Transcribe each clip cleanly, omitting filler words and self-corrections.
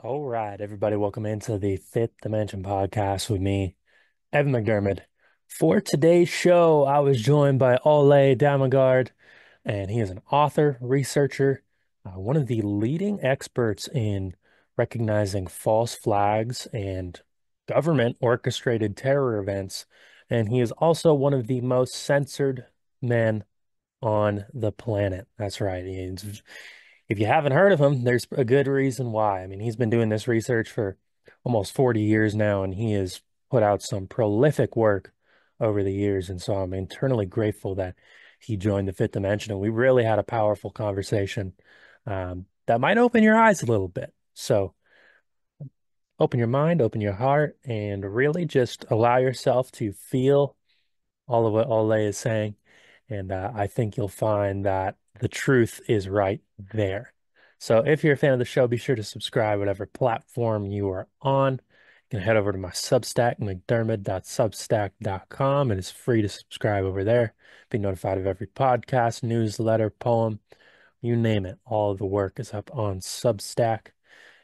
All right, everybody, welcome into the Fifth Dimension podcast with me, Evan McDermott. For today's show, I was joined by Ole Dammegard, and he is an author, researcher, one of the leading experts in recognizing false flags and government orchestrated terror events. And he is also one of the most censored men on the planet. That's right. If you haven't heard of him, there's a good reason why. I mean, he's been doing this research for almost 40 years now, and he has put out some prolific work over the years. And so I'm eternally grateful that he joined the Fifth Dimension. And we really had a powerful conversation that might open your eyes a little bit. So open your mind, open your heart, and really just allow yourself to feel all of what Ole is saying. And I think you'll find that the truth is right there. So if you're a fan of the show, be sure to subscribe, whatever platform you are on. You can head over to my Substack, mcdermott.substack.com, and it's free to subscribe over there. Be notified of every podcast, newsletter, poem, you name it. All of the work is up on Substack.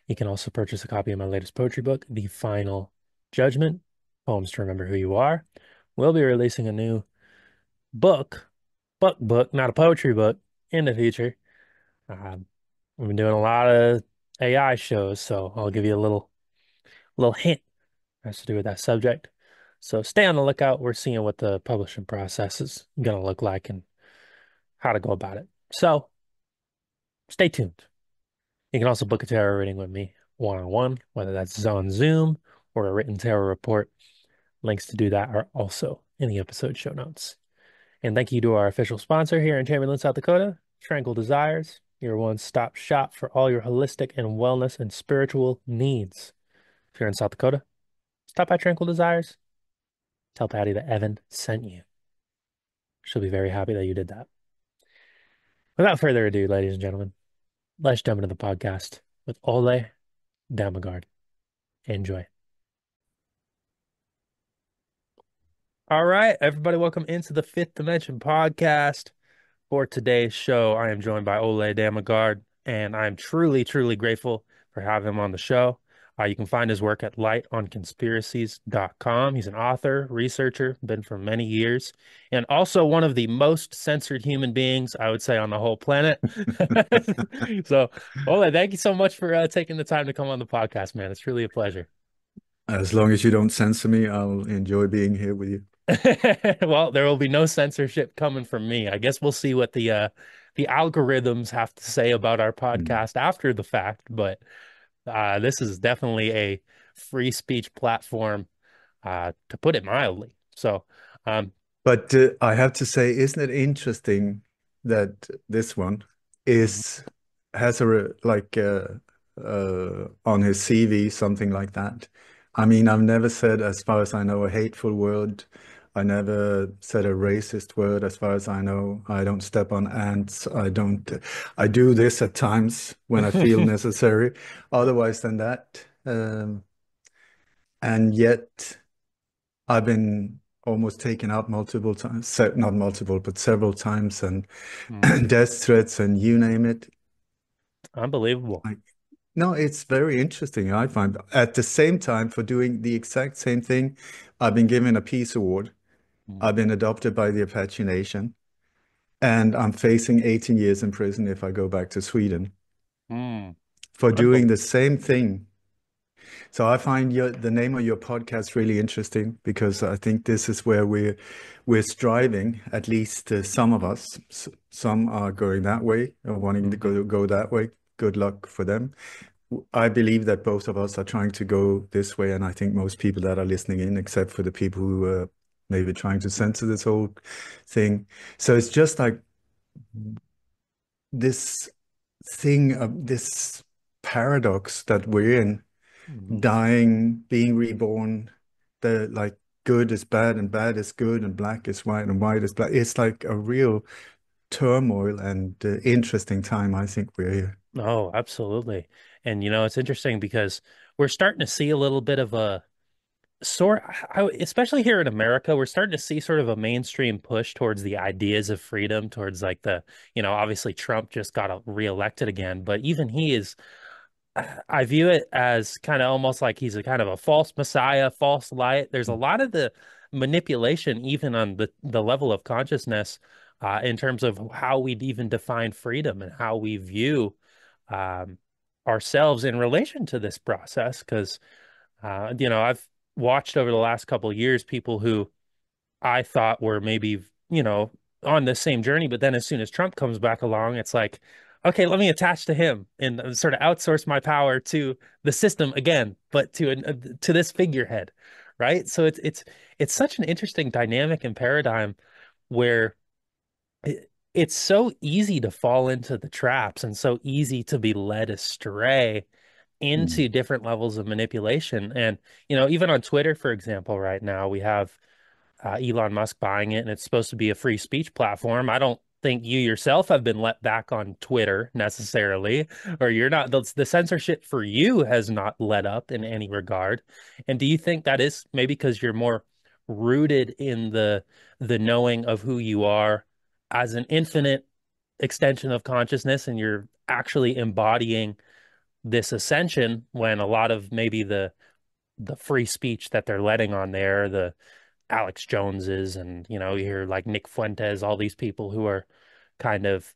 You can also purchase a copy of my latest poetry book, The Final Judgment, Poems to Remember Who You Are. We'll be releasing a new book, book, not a poetry book, in the future. Um, we've been doing a lot of AI shows, so I'll give you a little hint has to do with that subject. So stay on the lookout. We're seeing what the publishing process is going to look like and how to go about it. So stay tuned. You can also book a tarot reading with me one-on-one, whether that's on Zoom or a written tarot report. Links to do that are also in the episode show notes. And thank you to our official sponsor here in Chamberlain, South Dakota, Tranquil Desires, your one-stop shop for all your holistic and wellness and spiritual needs. If you're in South Dakota, stop by Tranquil Desires. Tell Patty that Evan sent you. She'll be very happy that you did that. Without further ado, ladies and gentlemen, let's jump into the podcast with Ole Dammegard. Enjoy. All right, everybody, welcome into the Fifth Dimension podcast. For today's show, I am joined by Ole Dammegard, and I'm truly, truly grateful for having him on the show. You can find his work at lightonconspiracies.com. He's an author, researcher, been for many years, and also one of the most censored human beings, I would say, on the whole planet. So, Ole, thank you so much for taking the time to come on the podcast, man. It's really a pleasure. As long as you don't censor me, I'll enjoy being here with you. Well, there will be no censorship coming from me. I guess we'll see what the algorithms have to say about our Mm. podcast after the fact, but this is definitely a free speech platform, to put it mildly. So, um, But I have to say, isn't it interesting that this one mhm, is has on his CV something like that? I mean, I've never said, as far as I know, a hateful word. I never said a racist word, as far as I know. I don't step on ants. I don't. I do this at times when I feel necessary. Otherwise than that, and yet. I've been almost taken out multiple times, not multiple, but several times, and mm, death threats and you name it. unbelievable. Like, no, it's very interesting. I find at the same time for doing the exact same thing, I've been given a peace award. Mm, I've been adopted by the Apache Nation, and I'm facing 18 years in prison if I go back to Sweden mm, for doing unbelievable. the same thing. So I find the name of your podcast really interesting because I think this is where we're striving. At least some of us. Some are going that way or wanting to Hmm. go that way. Good luck for them. I believe that both of us are trying to go this way, and I think most people that are listening in, except for the people who are maybe trying to censor this whole thing. So it's just like this thing of this paradox that we're in Hmm. dying, being reborn, the like good is bad and bad is good and black is white and white is black. It's like a real turmoil and interesting time. I think we're here. Oh, absolutely. And it's interesting because we're starting to see a little bit of a especially here in America, we're starting to see sort of a mainstream push towards the ideas of freedom, towards like obviously Trump just got reelected again, but even he is I view it as kind of almost like he's a kind of a false messiah, false light. There's a lot of the manipulation, even on the level of consciousness, in terms of how we even define freedom and how we view um, ourselves in relation to this process. Because I've watched over the last couple of years people who I thought were maybe, on the same journey. But then as soon as Trump comes back along, it's like, okay, let me attach to him and sort of outsource my power to the system again, but to this figurehead, right? So it's such an interesting dynamic and paradigm where it's so easy to fall into the traps and so easy to be led astray Mm. into different levels of manipulation. And, even on Twitter, for example, right now we have Elon Musk buying it, and it's supposed to be a free speech platform. I don't think you yourself have been let back on Twitter necessarily, or you're not, the censorship for you has not let up in any regard. And do you think that is maybe because you're more rooted in the knowing of who you are as an infinite extension of consciousness, and you're actually embodying this ascension when a lot of maybe the free speech that they're letting on there, the Alex Joneses, and you hear like Nick Fuentes, all these people who are kind of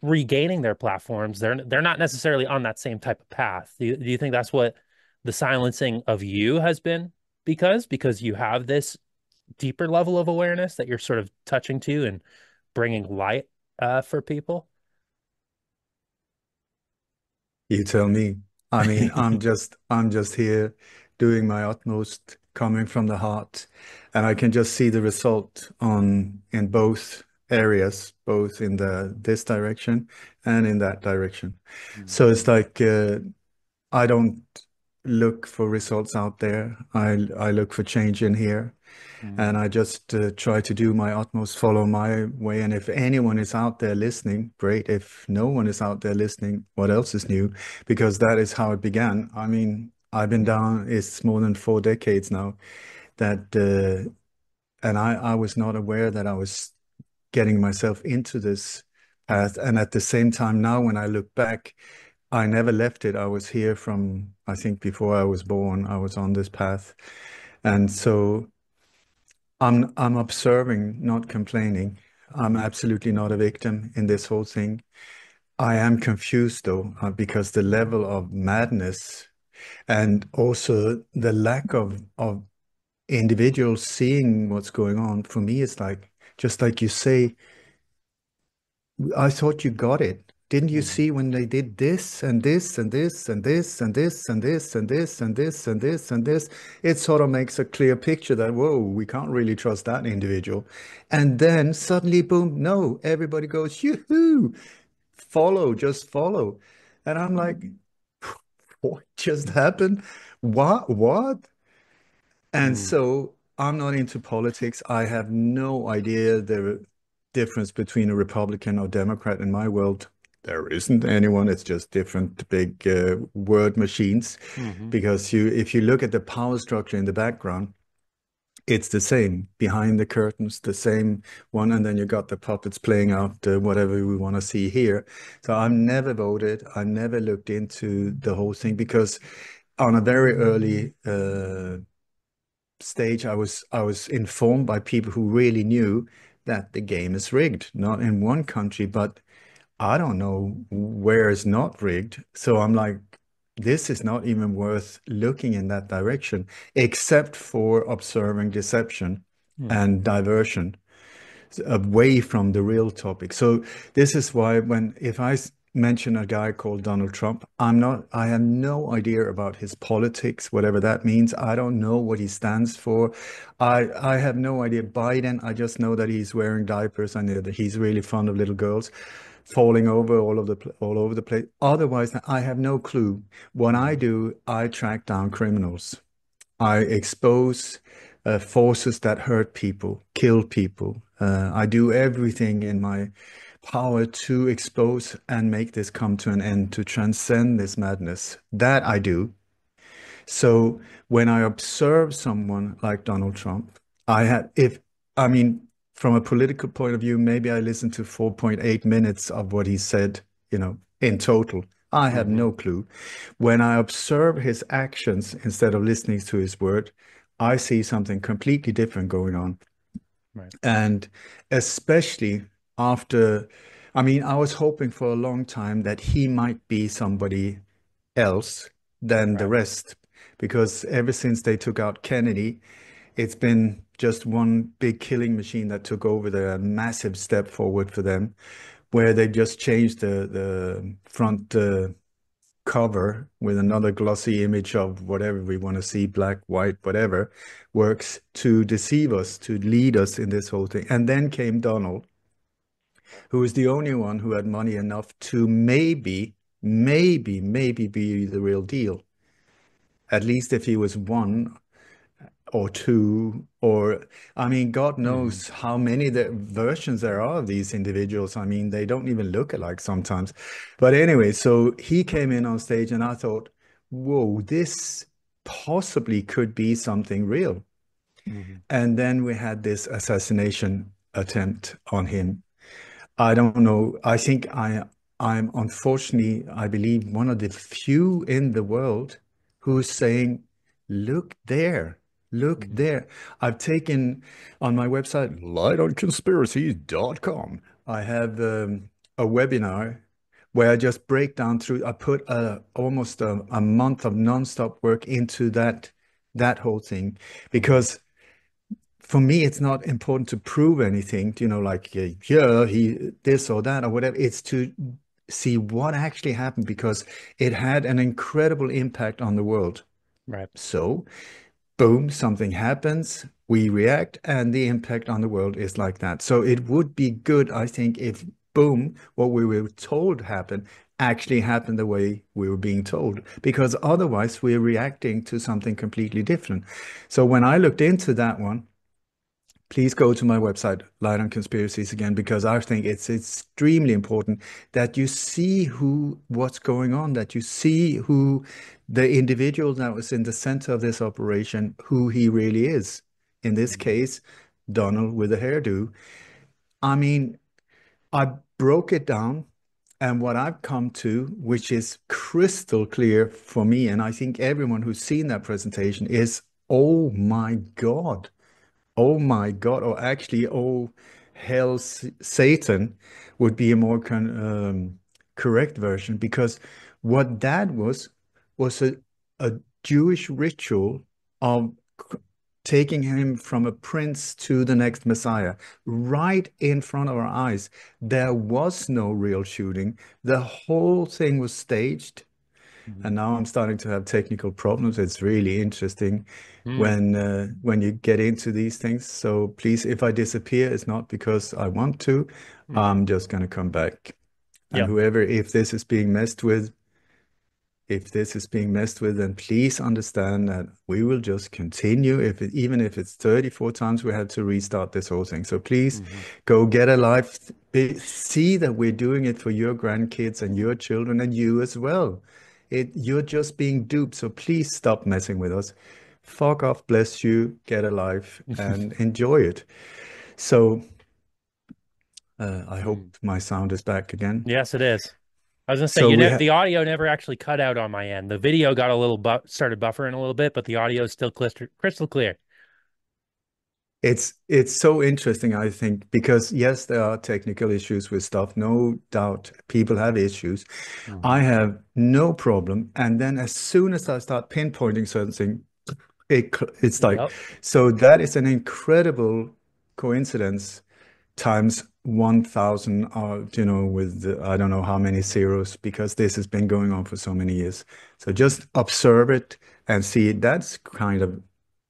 regaining their platforms. They're not necessarily on that same type of path. Do you think that's what the silencing of you has been? Because you have this deeper level of awareness that you're sort of touching to and bringing light for people. You tell me. I mean, I'm just here doing my utmost, coming from the heart, and I can just see the result on in both areas, both in the this direction and in that direction. Mm, So it's like I don't look for results out there. I look for change in here. And mm, I just try to do my utmost, follow my way. And if anyone is out there listening, great. If no one is out there listening, what else is new? Because that is how it began. I mean, I've been down, it's more than 4 decades now that, and I was not aware that I was getting myself into this path. And at the same time, now when I look back, I never left it. I was here from, I think before I was born, I was on this path. And so I'm observing, not complaining. I'm absolutely not a victim in this whole thing. I am confused though, because the level of madness and also the lack of individuals seeing what's going on for me is like, just like you say, I thought you got it. Didn't you mm, see when they did this and this and this and this and this and this and this and this and this and this? It sort of makes a clear picture that, whoa, we can't really trust that individual. And then suddenly, boom, no, everybody goes, yoo-hoo, follow, just follow. And I'm like, what just happened? What? What? And mm, so I'm not into politics. I have no idea the difference between a Republican or Democrat in my world. There isn't anyone. It's just different big word machines. mhm, Because if you look at the power structure in the background, it's the same behind the curtains, the same one, and then you got the puppets playing out whatever we want to see here. So I've never voted. I never looked into the whole thing because on a very early stage, I was informed by people who really knew that the game is rigged, not in one country, but I don't know where it's not rigged. So I'm like, this is not even worth looking in that direction, except for observing deception mm, and diversion away from the real topic. So this is why when if I mention a guy called Donald Trump, I have no idea about his politics, whatever that means. I don't know what he stands for. I have no idea. Biden, I just know that he's wearing diapers. I know that he's really fond of little girls falling over all over the place. Otherwise, I have no clue. What I mm, do, I track down criminals. I expose forces that hurt people, kill people. I do everything in my power to expose and make this come to an end, to transcend this madness. That I do. So when I observe someone like Donald Trump, I mean, from a political point of view, maybe I listened to 4.8 minutes of what he said, in total. I have Mm-hmm. no clue. When I observe his actions instead of listening to his word, I see something completely different going on. Right. And especially after, I mean, I was hoping for a long time that he might be somebody else than the Right. rest, because ever since they took out Kennedy, it's been just one big killing machine that took over, the massive step forward for them, where they just changed the front cover with another glossy image of whatever we want to see, black, white, whatever works, to deceive us, to lead us in this whole thing. And then came Donald, who was the only one who had money enough to maybe be the real deal. At least if he was one or two, or I mean, God Mm-hmm. knows how many versions there are of these individuals. I mean, they don't even look alike sometimes. But anyway, so he came in on stage and I thought, whoa, this possibly could be something real. Mm-hmm. And then we had this assassination attempt on him. I don't know. I'm unfortunately, I believe, one of the few in the world who's saying, look there, look Mm-hmm. there. I've taken on my website, lightonconspiracies.com. I have a webinar where I just break down through, I put almost a month of nonstop work into that whole thing, Mm-hmm. because for me, it's not important to prove anything, like, yeah, he this or that or whatever. It's to see what actually happened, because it had an incredible impact on the world. Right. So, boom, something happens, we react, and the impact on the world is like that. So, it would be good, I think, if boom, what we were told happened actually happened the way we were being told, because otherwise we're reacting to something completely different. So, when I looked into that one, please go to my website, Light on Conspiracies again, because I think it's extremely important that you see what's going on, that you see who the individual that was in the center of this operation, who he really is. In this Mm-hmm. case, Donald with a hairdo. I mean, I broke it down, and what I've come to, which is crystal clear for me, and I think everyone who's seen that presentation, is, oh my God. Oh my God, or actually, oh hell, Satan would be a more correct version, because what that was a Jewish ritual of taking him from a prince to the next Messiah right in front of our eyes. There was no real shooting. The whole thing was staged. Mm-hmm. And now I'm starting to have technical problems. It's really interesting Mm. when you get into these things. So please, if I disappear, it's not because I want to. Mm-hmm. I'm just gonna come back. And Yep. whoever, if this is being messed with, then please understand that we will just continue. Even if it's 34 times, we have to restart this whole thing. So please Mm-hmm. go get a life. See that we're doing it for your grandkids and your children and you as well. You're just being duped. So please stop messing with us. Fuck off, bless you, get a life and enjoy it. So I hope Mm. my sound is back again. Yes, it is. I was gonna say So we have the audio never actually cut out on my end. The video got a little started buffering a little bit, but the audio is still crystal clear. It's so interesting, I think, because yes, there are technical issues with stuff. No doubt people have issues. Mm-hmm. I have no problem. And then as soon as I start pinpointing certain things, it's like, Yep. so that is an incredible coincidence times 1,000, with I don't know how many zeros, because this has been going on for so many years. So just observe it and see. That's kind of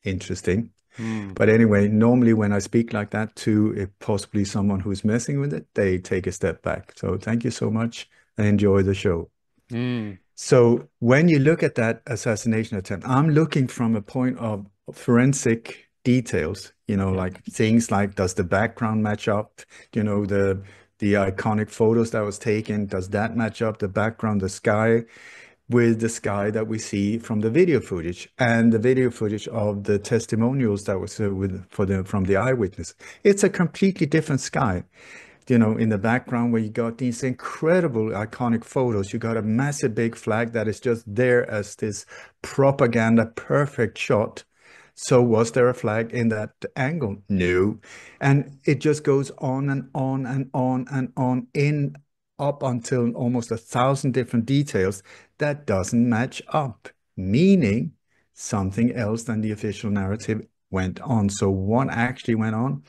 interesting. Mm. But anyway, normally when I speak like that to possibly someone who's messing with it, they take a step back. So thank you so much and enjoy the show. Mm. So when you look at that assassination attempt, I'm looking from a point of forensic details, Yep. like things like, does the background match up? The iconic photos that was taken, does that match up, the background, the sky, with the sky that we see from the video footage and the video footage of the testimonials that was from the eyewitness? It's a completely different sky. in the background where you got these incredible iconic photos. You got a massive big flag that is just there as this propaganda perfect shot. So was there a flag in that angle? No. And it just goes on and on and on and on in up until almost 1,000 different details that doesn't match up, meaning something else than the official narrative went on. So what actually went on?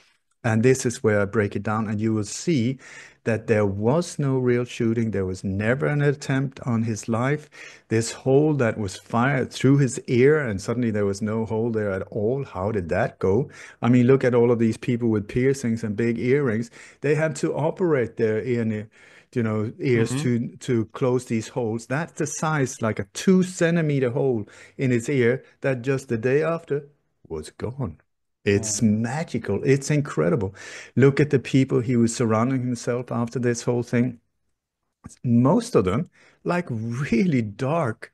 And this is where I break it down, and you will see that there was no real shooting. There was never an attempt on his life. This hole that was fired through his ear, and suddenly there was no hole there at all. How did that go? I mean, look at all of these people with piercings and big earrings. They had to operate their ears Hmm. to close these holes. That's the size, like a 2 centimeter hole in his ear that just the day after was gone. It's Oh. magical. It's incredible. Look at the people he was surrounding himself after this whole thing. Most of them, like really dark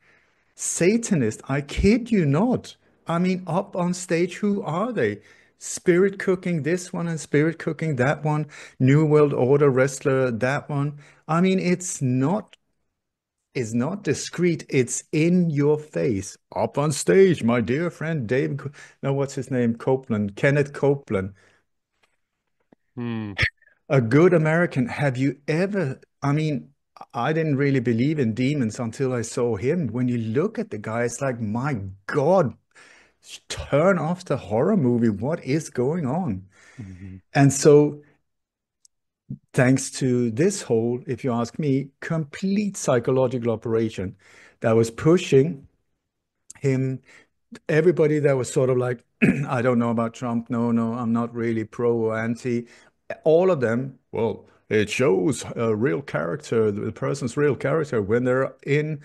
Satanists. I kid you not. I mean, up on stage, who are they? Spirit cooking this one and spirit cooking that one. New World Order wrestler, that one. I mean, it's not discreet. It's in your face. Up on stage, my dear friend David. No, what's his name? Copeland, Kenneth Copeland. Hmm. A good American. Have you ever? I mean, I didn't really believe in demons until I saw him. When you look at the guy, it's like, my God, turn off the horror movie. What is going on? Hmm. And so, thanks to this whole, if you ask me, complete psychological operation that was pushing him, everybody that was sort of like, I don't know about Trump. No, no, I'm not really pro or anti. All of them, well, it shows a real character, the person's real character when they're in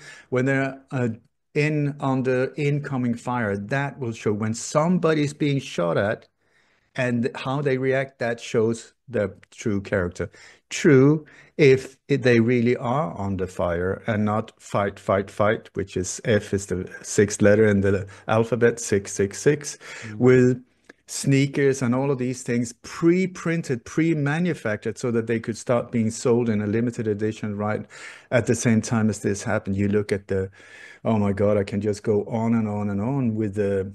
under incoming fire. That will show when somebody's being shot at and how they react, that shows their true character. True, if they really are under fire and not fight, fight, fight, which is F is the sixth letter in the alphabet, 666, Hmm. with sneakers and all of these things pre-printed, pre-manufactured so that they could start being sold in a limited edition right at the same time as this happened. You look at oh my God, I can just go on and on and on with the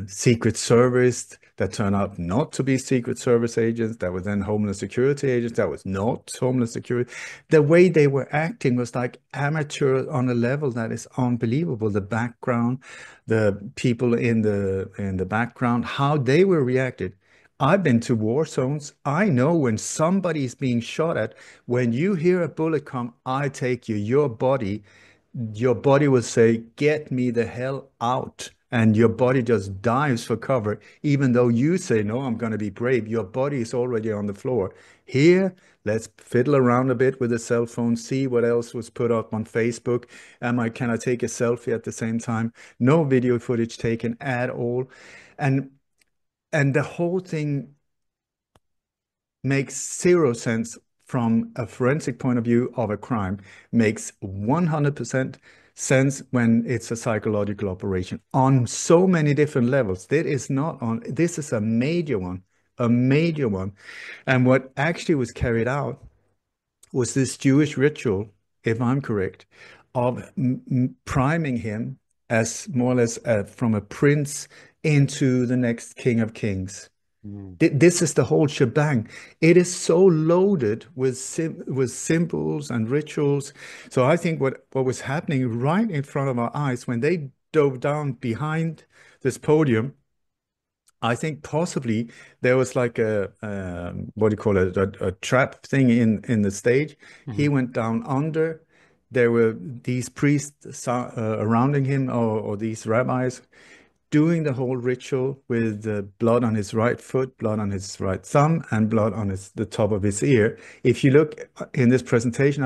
Secret Service that turned out not to be Secret Service agents, that were then Homeland Security agents, that was not Homeland Security. The way they were acting was like amateur on a level that is unbelievable. The background, the people in the background, how they were reacted. I've been to war zones. I know when somebody is being shot at, when you hear a bullet come, I take you, your body will say, get me the hell out. And your body just dives for cover. Even though you say, no, I'm going to be brave, your body is already on the floor. Here, let's fiddle around a bit with the cell phone, see what else was put up on Facebook. Can I take a selfie at the same time? No video footage taken at all. And and the whole thing makes zero sense from a forensic point of view of a crime, makes 100% sense when it's a psychological operation on so many different levels. This is a major one, a major one. And what actually was carried out was this Jewish ritual, if I'm correct, of priming him as more or less from a prince into the next king of kings. Hmm. This is the whole shebang. It is so loaded with symbols and rituals. So I think what was happening right in front of our eyes when they dove down behind this podium, I think possibly there was like a what do you call it, a trap thing in the stage. He Hmm. went down under. There were these priests surrounding him, or these rabbis doing the whole ritual with blood on his right foot, blood on his right thumb, and blood on the top of his ear. If you look in this presentation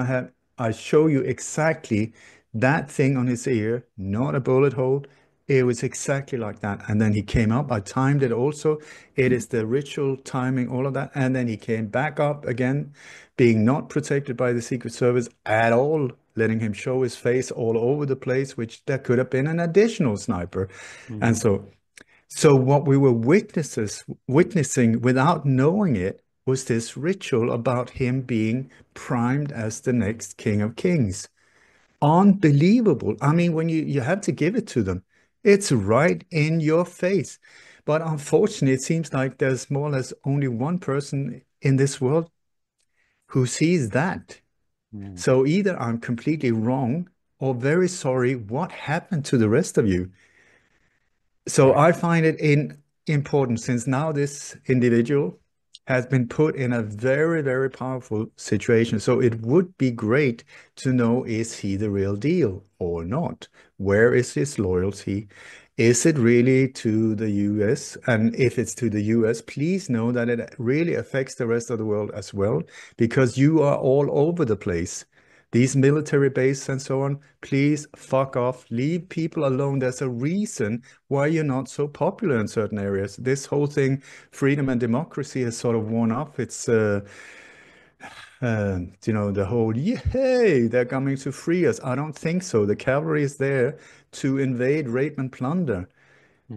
I show you exactly that thing on his ear, not a bullet hole. It was exactly like that. And then he came up. I timed it also. It is the ritual timing, all of that. And then he came back up again, being not protected by the Secret Service at all, letting him show his face all over the place, which there could have been an additional sniper. And Hmm. so what we were witnessing without knowing it was this ritual about him being primed as the next King of Kings. Unbelievable. I mean, when you have to give it to them, it's right in your face. But unfortunately, it seems like there's more or less only one person in this world who sees that. Mm. So either I'm completely wrong or very sorry, what happened to the rest of you? So Right. I find it important since now this individual has been put in a very, very powerful situation. So it would be great to know, is he the real deal or not? Where is his loyalty? Is it really to the US? And if it's to the US, please know that it really affects the rest of the world as well, because you are all over the place. These military bases and so on, please fuck off. Leave people alone. There's a reason why you're not so popular in certain areas. This whole thing, freedom and democracy, has sort of worn off. It's, the whole, yay, they're coming to free us. I don't think so. The cavalry is there to invade, rape, and plunder.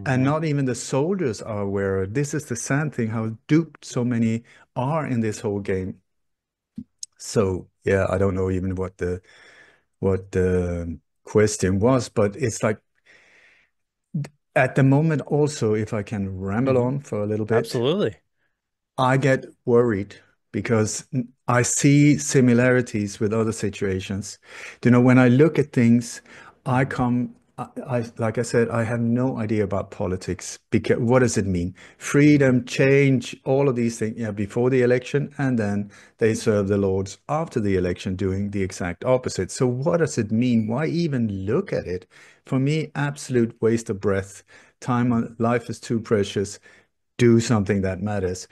And Hmm. not even the soldiers are aware. This is the sad thing, how duped so many are in this whole game. So, yeah, I don't know even what the question was, but it's like at the moment also, if I can ramble Hmm. on for a little bit, Absolutely. I get worried because I see similarities with other situations. When I look at things, I Hmm. come, like I said, I have no idea about politics. Because what does it mean? Freedom, change, all of these things, yeah, before the election, and then they serve the lords after the election, doing the exact opposite. So what does it mean? Why even look at it? For me, absolute waste of breath. Time on life is too precious. Do something that matters.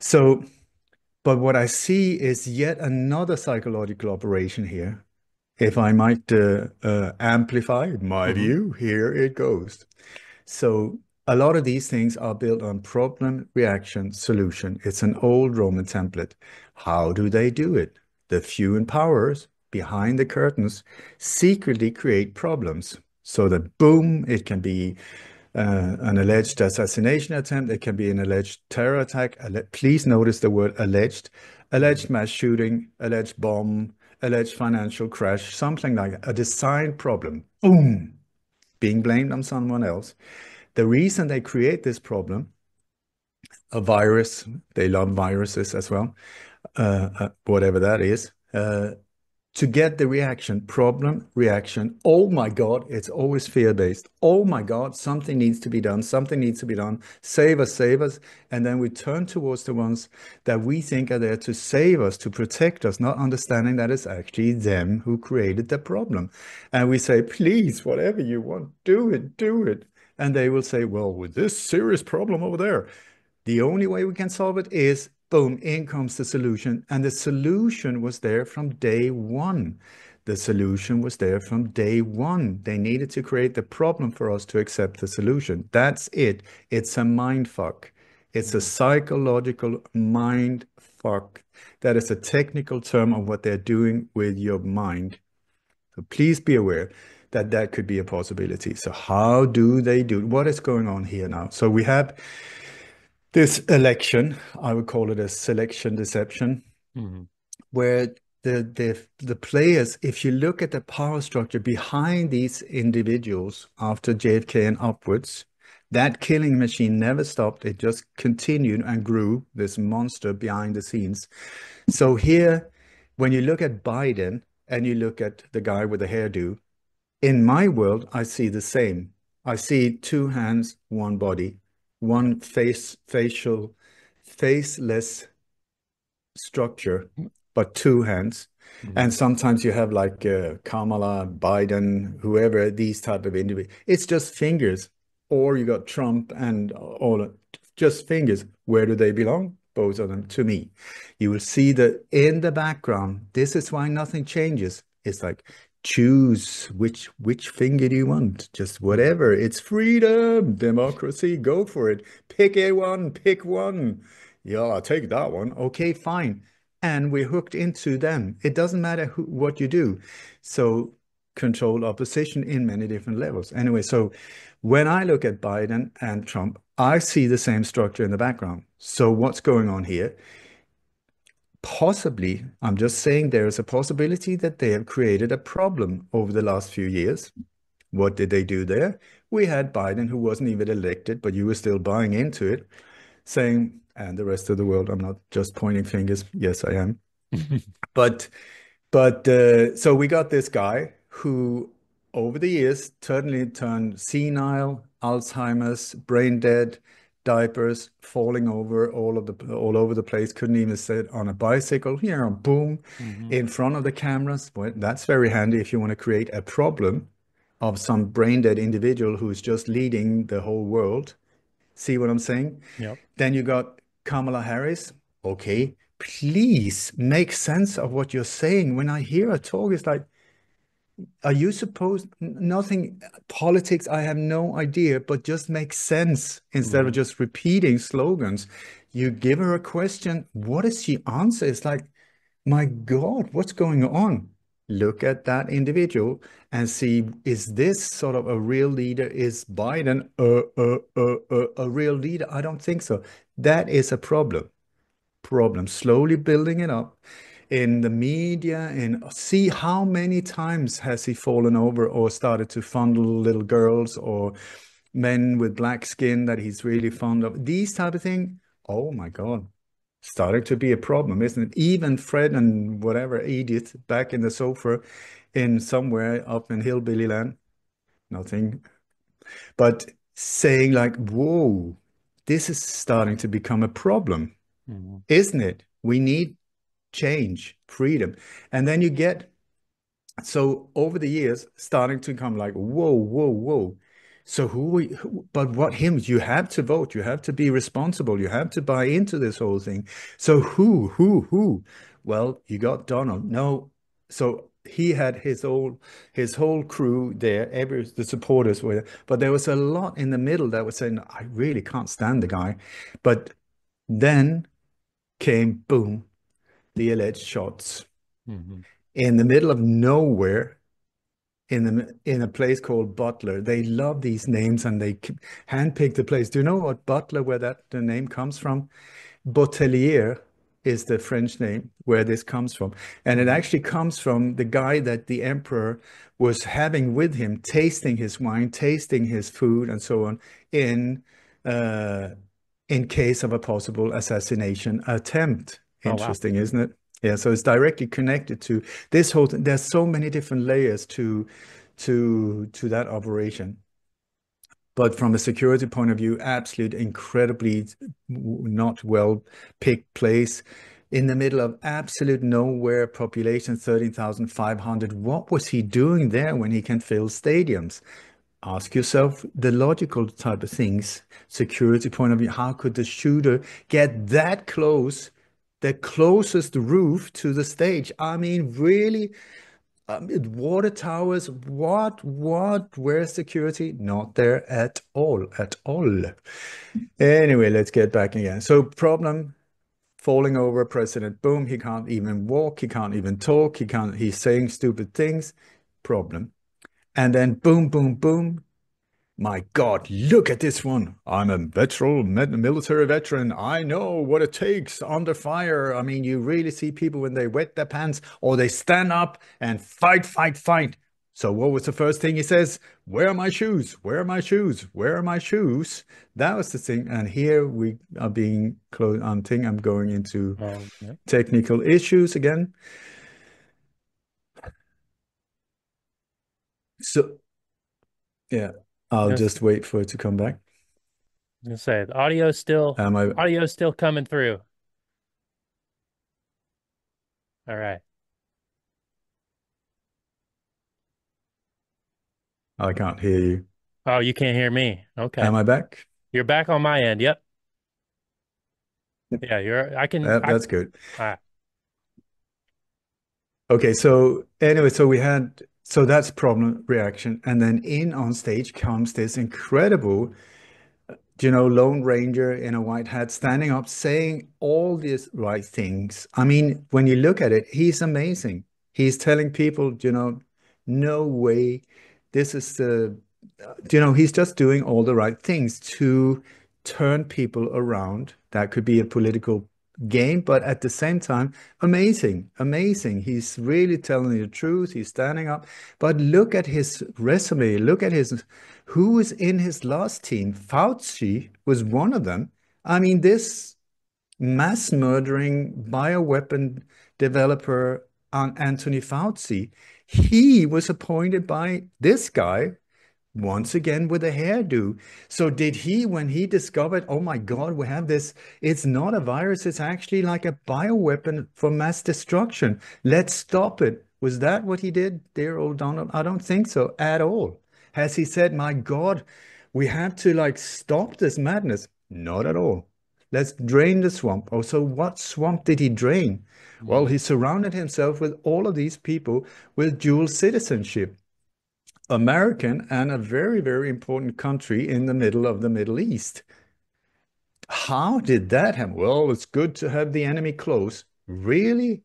So, but what I see is yet another psychological operation here. If I might amplify my Hmm. view, here it goes. So, a lot of these things are built on problem, reaction, solution. It's an old Roman template. How do they do it? The few in powers behind the curtains secretly create problems so that boom, it can be an alleged assassination attempt. It can be an alleged terror attack. Please notice the word alleged. Hmm. Alleged mass shooting, alleged bomb, alleged financial crash, something like that. A design problem. Boom! Being blamed on someone else. The reason they create this problem, a virus, they love viruses as well, whatever that is, to get the reaction, problem, reaction. Oh my God, it's always fear-based. Oh my God, something needs to be done. Something needs to be done. Save us, save us. And then we turn towards the ones that we think are there to save us, to protect us, not understanding that it's actually them who created the problem. And we say, please, whatever you want, do it, do it. And they will say, well, with this serious problem over there, the only way we can solve it is boom, in comes the solution. And the solution was there from day one. The solution was there from day one. They needed to create the problem for us to accept the solution. That's it. It's a mind fuck. It's a Hmm. psychological mind fuck. That is a technical term of what they're doing with your mind. So please be aware that that could be a possibility. So how do they do it? What is going on here now? So we have this election, I would call it a selection deception, Hmm. where the players, if you look at the power structure behind these individuals after JFK and upwards, that killing machine never stopped. It just continued and grew, this monster behind the scenes. So here, when you look at Biden and you look at the guy with the hairdo, in my world, I see the same. I see two hands, one body, one faceless structure, but two hands. And Hmm. sometimes you have like Kamala, Biden, whoever, these type of individuals. It's just fingers. Or you got Trump and all just fingers. Where do they belong? Both of them to me. You will see that in the background, this is why nothing changes. It's like choose which finger do you want? Just Hmm. whatever. It's freedom, democracy, go for it. Pick a one, pick one. Yeah, I'll take that one. Okay, fine. And we're hooked into them. It doesn't matter what you do. So control opposition in many different levels. Anyway, so when I look at Biden and Trump, I see the same structure in the background. So what's going on here? possibly, I'm just saying there is a possibility that they have created a problem over the last few years. What did they do there? We had Biden, who wasn't even elected, but you were still buying into it, saying, and the rest of the world, I'm not just pointing fingers. Yes, I am. But so we got this guy who, over the years, certainly turned senile, Alzheimer's, brain dead, diapers, falling over all over the place. Couldn't even sit on a bicycle. Boom, Hmm. in front of the cameras. Well, that's very handy if you want to create a problem of some brain dead individual who's just leading the whole world. See what I'm saying? Yep. Then you got Kamala Harris. Okay, please make sense of what you're saying. When I hear her talk, it's like, are you supposed nothing politics? I have no idea, but just make sense instead of Hmm. just repeating slogans. You give her a question. What does she answer? It's like, my God, what's going on? Look at that individual and see, is this sort of a real leader? Is Biden a real leader? I don't think so. That is a problem. Slowly building it up in the media and see how many times has he fallen over or started to fondle little girls or men with black skin that he's really fond of. These type of thing. Oh my God, starting to be a problem, isn't it? Even Fred and whatever idiot back in the sofa in somewhere up in hillbilly land, nothing, but saying like, whoa, this is starting to become a problem, Hmm. isn't it? We need change, freedom. And then you get, so over the years, starting to come like, whoa, whoa, whoa. So but what hymns? You have to vote. You have to be responsible. You have to buy into this whole thing. So who? Well, you got Donald. No. So he had his whole crew there. The supporters were there. But there was a lot in the middle that was saying, I really can't stand the guy. But then came, boom, the alleged shots Hmm. in the middle of nowhere in a place called Butler. They love these names and they handpick the place. Do you know what Butler, where the name comes from? Botelier is the French name where this comes from. And it Hmm. actually comes from the guy that the emperor was having with him, tasting his wine, tasting his food, and so on, in uh, in case of a possible assassination attempt. Oh, wow. Interesting, isn't it? Yeah, so it's directly connected to this whole thing. There's so many different layers to that operation. But from a security point of view, absolute incredibly not well picked place in the middle of absolute nowhere, population 13,500. What was he doing there when he can fill stadiums? Ask yourself the logical type of things, security point of view. How could the shooter get that close, the closest roof to the stage? I mean, really? Water towers, where's security? Not there at all, at all. Anyway, let's get back again. So problem, falling over president, boom, he can't even walk, he can't even talk, he's saying stupid things, problem. And then boom, boom, boom, my God, look at this one. I'm a military veteran. I know what it takes under fire. I mean, you really see people when they wet their pants or they stand up and fight, fight, fight. So what was the first thing he says? Where are my shoes? Where are my shoes? Where are my shoes? That was the thing. And here we are being close. I think I'm going into Yeah. technical issues again. So yeah, I'll Just just wait for it to come back. gonna say the audio's still coming through. All right. I can't hear you. Oh, you can't hear me. Okay. Am I back? You're back on my end. Yep. Yeah, I can That's good. ah, Okay, so anyway, so that's problem reaction, and then in on stage comes this incredible, Lone Ranger in a white hat standing up saying all these right things. I mean, when you look at it, he's amazing. He's telling people, no way, this is he's just doing all the right things to turn people around. That could be a political game, but at the same time, amazing, amazing. He's really telling the truth. He's standing up. But look at his resume. Look at who was in his last team. Fauci was one of them. I mean, this mass murdering bioweapon developer, Anthony Fauci, he was appointed by this guy once again with a hairdo. So did he, when he discovered, oh my God, we have this, it's not a virus, it's actually like a bioweapon for mass destruction. Let's stop it. Was that what he did, dear old Donald? I don't think so at all. Has he said, my God, we have to like stop this madness? Not at all. Let's drain the swamp. Oh, so what swamp did he drain? Well, Hmm. he surrounded himself with all of these people with dual citizenship. American and a very, very important country in the middle of the Middle East. How did that happen? Well, it's good to have the enemy close. Really?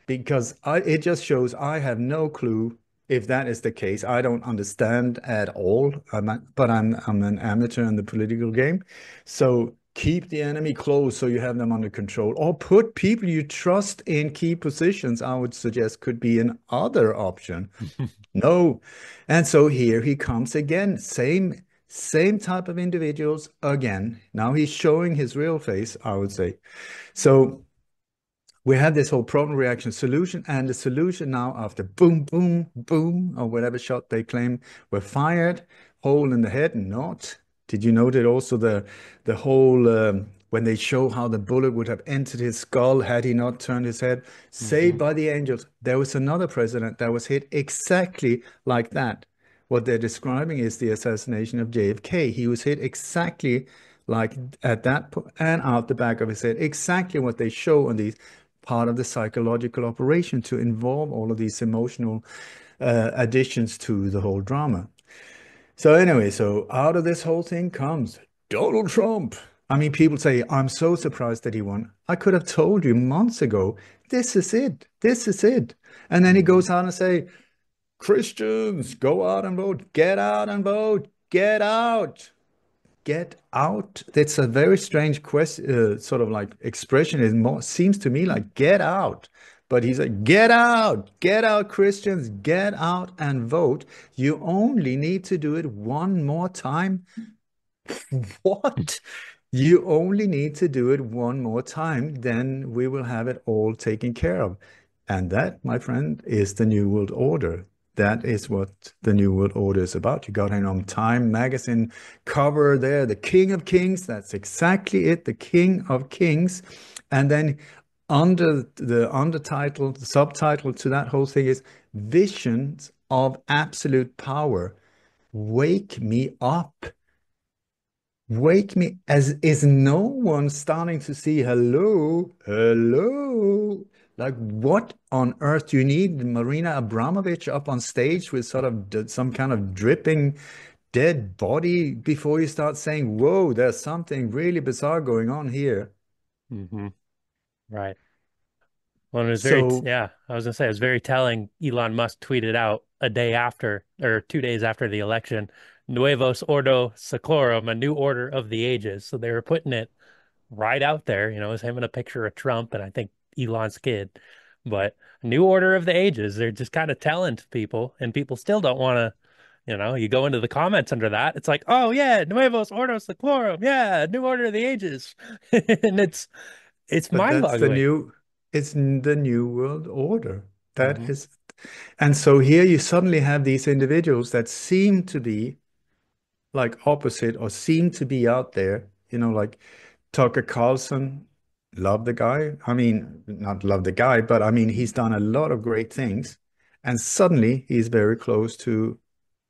Because it just shows I have no clue if that is the case. I don't understand at all. But I'm an amateur in the political game. So keep the enemy close so you have them under control. Or put people you trust in key positions, I would suggest could be an other option. No. And so here he comes again. Same type of individuals again. Now he's showing his real face, I would say. So we have this whole problem reaction solution, and the solution now after boom, boom, boom, or whatever shot they claim were fired, hole in the head, not. Did you note it also the whole when they show how the bullet would have entered his skull had he not turned his head? Saved Hmm. by the angels. There was another president that was hit exactly like that. What they're describing is the assassination of JFK. He was hit exactly like at that point and out the back of his head. Exactly what they show on these part of the psychological operation to involve all of these emotional additions to the whole drama. So anyway, so out of this whole thing comes Donald Trump. I mean, people say, I'm so surprised that he won. I could have told you months ago, this is it. This is it. And then he Hmm. goes on and say, Christians, go out and vote. Get out and vote. Get out. Get out. That's a very strange question, sort of like expression. It more seems to me like get out. But he's like, get out, Christians, get out and vote. You only need to do it one more time. What? You only need to do it one more time, then we will have it all taken care of. And that, my friend, is the New World Order. That is what the New World Order is about. You got it on Time magazine cover there, the King of Kings. That's exactly it, the King of Kings. And then under the undertitle, the subtitle to that whole thing is Visions of Absolute Power. Wake me up. Wake me, as is no one starting to see hello, hello? Like, what on earth do you need Marina Abramovich up on stage with sort of some kind of dripping dead body before you start saying, whoa, there's something really bizarre going on here? Hmm. Right. Well, it was very, So yeah, I was gonna say it was very telling. Elon Musk tweeted out a day after, or 2 days after the election, Nuevos Ordo Seclorum, a new order of the ages. So they were putting it right out there. It was him in a picture of Trump and I think Elon's kid. But new order of the ages, they're just kind of telling to people, and people still don't want to, you go into the comments under that. It's like, oh yeah, Nuevos Ordo Seclorum, yeah, new order of the ages. And it's but that's the mind-boggling. new, it's the new world order. That Hmm. is, and so here you suddenly have these individuals that seem to be like opposite or seem to be out there, like Tucker Carlson, love the guy. I mean, not love the guy, but I mean, he's done a lot of great things. And suddenly he's very close to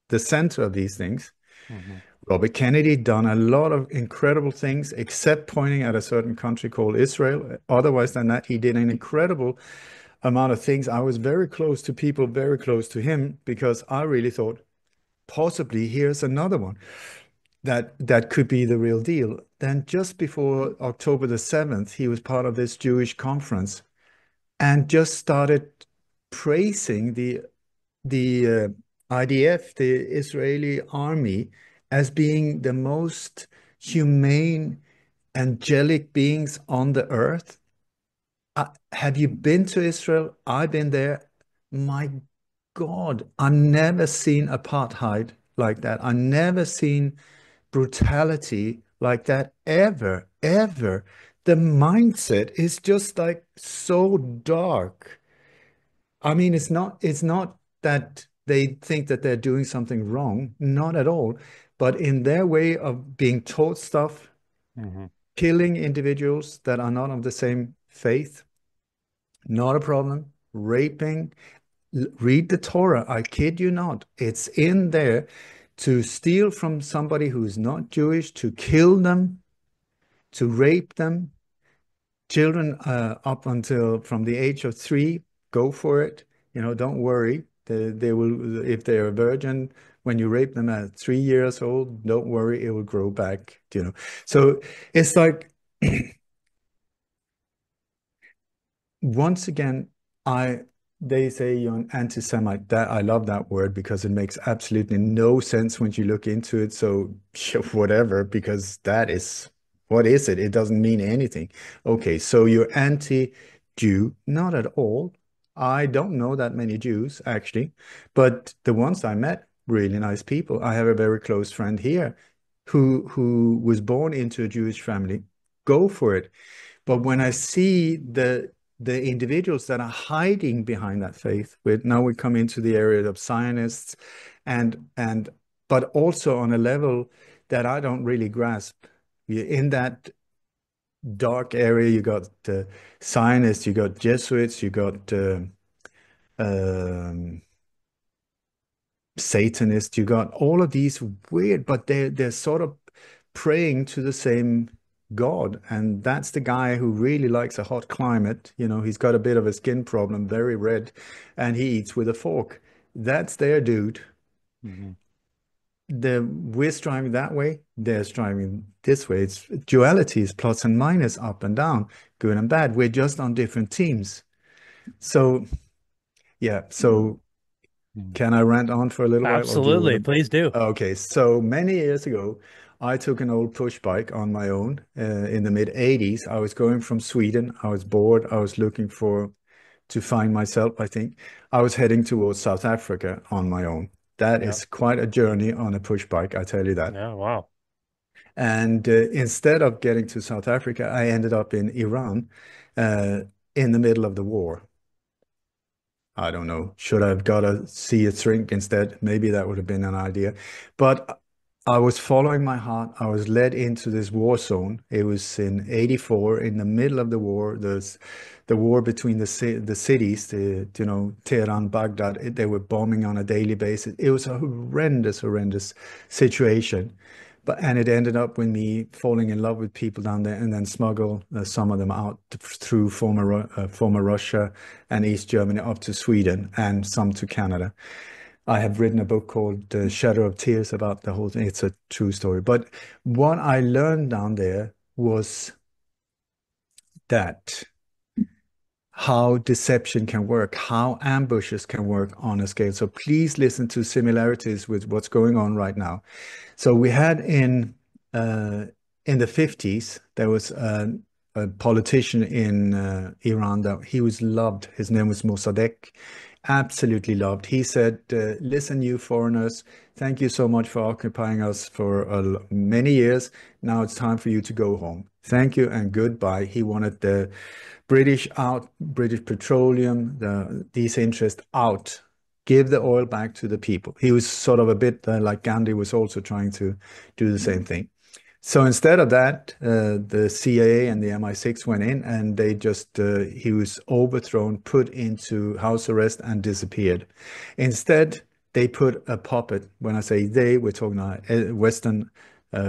the center of these things. Hmm. Robert Kennedy done a lot of incredible things, except pointing at a certain country called Israel. Otherwise than that, he did an incredible amount of things. I was very close to people very close to him because I really thought possibly here's another one that could be the real deal. Then just before October the 7th, he was part of this Jewish conference and just started praising the IDF, the Israeli army, as being the most humane, angelic beings on the earth. Have you been to Israel? I've been there. My God, I've never seen apartheid like that. I've never seen brutality like that ever, ever. The mindset is just like so dark. I mean, it's not that they think that they're doing something wrong, not at all. But in their way of being taught stuff, Hmm. killing individuals that are not of the same faith, not a problem. Raping, read the Torah. I kid you not. It's in there to steal from somebody who's not Jewish, to kill them, to rape them. Children up until from the age of 3, go for it. Don't worry. They will, if they're a virgin, when you rape them at 3 years old, don't worry, it will grow back. So it's like, once again, I they say you're an anti-Semite. That I love that word because it makes absolutely no sense when you look into it. So whatever, because that is what is it? It doesn't mean anything. Okay, so you're anti-Jew? Not at all. I don't know that many Jews actually, but the ones I met, really nice people. I have a very close friend here who was born into a Jewish family. Go for it. But when I see the individuals that are hiding behind that faith, now we come into the area of Zionists, and but also on a level that I don't really grasp. In that dark area, you got Zionists, you got Jesuits, you got um, Satanists, you got all of these weird, but they're sort of praying to the same God. And that's the guy who really likes a hot climate. He's got a bit of a skin problem, very red, and he eats with a fork. That's their dude. Hmm. We're striving that way, they're striving this way. It's duality, is plus and minus, up and down, good and bad. We're just on different teams. So yeah, so can I rant on for a little while, or do you want Absolutely. to? Please do. Okay, so many years ago, I took an old push bike on my own in the mid 80s. I was going from Sweden. I was bored. I was looking to find myself, I think. I was heading towards South Africa on my own. That Yeah. is quite a journey on a push bike, I tell you that. Yeah. Wow. And instead of getting to South Africa, I ended up in Iran uh, in the middle of the war. I don't know. Should I have got to see a shrink instead? Maybe that would have been an idea. But I was following my heart. I was led into this war zone. It was in 84, in the middle of the war. There's the war between the cities, Tehran, Baghdad. They were bombing on a daily basis. It was a horrendous, horrendous situation. And it ended up with me falling in love with people down there, and then smuggle some of them out through former Russia and East Germany up to Sweden, and some to Canada. I have written a book called Shadow of Tears about the whole thing. It's a true story. But what I learned down there was that how deception can work, how ambushes can work on a scale. So please listen to similarities with what's going on right now. So we had uh, in the 50s, there was a politician in Iran that he was loved. His name was Mossadegh, absolutely loved. He said, "Listen, you foreigners, thank you so much for occupying us for many years. Now it's time for you to go home. Thank you and goodbye." He wanted the British out, British Petroleum, these interests out. Give the oil back to the people. He was sort of a bit like Gandhi was also trying to do the same thing. So instead of that, the CIA and the MI6 went in, and they just, he was overthrown, put into house arrest, and disappeared. Instead, they put a puppet. When I say they, we're talking about Western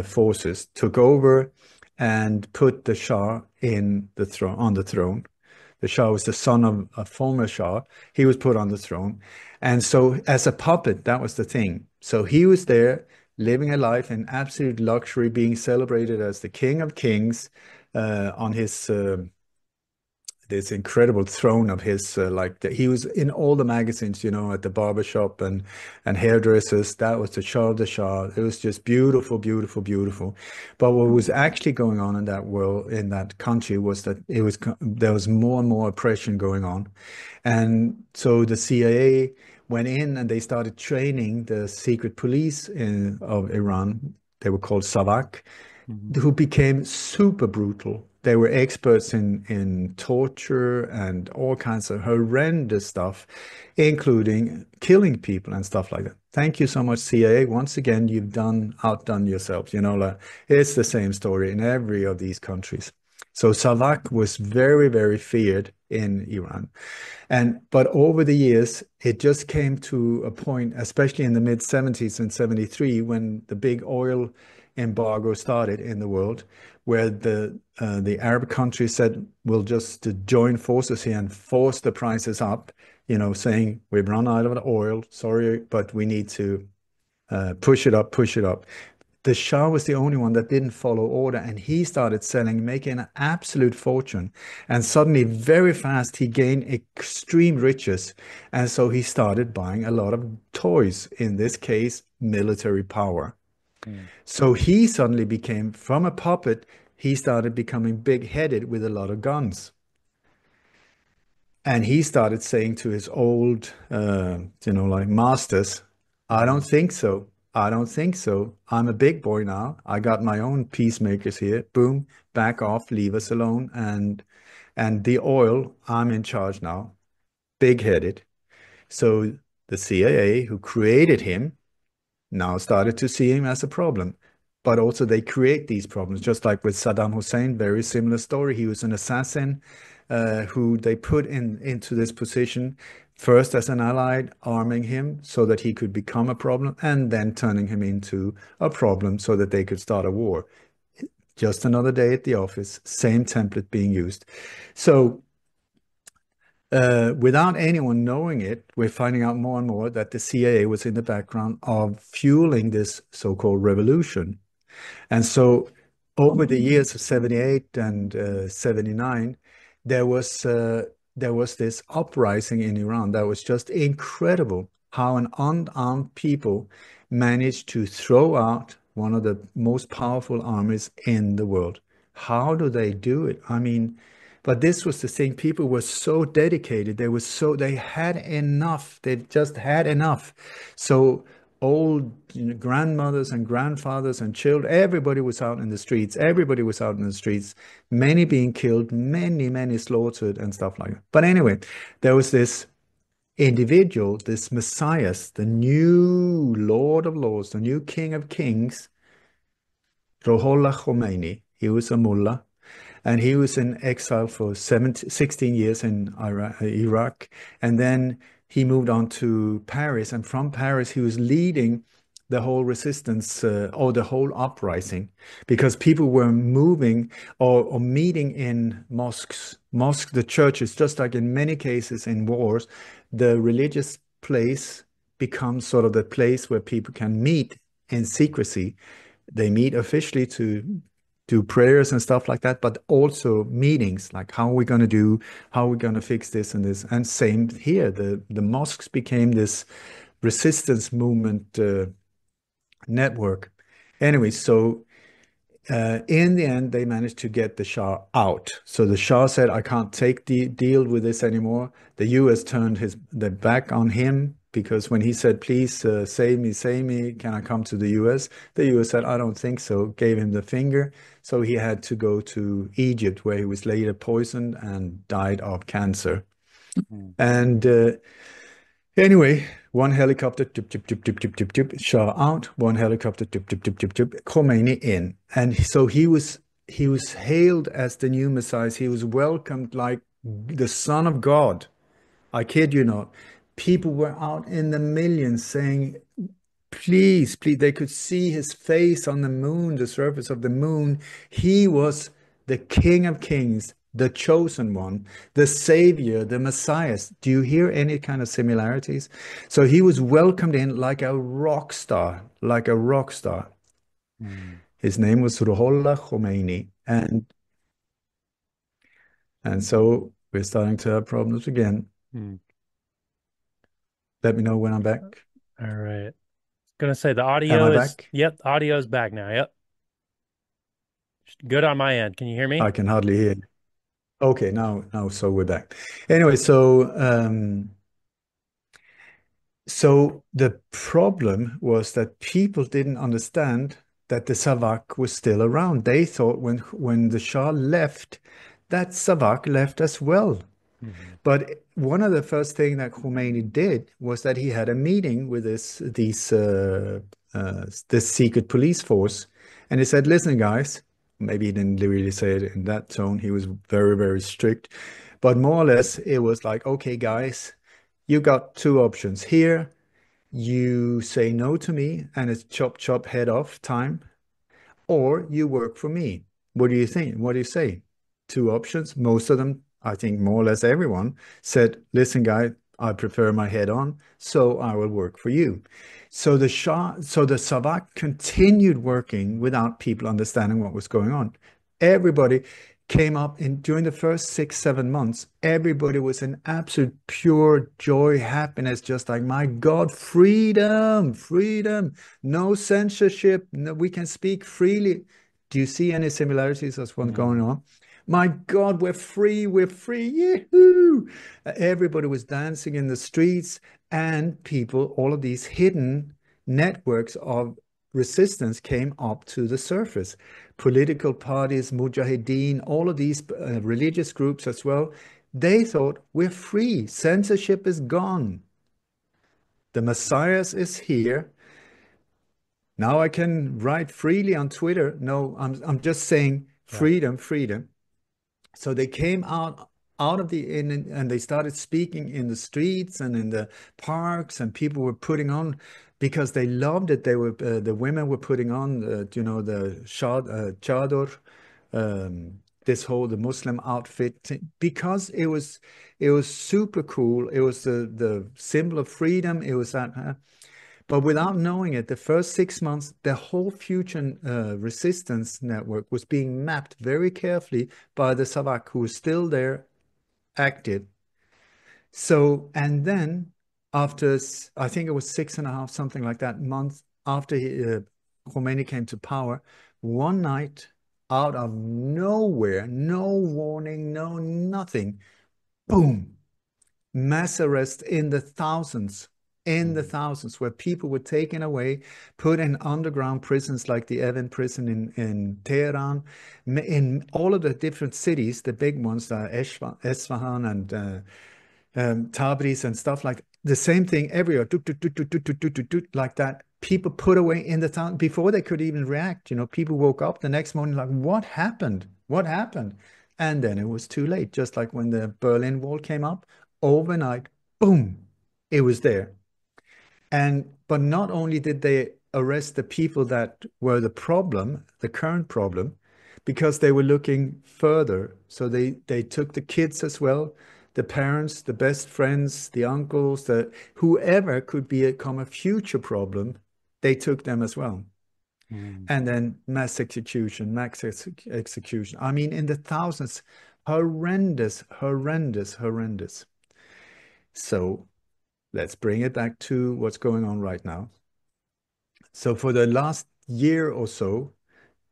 forces, took over and put the Shah on the throne. The Shah was the son of a former Shah. He was put on the throne. And so, as a puppet, that was the thing. So he was there living a life in absolute luxury, being celebrated as the King of Kings on his this incredible throne of his, he was in all the magazines, at the barbershop and hairdressers. That was the Shah of the Shah. It was just beautiful, beautiful, beautiful. But what was actually going on in that world, in that country, was that there was more and more oppression going on, and so the CIA went in and they started training the secret police of Iran. They were called Savak, Mhm. who became super brutal. They were experts in torture and all kinds of horrendous stuff, including killing people and stuff like that. Thank you so much, CIA. Once again, you've outdone yourselves. It's the same story in every of these countries. So Savak was very, very feared in Iran. But over the years, it just came to a point, especially in the mid 70s and 73, when the big oil embargo started in the world, where the Arab countries said, we'll just join forces here and force the prices up, saying we've run out of oil, sorry, but we need to push it up, push it up. The Shah was the only one that didn't follow order, and he started selling, making an absolute fortune. And suddenly, very fast, he gained extreme riches. And so he started buying a lot of toys, in this case, military power. Mm. So he suddenly became, from a puppet, he started becoming big-headed with a lot of guns. And he started saying to his old, masters, I don't Mhm. think so. I don't think so. I'm a big boy now. I got my own peacemakers here. Boom, back off, leave us alone. And the oil, I'm in charge now. Big-headed. So the CIA, who created him, now started to see him as a problem. But also they create these problems, just like with Saddam Hussein, very similar story. He was an assassin who they put into this position first as an ally, arming him so that he could become a problem, and then turning him into a problem so that they could start a war. Just another day at the office, same template being used. So without anyone knowing it, we're finding out more and more that the CIA was in the background of fueling this so-called revolution. And so over the years of 78 and 79, there was uh, there was this uprising in Iran that was just incredible how an unarmed people managed to throw out one of the most powerful armies in the world. How do they do it? I mean, but this was the thing. People were so dedicated. They had enough. They just had enough. So old grandmothers and grandfathers and children, everybody was out in the streets. Everybody was out in the streets, many being killed, many, many slaughtered and stuff like that. But anyway, there was this individual, this Messiah, the new Lord of Lords, the new King of Kings, Ruhollah Khomeini. He was a mullah, and he was in exile for 16 years in Iraq. And then he moved on to Paris. And from Paris, he was leading the whole resistance or the whole uprising because people were moving or meeting in mosques. Mosques, the churches, just like in many cases in wars, the religious place becomes sort of the place where people can meet in secrecy. They meet officially to do prayers and stuff like that, but also meetings like how are we going to do, how are we going to fix this and this. And same here, the mosques became this resistance movement network. Anyway, so in the end, they managed to get the Shah out. So the Shah said, I can't take the deal with this anymore. The US turned their back on him because when he said, please save me, can I come to the US? The US said, I don't think so, gave him the finger. So he had to go to Egypt, where he was later poisoned and died of cancer. Mm. And anyway, one helicopter, tip, tip, tip, tip, tip, tip, tip, Shah out. One helicopter, tip, tip, tip, tip, tip, Khomeini in. And so he was hailed as the new Messiah. He was welcomed like the Son of God. I kid you not. People were out in the millions saying, please, please. They could see his face on the moon, the surface of the moon. He was the King of Kings, the chosen one, the Savior, the Messiah. Do you hear any kind of similarities? So he was welcomed in like a rock star, like a rock star. Mm. His name was Ruhollah Khomeini. And so We're starting to have problems again. Hmm. Let me know when I'm back. All right. Gonna say the Am audio I is, back? yep, audio is back now. Yep. Good on my end. Can you hear me? I can hardly hear you. Okay, now, so we're back. Anyway, so the problem was that people didn't understand that the Savak was still around. They thought when the Shah left, that Savak left as well. Hmm. But one of the first things that Khomeini did was that he had a meeting with this secret police force, and he said, "Listen, guys." Maybe he didn't really say it in that tone. He was very, very strict, but more or less, it was like, "Okay, guys, you got two options here. You say no to me, and it's chop chop head off time, or you work for me. What do you think? What do you say?" Two options. Most of them, I think more or less everyone said, "Listen, guy, I prefer my head on, so I will work for you." So the Savak continued working without people understanding what was going on. Everybody came up in during the first 6, 7 months. Everybody was in absolute pure joy, happiness, just like, my God, freedom, freedom, no censorship. No, we can speak freely. Do you see any similarities as what's going Hmm. on? My God, we're free, we're free. Yahoo! Everybody was dancing in the streets, and people, all of these hidden networks of resistance came up to the surface. Political parties, Mujahideen, all of these religious groups as well, they thought, we're free. Censorship is gone. The Messiah is here. Now I can write freely on Twitter. No, I'm just saying Yep. freedom, freedom. So they came out of the inn, and they started speaking in the streets and in the parks, and people were putting on, because they loved it. They were the women were putting on the chador, this whole the Muslim outfit because it was super cool. It was the symbol of freedom. It was that. But without knowing it, the first 6 months, the whole future resistance network was being mapped very carefully by the Savak, who was still there, active. So, and then after, I think it was 6.5, something like that, months after Khomeini came to power, one night, out of nowhere, no warning, no nothing, boom, mass arrest in the Hmm. thousands, where people were taken away, put in underground prisons like the Evin prison in Tehran, in all of the different cities, the big ones, Esfahan and Tabriz and stuff like the same thing everywhere, like that. People put away in the town before they could even react. People woke up the next morning like, what happened? What happened? And then it was too late. Just like when the Berlin Wall came up, overnight, boom, it was there. But not only did they arrest the people that were the problem, the current problem, because they were looking further. So they took the kids as well, the parents, the best friends, the uncles, whoever could become a future problem, they took them as well. Hmm. And then mass execution. I mean, in the thousands, horrendous, horrendous, horrendous. So let's bring it back to what's going on right now. So for the last year or so,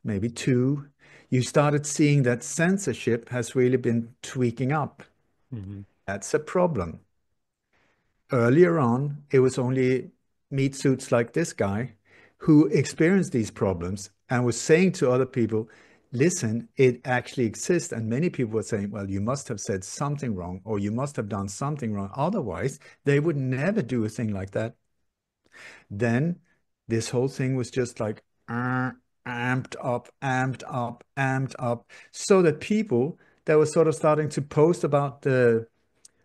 maybe two, you started seeing that censorship has really been tweaking up. Hmm. That's a problem. Earlier on, it was only meat suits like this guy who experienced these problems and was saying to other people, listen, it actually exists. And many people were saying, well, you must have said something wrong, or you must have done something wrong. Otherwise, they would never do a thing like that. Then this whole thing was just like amped up, amped up, amped up, so that people that were sort of starting to post about the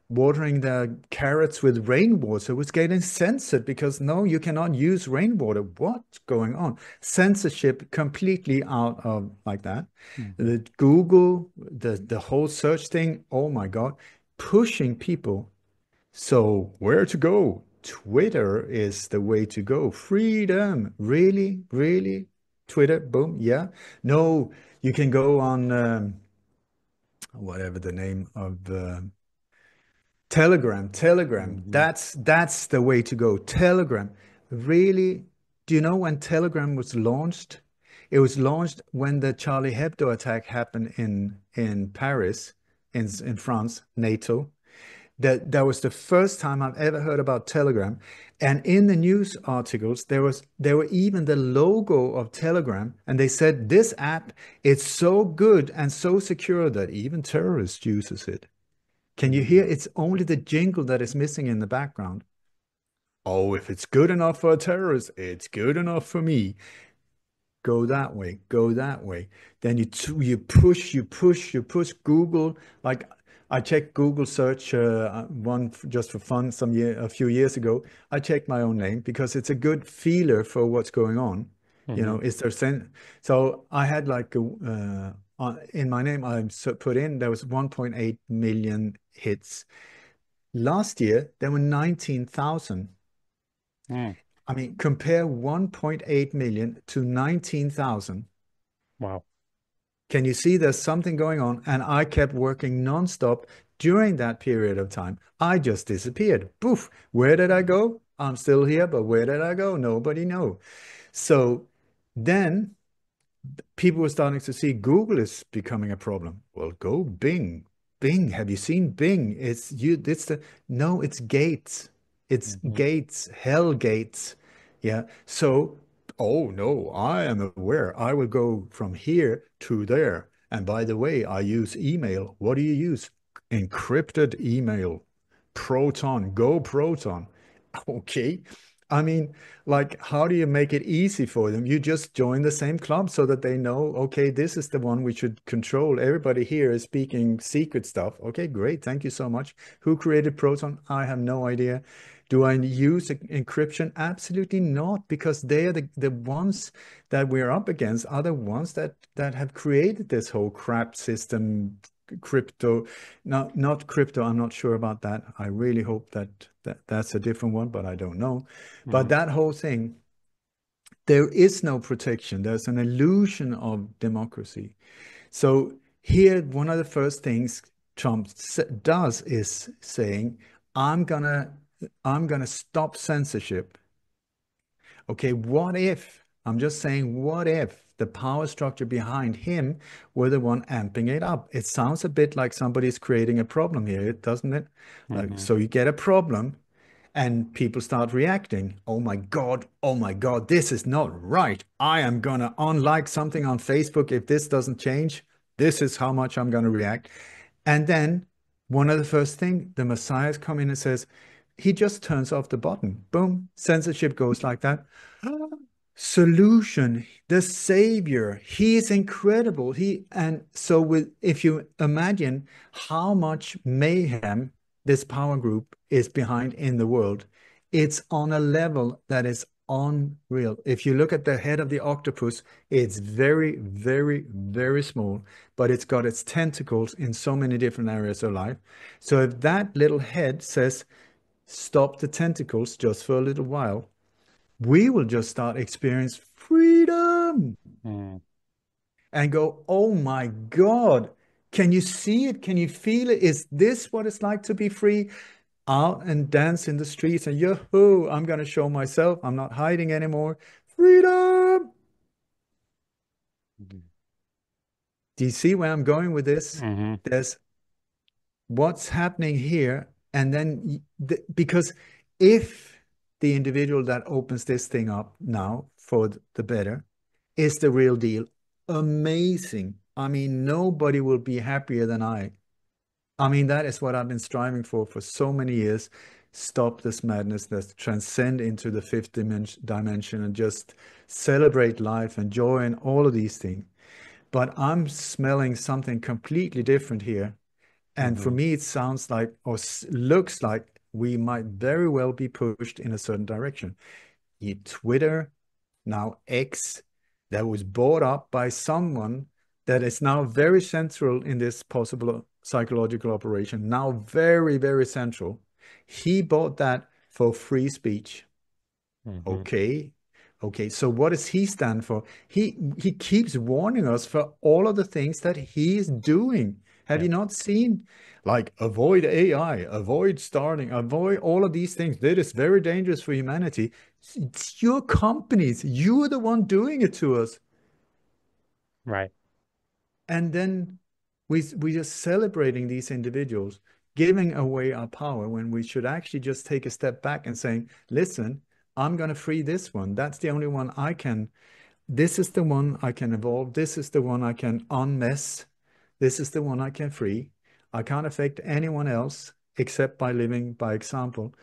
watering the carrots with rainwater was getting censored, because no, you cannot use rainwater. What's going on? Censorship completely out of like that. Hmm. The Google, the whole search thing, oh my God, pushing people. So where to go? Twitter is the way to go. Freedom. Really? Really? Twitter? Boom. Yeah. No, you can go on whatever the name of Telegram, Telegram. Hmm. That's the way to go. Telegram. Really? Do you know when Telegram was launched? It was launched when the Charlie Hebdo attack happened in Paris, in France, NATO. That was the first time I've ever heard about Telegram. And in the news articles, there were even the logo of Telegram, and they said this app is so good and so secure that even terrorists uses it. Can you hear? Hmm. It's only the jingle that is missing in the background. Oh, if it's good enough for a terrorist, it's good enough for me. Go that way, go that way. Then you push Google. Like I checked Google search just for fun a few years ago. I checked my own name because it's a good feeler for what's going on. You Hmm. know, is there sen so I had like in my name I put in there was 1.8 million hits. Last year there were 19,000. Mm. I mean, compare 1.8 million to 19,000. Wow. Can you see there's something going on? And I kept working nonstop during that period of time. I just disappeared. Poof. Where did I go? I'm still here, but where did I go? Nobody know. So then people were starting to see Google is becoming a problem. Well, go Bing. Bing. Have you seen Bing? It's the no, it's Gates. It's Hmm. Gates, Hell Gates. Yeah. So, oh no, I am aware. I will go from here to there. And by the way, I use email. What do you use? Encrypted email. Proton. Go Proton. Okay. I mean, like, how do you make it easy for them? You just join the same club so that they know, okay, this is the one we should control. Everybody here is speaking secret stuff. Okay, great. Thank you so much. Who created Proton? I have no idea. Do I use encryption? Absolutely not, because they are the ones that we're up against are the ones that have created this whole crap system, crypto. Not crypto. I'm not sure about that. I really hope that's a different one, but I don't know. But Hmm. that whole thing, there is no protection. There's an illusion of democracy. So here, one of the first things Trump does is saying, "I'm gonna, I'm gonna stop censorship." Okay, what if? I'm just saying, what if the power structure behind him were the one amping it up? It sounds a bit like somebody's creating a problem here, doesn't it? Like, Hmm. so you get a problem, and people start reacting. Oh my God, this is not right. I am gonna unlike something on Facebook if this doesn't change. This is how much I'm gonna react. And then one of the first thing, the Messiahs come in and says, he just turns off the button. Boom, censorship goes like that. Solution, the savior, he is incredible. And so with if you imagine how much mayhem this power group is behind in the world, it's on a level that is unreal. If you look at the head of the octopus, it's very, very, very small, but it's got its tentacles in so many different areas of life. So if that little head says, stop the tentacles just for a little while, we will just start experience freedom Hmm. and go, oh my God, can you see it? Can you feel it? Is this what it's like to be free? Out and dance in the streets and yoo-hoo, I'm going to show myself. I'm not hiding anymore. Freedom. Do you see where I'm going with this? Hmm. There's what's happening here. And then, because if the individual that opens this thing up now for the better is the real deal, amazing. I mean, nobody will be happier than I. I mean, that is what I've been striving for so many years. Stop this madness, let's transcend into the fifth dimension and just celebrate life and joy and all of these things. But I'm smelling something completely different here. And for Hmm. me, it sounds like or looks like we might very well be pushed in a certain direction. Twitter, now X, that was bought up by someone that is now very central in this possible psychological operation, now very, very central. He bought that for free speech. Hmm. Okay. Okay. So what does he stand for? He keeps warning us for all of the things that he is doing. Have Yeah. you not seen, like, avoid AI, avoid starting, avoid all of these things? That is very dangerous for humanity. It's your companies. You are the one doing it to us. Right. And then we just celebrating these individuals, giving away our power when we should actually just take a step back and saying, listen, I'm going to free this one. That's the only one I can. This is the one I can evolve. This is the one I can unmess. This is the one I can free. I can't affect anyone else except by living by example.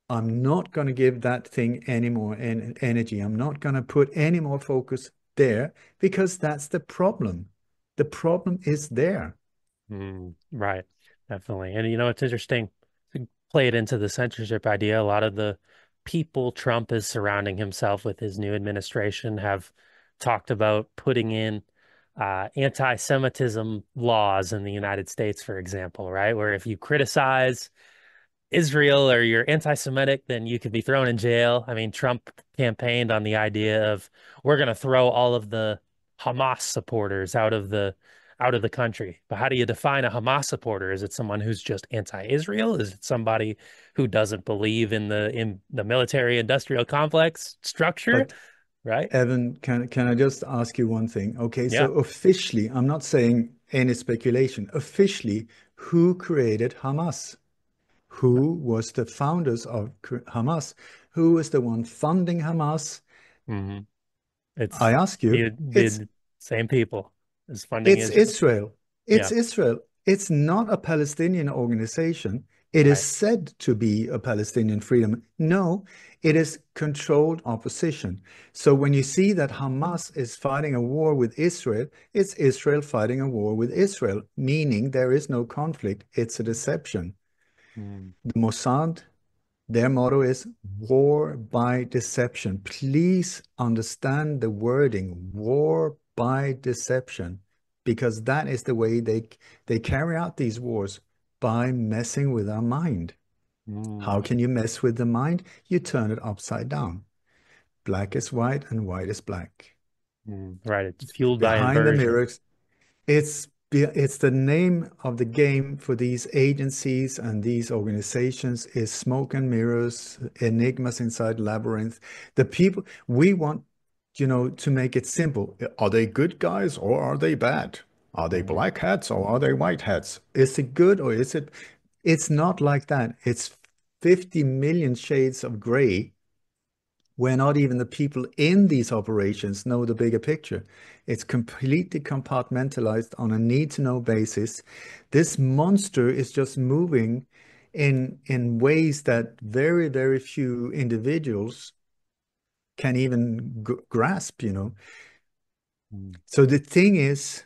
I'm not going to give that thing any more energy. I'm not going to put any more focus there because that's the problem. The problem is there. Right. Definitely. And it's interesting to play it into the censorship idea. A lot of the people Trump is surrounding himself with his new administration have talked about putting in anti-Semitism laws in the United States, for example, right? Where if you criticize Israel or you're anti-Semitic, then you could be thrown in jail. I mean, Trump campaigned on the idea of we're going to throw all of the Hamas supporters out of the country. But how do you define a Hamas supporter? Is it someone who's just anti-Israel? Is it somebody who doesn't believe in the military-industrial complex structure? But Right? Evan, can I just ask you one thing? Okay, Yeah. so officially, I'm not saying any speculation. Officially, who created Hamas? Who was the founders of Hamas? Who is the one funding Hamas? hmm I It's ask you, the same people as funding it's Israel. Israel. Yeah. It's Israel. It's not a Palestinian organization. It is Right. said to be a Palestinian freedom. No, it is controlled opposition. So when you see that Hamas is fighting a war with Israel, it's Israel fighting a war with Israel, meaning there is no conflict. It's a deception. Mm, The Mossad, their motto is war by deception. Please understand the wording, war by deception, because that is the way they carry out these wars, by messing with our mind. How mm, can you mess with the mind? You turn it upside down. Black is white and white is black. right. It's fueled by Behind the inversion. mirrors, it's the name of the game for these agencies and these organizations is smoke and mirrors, enigmas inside labyrinth. The people we want, to make it simple. Are they good guys or are they bad? Are they Mm, black hats or are they white hats? Is it good or is it? It's not like that. It's 50 million shades of gray where not even the people in these operations know the bigger picture. It's completely compartmentalized on a need-to-know basis. This monster is just moving in ways that very, very few individuals can even grasp. mm, So the thing is,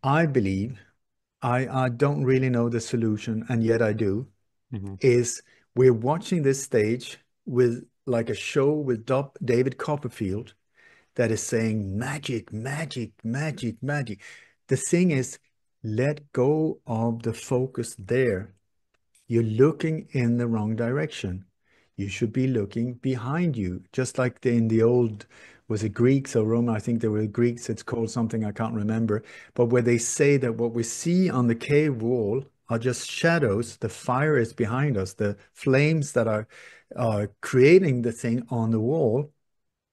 I believe, I don't really know the solution, and yet I do, mhm, is we're watching this stage with like a show with David Copperfield that is saying magic, magic, magic, magic. The thing is, let go of the focus there. You're looking in the wrong direction. You should be looking behind you, just like in the old, was it Greeks or Rome? I think they were Greeks. It's called something I can't remember. But where they say that what we see on the cave wall are just shadows. The fire is behind us. The flames that are creating the thing on the wall,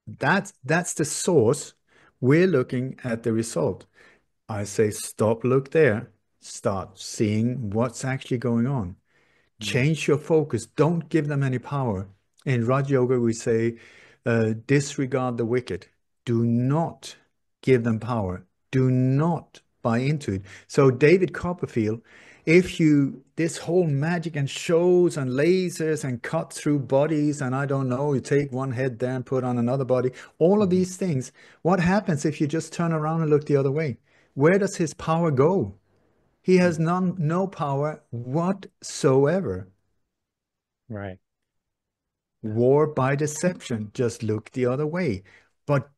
that's the source. We're looking at the result. I say stop, look there, start seeing what's actually going on. mm, Change your focus. Don't give them any power. In Raj Yoga, we say disregard the wicked. Do not give them power. Do not buy into it. So David Copperfield, if you this whole magic and shows and lasers and cut through bodies and I don't know, you take one head there and put on another body, all of mhm, these things, what happens if you just turn around and look the other way? Where does his power go? He mm. has no power whatsoever. Right. Yes. War by deception. Just look the other way. But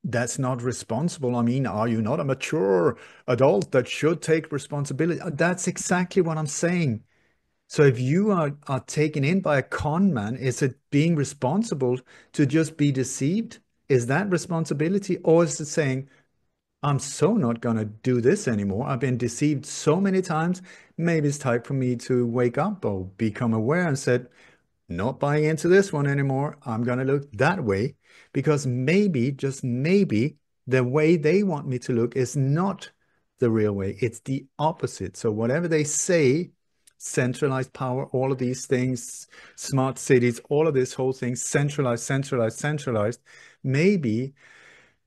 that's not responsible. I mean, are you not a mature adult that should take responsibility? That's exactly what I'm saying. So if you are taken in by a con man, is it being responsible to just be deceived? Is that responsibility? Or is it saying, I'm so not gonna do this anymore. I've been deceived so many times. Maybe it's time for me to wake up or become aware and said, not buying into this one anymore. I'm gonna look that way because maybe, just maybe, the way they want me to look is not the real way. It's the opposite. So whatever they say, centralized power, all of these things, smart cities, all of this whole thing, centralized, centralized, centralized, maybe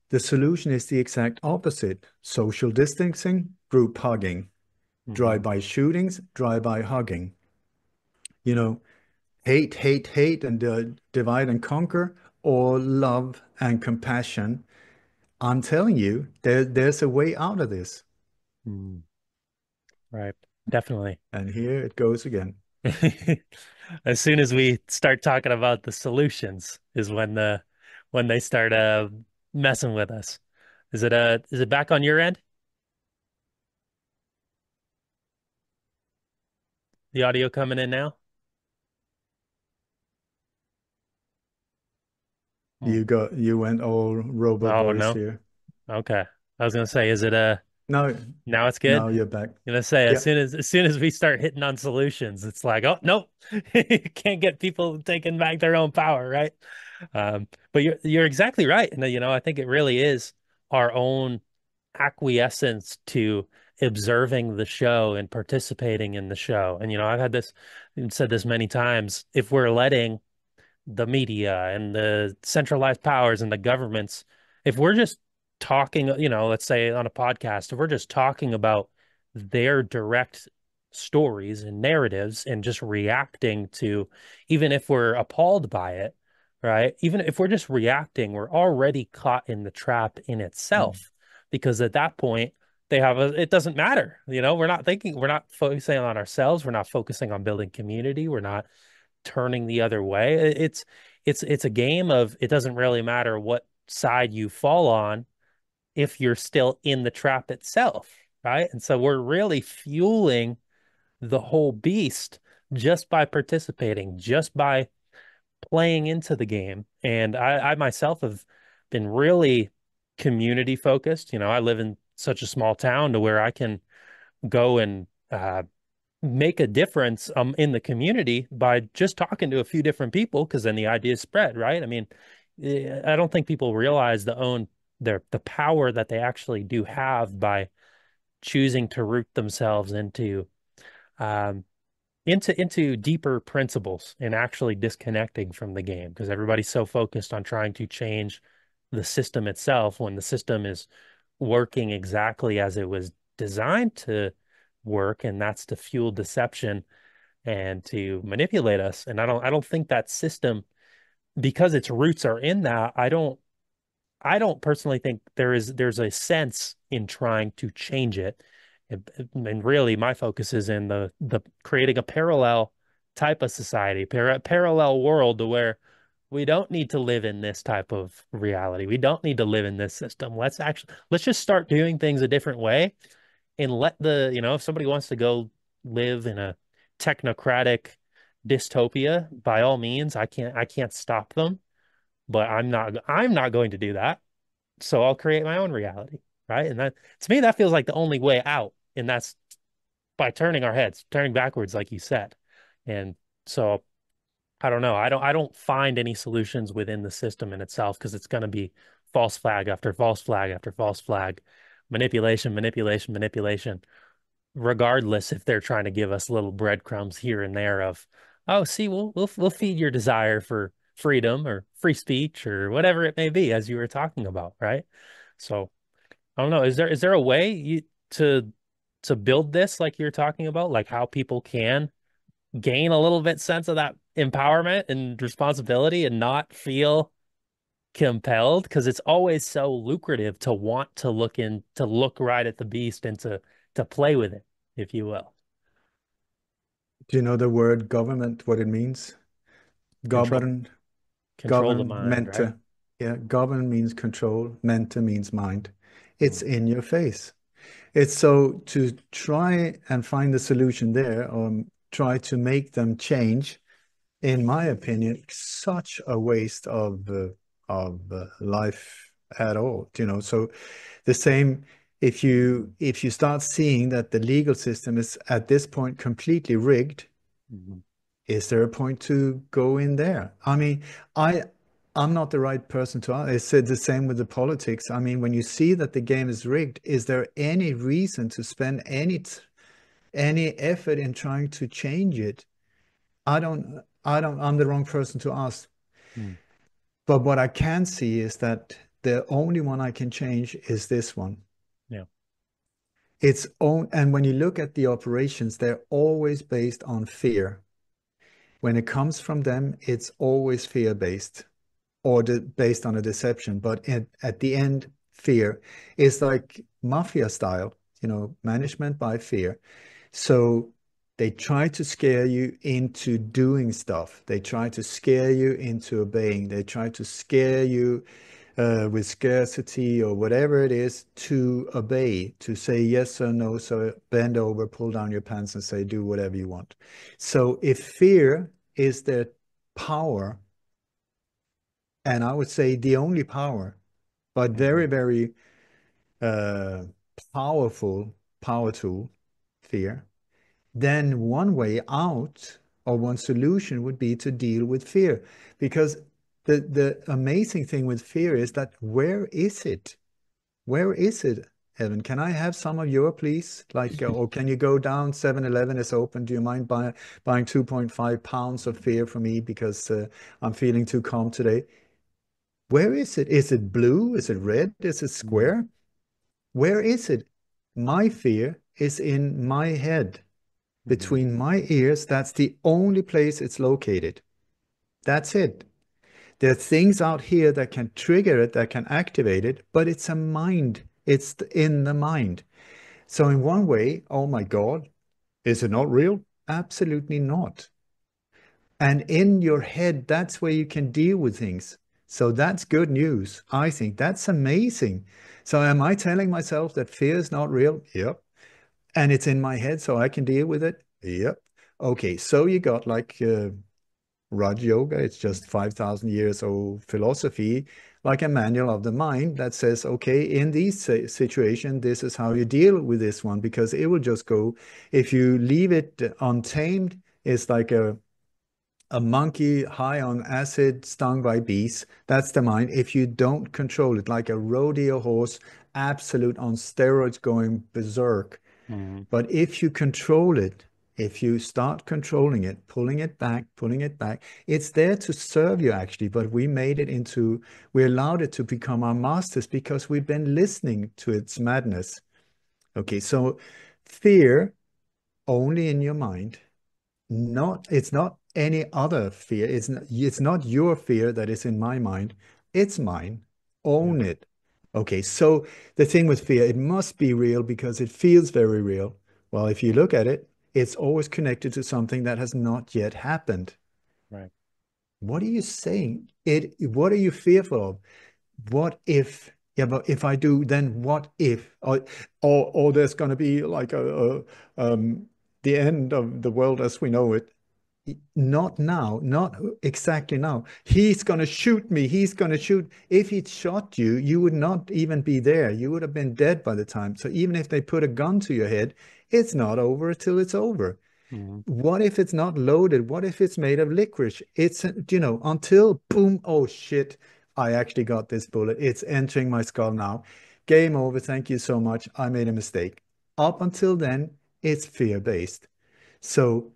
the solution is the exact opposite. Social distancing, group hugging, Hmm. drive-by shootings, drive-by hugging. You know, hate, hate, hate, and divide and conquer, or love and compassion. I'm telling you, there's a way out of this. Mm, right. Definitely. And here it goes again. As soon as we start talking about the solutions is when they start messing with us. Is it back on your end? The audio coming in now? Hmm. You went all robo Oh voice no. here. Okay. I was gonna say, is it No, now it's good? now you're back. Gonna say Yeah, as soon as we start hitting on solutions, it's like, oh nope, can't get people taking back their own power, right? But you're exactly right, and you know I think it really is our own acquiescence to observing the show and participating in the show. And you know I've had this said this many times. If we're letting the media and the centralized powers and the governments, if we're just talking, you know, let's say on a podcast, if we're just talking about their direct stories and narratives and just reacting to, even if we're appalled by it, right? Even if we're just reacting, we're already caught in the trap in itself. Because at that point, it doesn't matter. You know, we're not focusing on ourselves. We're not focusing on building community. We're not turning the other way. It's a game of it doesn't really matter what side you fall on if you're still in the trap itself, right? And so we're really fueling the whole beast just by participating, just by playing into the game. And I myself have been really community focused. You know, I live in such a small town to where I can go and make a difference in the community by just talking to a few different people because then the idea is spread, right? I mean, I don't think people realize the power that they actually do have by choosing to root themselves um, into deeper principles and actually disconnecting from the game because everybody's so focused on trying to change the system itself when the system is working exactly as it was designed to work, and that's to fuel deception and to manipulate us. And I don't think that system, because its roots are in that, I don't personally think there's a sense in trying to change it. And really my focus is in the creating a parallel type of society, parallel world to where we don't need to live in this type of reality. We don't need to live in this system. Let's just start doing things a different way and let you know, if somebody wants to go live in a technocratic dystopia, by all means, I can't stop them, but I'm not going to do that. So I'll create my own reality, right? And that to me, that feels like the only way out. And that's by turning our heads, turning backwards, like you said. And so I don't know. I don't find any solutions within the system in itself because it's going to be false flag after false flag after false flag, manipulation, manipulation, manipulation, regardless if they're trying to give us little breadcrumbs here and there of, oh, see, we'll feed your desire for freedom or free speech or whatever it may be, as you were talking about, right? So I don't know. Is there a way to to build this like you're talking about, like how people can gain a little bit sense of that empowerment and responsibility and not feel compelled? Because it's always so lucrative to want to look right at the beast and to play with it, if you will. Do you know the word government, what it means? Control Govern, control the govern, mind, right? mentor. Yeah, govern means control, mentor means mind. It's Mm, in your face. It's so to try and find the solution there or try to make them change, in my opinion, such a waste of life at all, you know. So the same, if you start seeing that the legal system is at this point completely rigged, Mhm. is there a point to go in there? I mean, I I'm not the right person to ask. It's the same with the politics. I mean, when you see that the game is rigged, is there any reason to spend any effort in trying to change it? I'm the wrong person to ask. Mm. But what I can see is that the only one I can change is this one. Yeah. Its own, and when you look at the operations, they're always based on fear. When it comes from them, it's always fear-based or based on a deception. But at the end, fear is like mafia style, you know, management by fear. So they try to scare you into doing stuff. They try to scare you into obeying. They try to scare you with scarcity or whatever it is to obey, to say yes or no. So bend over, pull down your pants and say, do whatever you want. So if fear is their power, and I would say the only power, but very, Mhm. very uh, powerful power tool, fear, then one way out or one solution would be to deal with fear. Because the amazing thing with fear is that where is it? Where is it, Evan? Can I have some of your, please? Like, or can you go down? 7-Eleven is open. Do you mind buying 2.5 pounds of fear for me because I'm feeling too calm today? Where is it? Is it blue? Is it red? Is it Mhm. square? Where is it? My fear is in my head, Mhm. between my ears. That's the only place it's located. That's it. There are things out here that can trigger it, that can activate it, but it's a mind. It's in the mind. So in one way, oh my God, is it not real? Absolutely not. And in your head, that's where you can deal with things. So that's good news. I think that's amazing. So am I telling myself that fear is not real? Yep. And it's in my head, so I can deal with it? Yep. Okay, so you got like Raj Yoga, it's just 5,000 years old philosophy, like a manual of the mind that says, okay, in these situation, this is how you deal with this one, because it will just go, if you leave it untamed, it's like a monkey high on acid stung by bees. That's the mind. If you don't control it, like a rodeo horse, absolute on steroids going berserk. Mhm. But if you control it, if you start controlling it, pulling it back, it's there to serve you actually. But we allowed it to become our masters because we've been listening to its madness. Okay, so fear only in your mind, it's not any other fear. It's not your fear that is in my mind. It's mine. Yeah. Own it. Okay, so the thing with fear, it must be real because it feels very real. Well, if you look at it, it's always connected to something that has not yet happened. Right. What are you saying? What are you fearful of? What if, yeah, but if I do, then what if? Or there's going to be like the end of the world as we know it. Not now, not exactly now. He's going to shoot me. He's going to shoot. If he'd shot you, you would not even be there. You would have been dead by the time. So even if they put a gun to your head, it's not over until it's over. Mhm. What if it's not loaded? What if it's made of licorice? It's, until boom, oh shit, I actually got this bullet. It's entering my skull now. Game over. Thank you so much. I made a mistake. Up until then, it's fear-based. So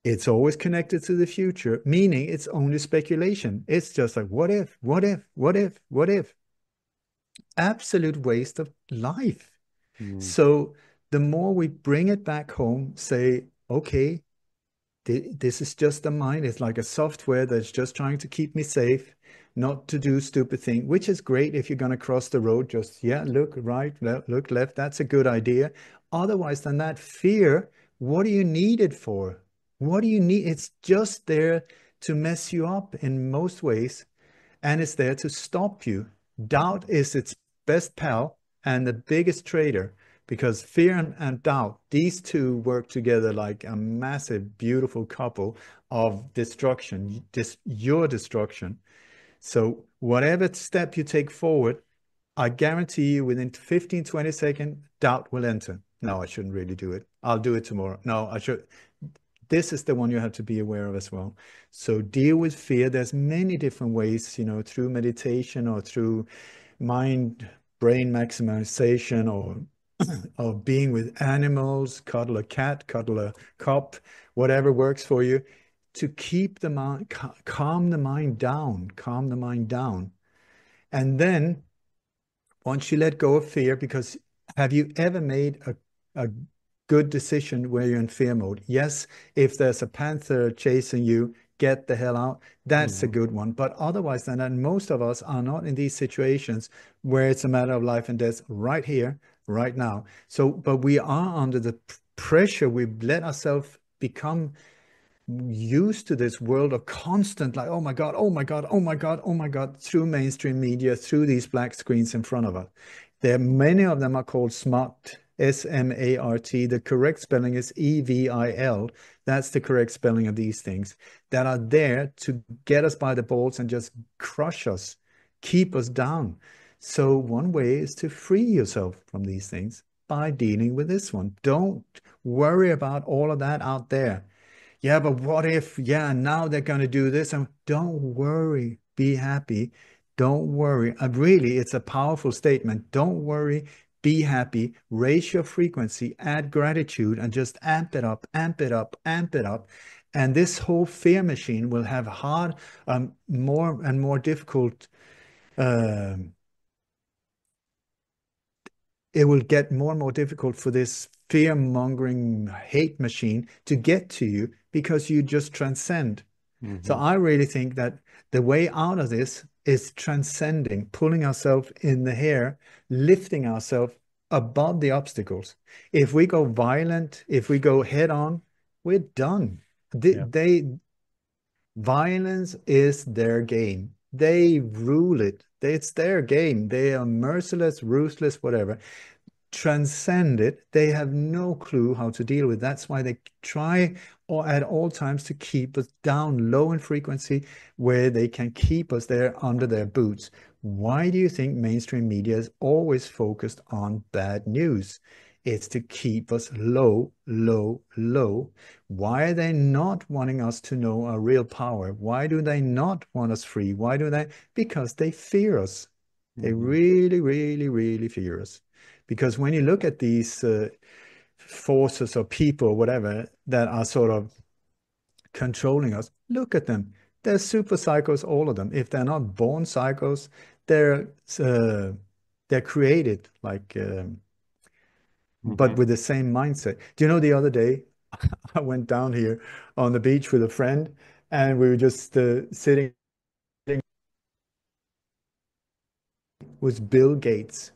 it's always connected to the future, meaning it's only speculation. It's just like, what if, what if, what if, what if? Absolute waste of life. Mhm. So the more we bring it back home, say, okay, this is just a mind. It's like a software that's just trying to keep me safe, not to do stupid thing, which is great if you're going to cross the road. Just, yeah, look right, look left. That's a good idea. Otherwise than that, fear, what do you need it for? What do you need? It's just there to mess you up in most ways, and it's there to stop you. Doubt is its best pal and the biggest traitor because fear and doubt, these two work together like a massive, beautiful couple of destruction, your destruction. So, whatever step you take forward, I guarantee you within 15, 20 seconds, doubt will enter. No, I shouldn't really do it. I'll do it tomorrow. No, I should. This is the one you have to be aware of as well. So deal with fear. There's many different ways, through meditation or through mind brain maximization or being with animals, cuddle a cat, cuddle a cop, whatever works for you to keep the mind, calm the mind down, calm the mind down. And then once you let go of fear, because have you ever made a good decision where you're in fear mode? Yes, if there's a panther chasing you, get the hell out. That's a Hmm. good one. But otherwise than that, most of us are not in these situations where it's a matter of life and death right here, right now. So, but we are under the pressure. We've let ourselves become used to this world of constant, like, oh my God, oh my God, oh my God, oh my God, through mainstream media, through these black screens in front of us. There, many of them are called smart, S-M-A-R-T. The correct spelling is E-V-I-L. That's the correct spelling of these things that are there to get us by the balls and just crush us, keep us down. So one way is to free yourself from these things by dealing with this one. Don't worry about all of that out there. Yeah, but what if, yeah, now they're going to do this? And don't worry, be happy. Don't worry. Really, it's a powerful statement. Don't worry, be happy, raise your frequency, add gratitude, and just amp it up, amp it up, amp it up. And this whole fear machine will have more and more difficult um, it will get more and more difficult for this fear-mongering hate machine to get to you because you just transcend. So Hmm. I really think that the way out of this is transcending, pulling ourselves in the hair, lifting ourselves above the obstacles. If we go violent, if we go head on, we're done. Yeah. Violence is their game. They rule it. It's their game. They are merciless, ruthless, whatever transcend it. They have no clue how to deal with. That's why they try or at all times to keep us down low in frequency where they can keep us there under their boots. Why do you think mainstream media is always focused on bad news? It's to keep us low, low, low. Why are they not wanting us to know our real power? Why do they not want us free? Why do they? Because they fear us. They Hmm. really, really, really fear us. Because when you look at these forces or people or whatever that are sort of controlling us, look at them. They're super psychos, all of them. If they're not born psychos, they're uh, they're created like, but Hmm. with the same mindset. Do you know the other day I went down here on the beach with a friend, and we were just sitting. Was Bill Gates.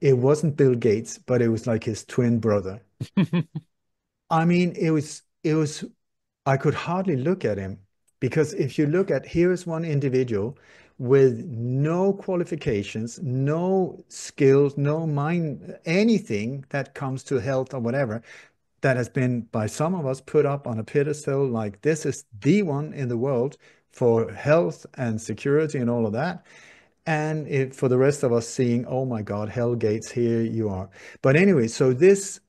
It wasn't Bill Gates, but it was like his twin brother. I mean, it was I could hardly look at him because if you look at here's one individual with no qualifications, no skills, no mind, anything that comes to health or whatever, that has been by some of us put up on a pedestal like this is the one in the world for health and security and all of that. And for the rest of us seeing, oh my God, hell gates, here you are. But anyway, so this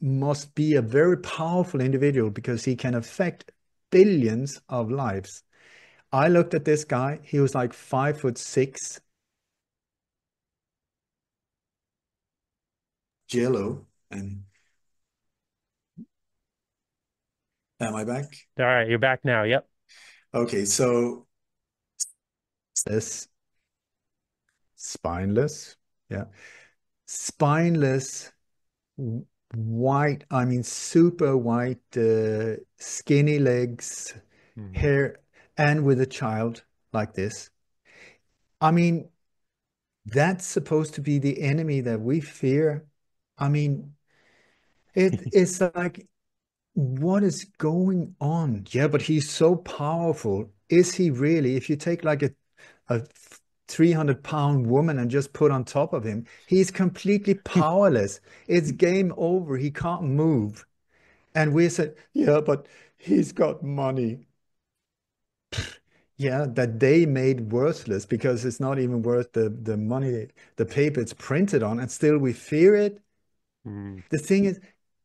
must be a very powerful individual because he can affect billions of lives. I looked at this guy, he was like 5'6", jello. And am I back? All right, you're back now. Yep. Okay, so this spineless, yeah, spineless, white, I mean, super white, skinny legs, Hmm. hair, and with a child like this. I mean, that's supposed to be the enemy that we fear. I mean, it's like, what is going on? Yeah, but he's so powerful. Is he really? If you take like a 300-pound woman and just put on top of him, he's completely powerless. It's game over. He can't move. And we said, yeah, but he's got money. yeah, that they made worthless because it's not even worth the money, the paper it's printed on, and still we fear it. Mm, The thing is,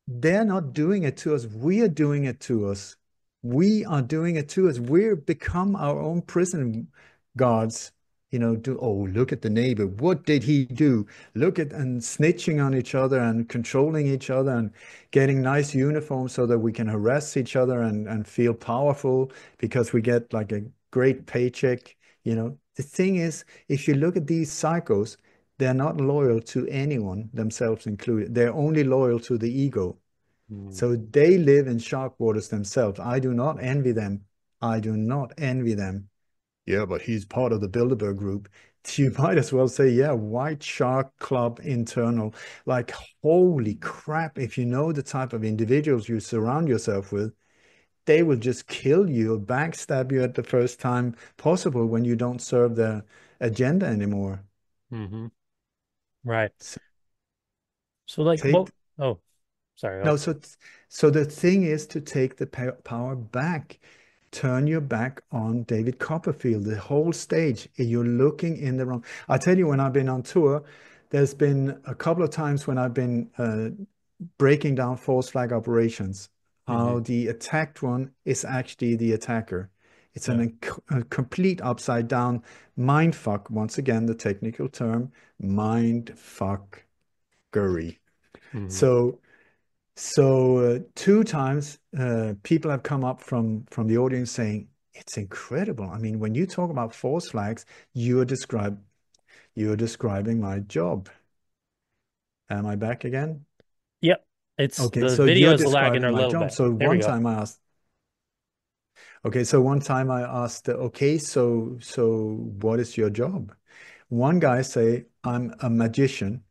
they're not doing it to us. We are doing it to us. We are doing it to us. We're become our own prison guards. Oh, look at the neighbor. What did he do? Look at and snitching on each other and controlling each other and getting nice uniforms so that we can harass each other and feel powerful because we get like a great paycheck. The thing is, if you look at these psychos, they're not loyal to anyone, themselves included. They're only loyal to the ego. mm, So they live in shark waters themselves. I do not envy them. I do not envy them. Yeah, but he's part of the Bilderberg group. You might as well say, yeah, White Shark Club internal. Like, holy crap, if you know the type of individuals you surround yourself with, they will just kill you or backstab you at the first time possible when you don't serve their agenda anymore. hmm. Right. So So like what? take Oh, sorry. No, Oh. so the thing is to take the power back. Turn your back on David Copperfield, the whole stage. You're looking in the wrong. I tell you, when I've been on tour, there's been a couple of times when I've been breaking down false flag operations. Hmm. How the attacked one is actually the attacker. It's Yeah. a complete upside down mind fuck. Once again, the technical term, mind fuckery. Hmm. So two times people have come up from the audience saying, "It's incredible. I mean, when you talk about false flags, you're describing my job." Am I back again? Yep. It's Okay, the so video you're is lagging describing a my little job. bit. So There we one go. time I asked, okay, so one time I asked, okay, so what is your job? One guy say, "I'm a magician."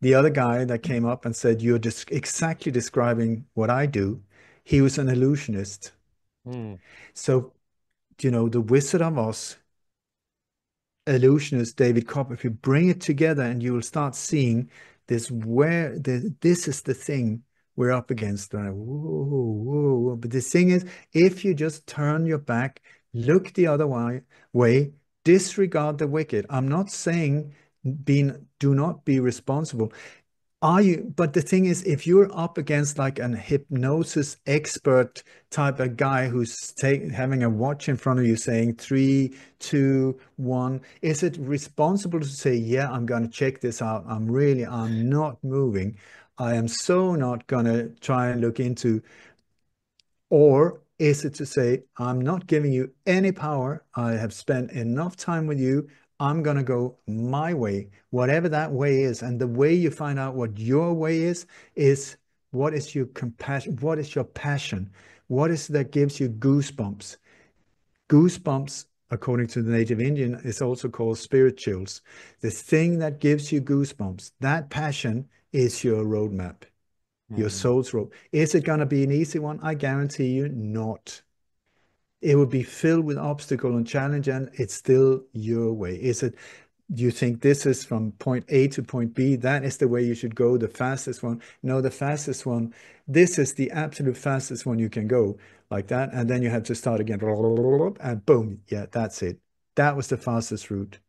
The other guy that came up and said, "You're just exactly describing what I do." He was an illusionist. Hmm. So the Wizard of Oz, illusionist David Copperfield, bring it together and you will start seeing this is the thing we're up against. Like, whoa, whoa, whoa. But the thing is, if you just turn your back, look the other way, disregard the wicked. I'm not saying do not be responsible. Are you? But the thing is, if you're up against like an hypnosis expert type of guy who's having a watch in front of you saying 3, 2, 1, is it responsible to say, yeah, I'm going to check this out. I'm not moving. I am so not going to try and look into, or is it to say, I'm not giving you any power. I have spent enough time with you. I'm going to go my way, whatever that way is. And the way you find out what your way is what is your compassion? What is your passion? What is that gives you goosebumps? Goosebumps, according to the native Indian, is also called spirit chills. The thing that gives you goosebumps, that passion is your roadmap, your Hmm. soul's road. Is it going to be an easy one? I guarantee you not. It will be filled with obstacle and challenge, and it's still your way. Is it, do you think this is from point A to point B? That is the way you should go, the fastest one. No, the fastest one, this is the absolute fastest one you can go, like that. And then you have to start again, and boom, yeah, that's it. That was the fastest route.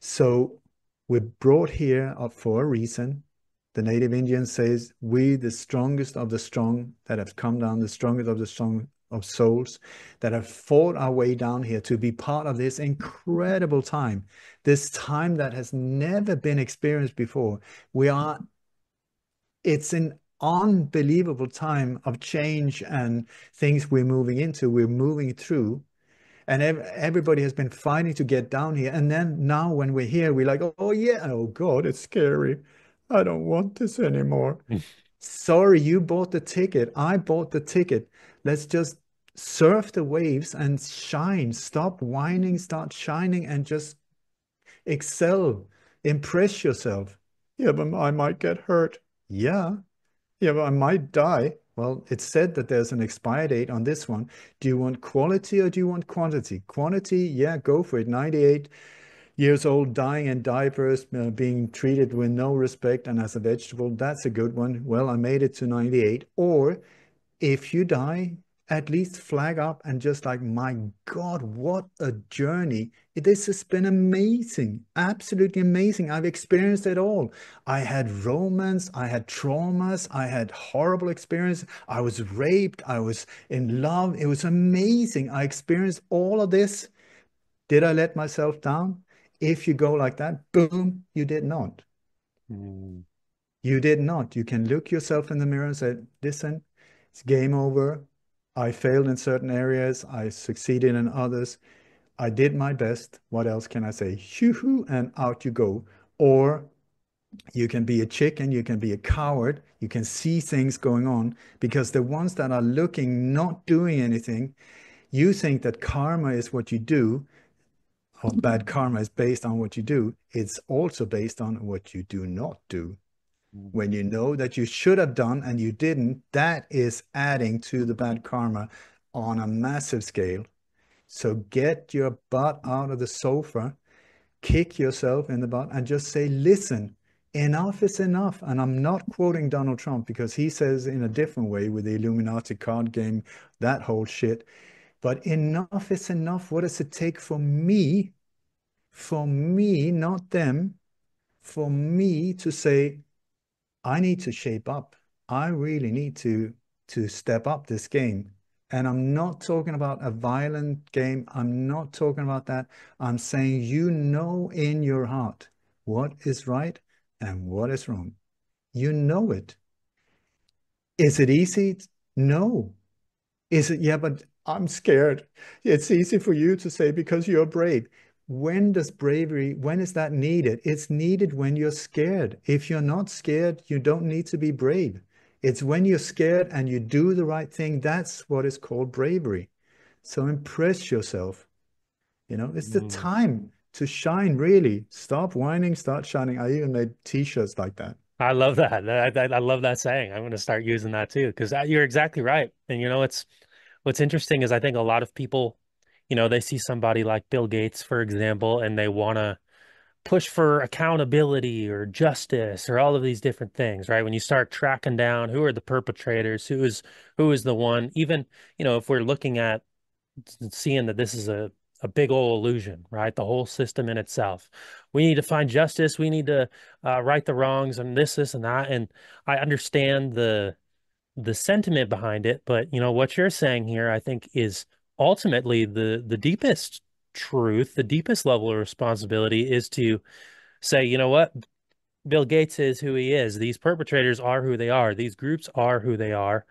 So we're brought here up for a reason. The native Indian says, "We, the strongest of the strong that have come down, the strongest of the strong of souls that have fought our way down here to be part of this incredible time, this time that has never been experienced before. It's an unbelievable time of change and things we're moving into, we're moving through." And everybody has been fighting to get down here. And then now when we're here, we're like, "Oh yeah, oh God, it's scary. I don't want this anymore." Sorry, you bought the ticket. I bought the ticket. Let's just surf the waves and shine. Stop whining, start shining, and just excel. Impress yourself. Yeah, but I might get hurt. Yeah, yeah, but I might die. Well, it's said that there's an expire date on this one. Do you want quality or do you want quantity? Quantity, yeah, go for it. 98 years old, dying in diapers, being treated with no respect and as a vegetable. That's a good one. Well, I made it to 98. Or if you die at least flag up and just like, my God, what a journey. This has been amazing, absolutely amazing. I've experienced it all. I had romance, I had traumas, I had horrible experience. I was raped, I was in love. It was amazing. I experienced all of this. Did I let myself down? If you go like that, boom, you did not. Mm, You did not. You can look yourself in the mirror and say, listen, it's game over. I failed in certain areas. I succeeded in others. I did my best. What else can I say? Hoo-hoo, and out you go. Or you can be a chicken, you can be a coward, you can see things going on because the ones that are looking, not doing anything, you think that karma is what you do, or bad karma is based on what you do. It's also based on what you do not do. mm, When you know that you should have done and you didn't, that is adding to the bad karma on a massive scale. So get your butt out of the sofa, kick yourself in the butt, and just say, listen, enough is enough. And I'm not quoting Donald Trump because he says in a different way with the Illuminati card game, that whole shit. But enough is enough. What does it take for me, not them, for me to say, I need to shape up. I really need to step up this game. And I'm not talking about a violent game. I'm not talking about that. I'm saying you know in your heart what is right and what is wrong. You know it. Is it easy? No. Is it? Yeah, but I'm scared. It's easy for you to say because you're brave. When is that needed? It's needed when you're scared. If you're not scared, you don't need to be brave. It's when you're scared and you do the right thing, that's what is called bravery. So impress yourself. It's the mm. time to shine, really. Stop whining, start shining. I even made t-shirts like that. I love that. I love that saying. I'm going to start using that too, because you're exactly right. And what's interesting is I think a lot of people, they see somebody like Bill Gates, for example, and they want to push for accountability or justice or all of these different things, right? When you start tracking down who are the perpetrators, who is the one, even, if we're looking at seeing that this is a big old illusion, right? The whole system in itself. We need to find justice. We need to right the wrongs and this and that. And I understand the sentiment behind it, but what you're saying here, I think, is ultimately the deepest truth, the deepest level of responsibility is to say, you know what? Bill Gates is who he is. These perpetrators are who they are. These groups are who they are.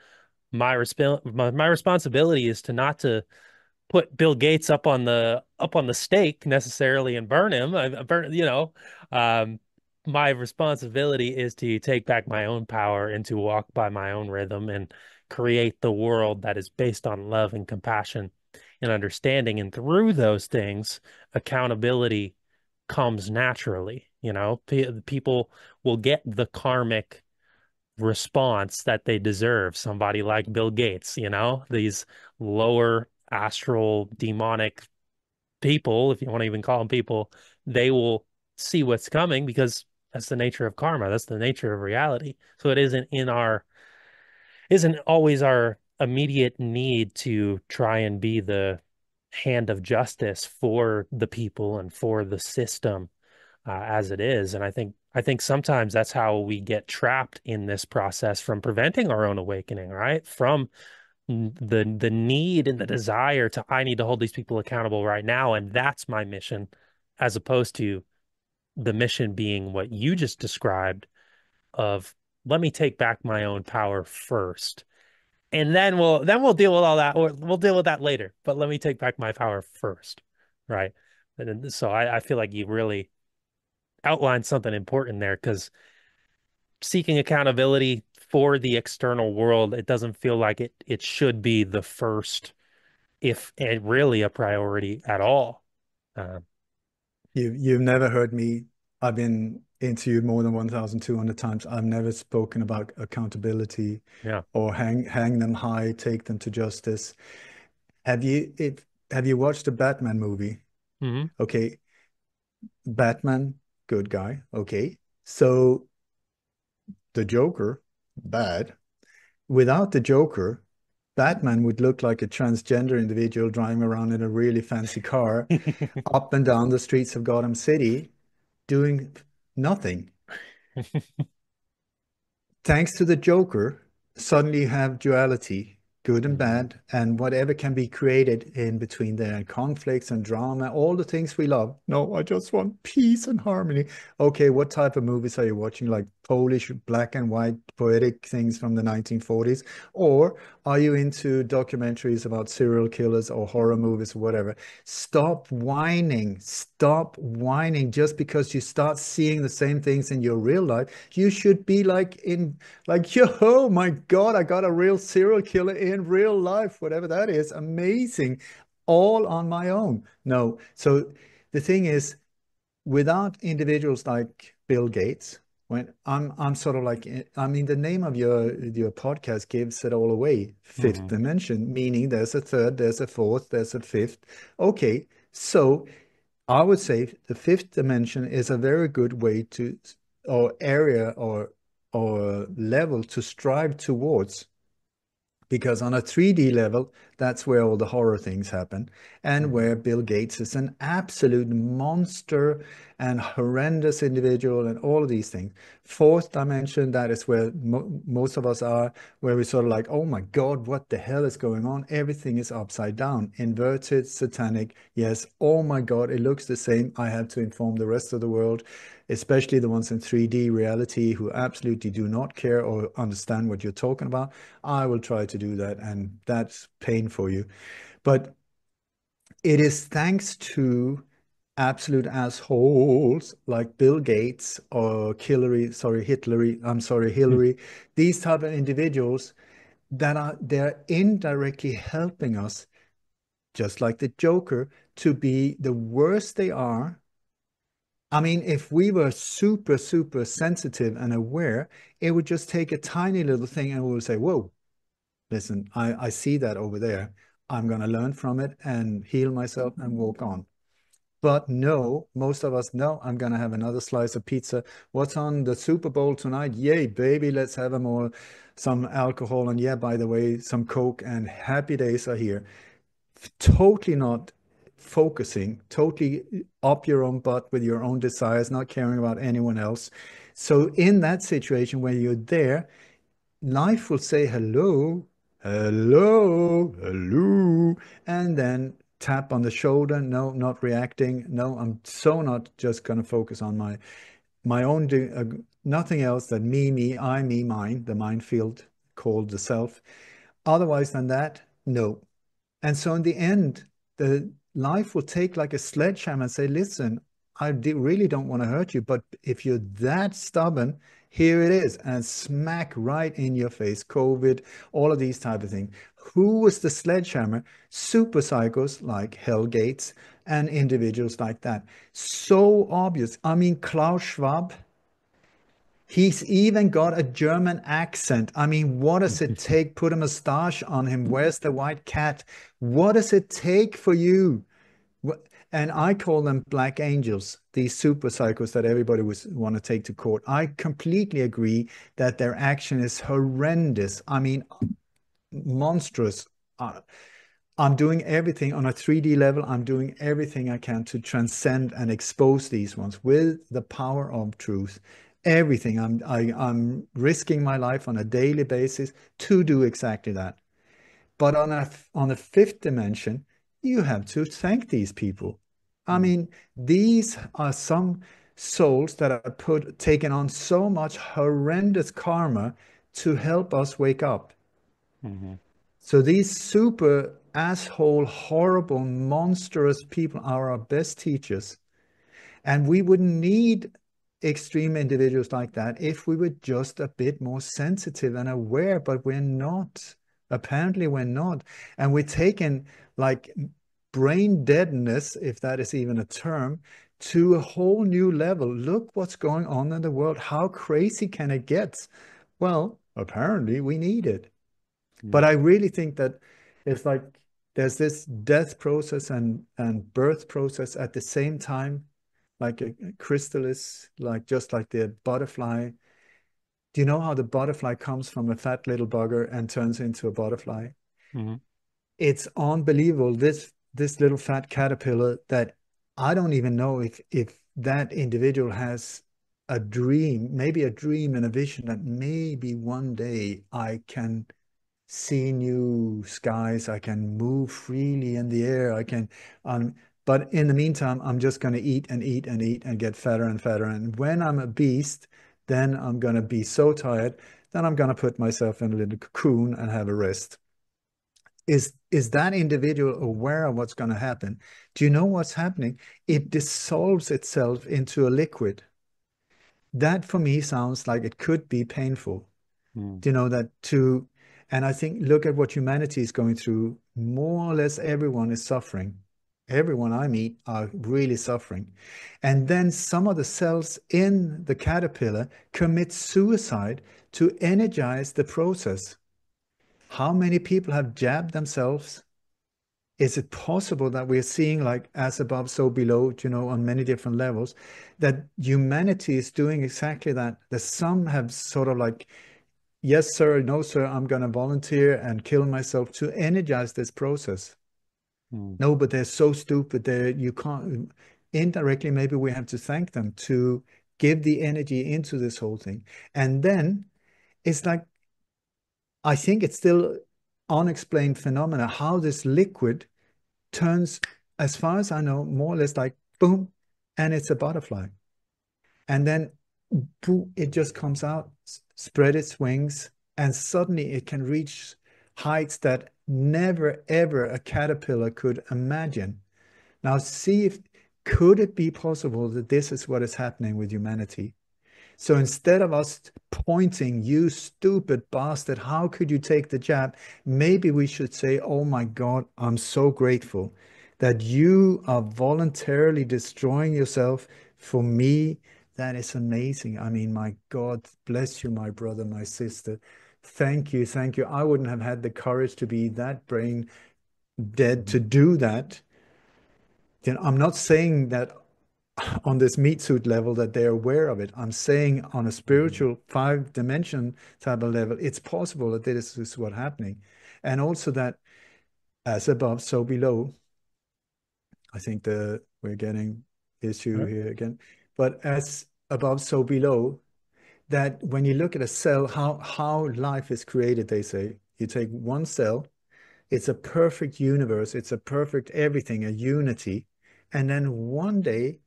My responsibility is to not to put Bill Gates up on the stake necessarily and burn him. Um, my responsibility is to take back my own power and to walk by my own rhythm and create the world that is based on love and compassion and understanding. And through those things, accountability comes naturally. People will get the karmic response that they deserve. Somebody like Bill Gates, these lower astral demonic people, if you want to even call them people, they will see what's coming because that's the nature of karma. That's the nature of reality. So it isn't always our immediate need to try and be the hand of justice for the people and for the system as it is. And I think sometimes that's how we get trapped in this process from preventing our own awakening, right? From the need and the desire to I need to hold these people accountable right now, and that's my mission, as opposed to the mission being what you just described of let me take back my own power first. And then we'll deal with all that, or we'll deal with that later. But let me take back my power first. Right. So I feel like you really outlined something important there because seeking accountability for the external world, it doesn't feel like it should be the first, if it really a priority at all. Uh, You've never heard me. I've been interviewed more than 1,200 times. I've never spoken about accountability yeah. or hang them high, take them to justice. Have you watched the Batman movie? Hmm. Okay, Batman, good guy. Okay. So the Joker, bad. Without the Joker, Batman would look like a transgender individual driving around in a really fancy car up and down the streets of Gotham City doing nothing. Thanks to the Joker, suddenly you have duality, good and Mhm. bad, and whatever can be created in between there, and conflicts and drama, all the things we love. No, I just want peace and harmony. Okay, what type of movies are you watching? Like Polish black and white poetic things from the 1940s? Or are you into documentaries about serial killers or horror movies or whatever? Stop whining. Stop whining just because you start seeing the same things in your real life. You should be like, yo, my God, I got a real serial killer in real life, whatever that is. Amazing. All on my own. No. So the thing is, without individuals like Bill Gates, when I'm sort of like, I mean, the name of your podcast gives it all away. Fifth Mhm. dimension, meaning there's a third, there's a fourth, there's a fifth. Okay, so I would say the fifth dimension is a very good way to, or area or level to strive towards, because on a 3D level, that's where all the horror things happen, and where Mhm. Bill Gates is an absolute monster and horrendous individual, and all of these things. Fourth dimension, that is where most of us are, where we sort of like, oh my God, what the hell is going on? Everything is upside down, inverted, satanic. Yes, oh my God, it looks the same. I have to inform the rest of the world, especially the ones in 3D reality who absolutely do not care or understand what you're talking about. I will try to do that, and that's pain for you. But it is thanks to absolute assholes like Bill Gates or Hillary, these type of individuals that are they're indirectly helping us, just like the Joker, to be the worse they are. I mean, if we were super, super sensitive and aware, it would just take a tiny little thing and we would say, whoa, listen, I see that over there. I'm going to learn from it and heal myself and walk on. But no, most of us know I'm going to have another slice of pizza. What's on the Super Bowl tonight? Yay, baby, let's have some alcohol. And yeah, by the way, some Coke, and happy days are here. Totally not focusing, totally up your own butt with your own desires, not caring about anyone else. So in that situation where you're there, life will say hello, hello, hello, and then tap on the shoulder. No, not reacting. No, I'm so not just going to focus on my own nothing else than me, I, me, mine, the minefield called the self. Otherwise than that, no. And so in the end, the life will take like a sledgehammer and say, listen, really don't want to hurt you, but if you're that stubborn, here it is, and smack right in your face. COVID, all of these type of things. Who was the sledgehammer? Super psychos like Hell Gates and individuals like that. So obvious. I mean, Klaus Schwab, he's even got a German accent. I mean, what does it take? Put a mustache on him. Where's the white cat? What does it take for you? And I call them black angels, these super psychos that everybody was want to take to court. I completely agree that their action is horrendous. I mean, monstrous. Uh, I'm doing everything on a 3D level. I'm doing everything I can to transcend and expose these ones with the power of truth. Everything. I'm risking my life on a daily basis to do exactly that. But on a fifth dimension, you have to thank these people. I mean, these are some souls that are taken on so much horrendous karma to help us wake up. Mhm. So these super asshole, horrible, monstrous people are our best teachers. And we wouldn't need extreme individuals like that if we were just a bit more sensitive and aware, but we're not. Apparently, we're not. And we're taking like brain deadness, if that is even a term, to a whole new level. Look what's going on in the world. How crazy can it get? Well, apparently, we need it. But Mhm. I really think that it's like there's this death process and birth process at the same time, like a chrysalis, like just like the butterfly. Do you know how the butterfly comes from a fat little bugger and turns into a butterfly? Mm-hmm. It's unbelievable. This little fat caterpillar that I don't even know if that individual has a dream, maybe a dream and a vision that maybe one day I can see new skies, I can move freely in the air, I can but in the meantime, I'm just going to eat and eat and eat and get fatter and fatter. And when I'm a beast, then I'm going to be so tired, then I'm going to put myself in a little cocoon and have a rest. Is that individual aware of what's going to happen? Do you know what's happening? It dissolves itself into a liquid. That for me sounds like it could be painful. Mm. Do you know that to, and I think look at what humanity is going through. More or less everyone is suffering. Everyone I meet are really suffering. And then some of the cells in the caterpillar commit suicide to energize the process. How many people have jabbed themselves? Is it possible that we're seeing like as above, so below, you know, on many different levels, that humanity is doing exactly that? That some have sort of like, yes, sir, no, sir, I'm going to volunteer and kill myself to energize this process. Mm. No, but they're so stupid. You can't, indirectly, maybe we have to thank them to give the energy into this whole thing. And then it's like, I think it's still unexplained phenomena how this liquid turns, as far as I know, more or less like boom, and it's a butterfly. And then boom, it just comes out, spread its wings, and suddenly it can reach heights that never ever a caterpillar could imagine. Now, see if could it be possible that this is what is happening with humanity? So instead of us pointing, you stupid bastard, how could you take the jab? Maybe we should say, oh my God, I'm so grateful that you are voluntarily destroying yourself for me. That is amazing. I mean, my God, bless you, my brother, my sister. Thank you. Thank you. I wouldn't have had the courage to be that brain dead Mhm. to do that. Then I'm not saying that on this meat suit level that they're aware of it. I'm saying on a Mhm. spiritual 5 dimension type of level, it's possible that this is what's happening. And also that as above, so below. I think the we're getting All issue right. here again. But as above, so below, that when you look at a cell, how life is created, they say, you take one cell, it's a perfect universe, it's a perfect everything, a unity. And then one day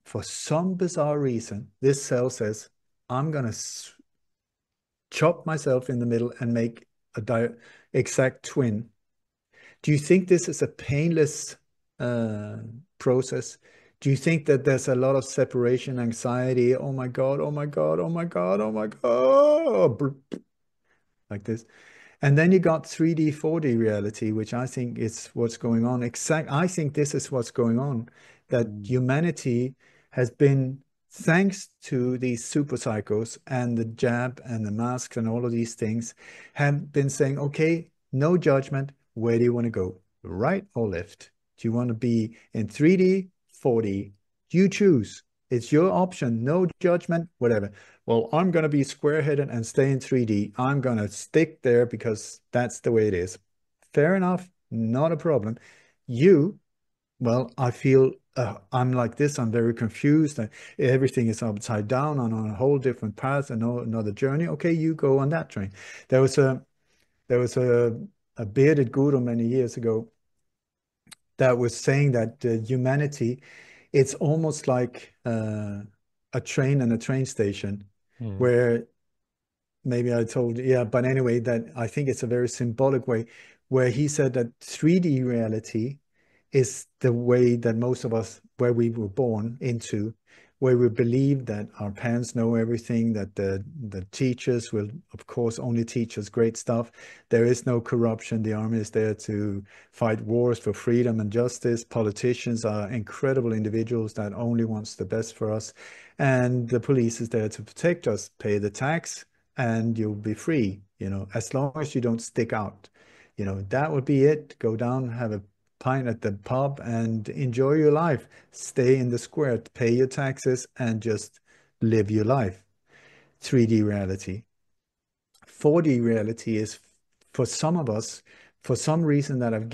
for some bizarre reason, this cell says, I'm going to chop myself in the middle and make a exact twin. Do you think this is a painless uh, process? Do you think that there's a lot of separation anxiety? Oh my God, oh my God, oh my God, oh my God, like this. And then you got 3D, 4D reality, which I think is what's going on. I think this is what's going on, that Mm. humanity has been, thanks to these super psychos and the jab and the masks and all of these things, have been saying, okay, no judgment. Where do you want to go? Right or left? Do you want to be in 3D, 4D? You choose. It's your option. No judgment, whatever. Well, I'm going to be square-headed and stay in 3D. I'm going to stick there because that's the way it is. Fair enough, not a problem. You, well, I feel I'm like this. I'm very confused. Everything is upside down. I'm on a whole different path and another journey. Okay, you go on that train. There was a there was a bearded guru many years ago that was saying that humanity, it's almost like a train and a train station Mm. where maybe I told, yeah, but anyway, that I think it's a very symbolic way where he said that 3D reality is the way that most of us, where we were born into, where we believe that our parents know everything, that the teachers will, of course, only teach us great stuff. There is no corruption. The army is there to fight wars for freedom and justice. Politicians are incredible individuals that only wants the best for us. And the police is there to protect us, pay the tax, and you'll be free, as long as you don't stick out. That would be it. Go down, have a pint at the pub and enjoy your life. Stay in the square, pay your taxes, and just live your life. 3D reality. 4D reality is for some of us for some reason that have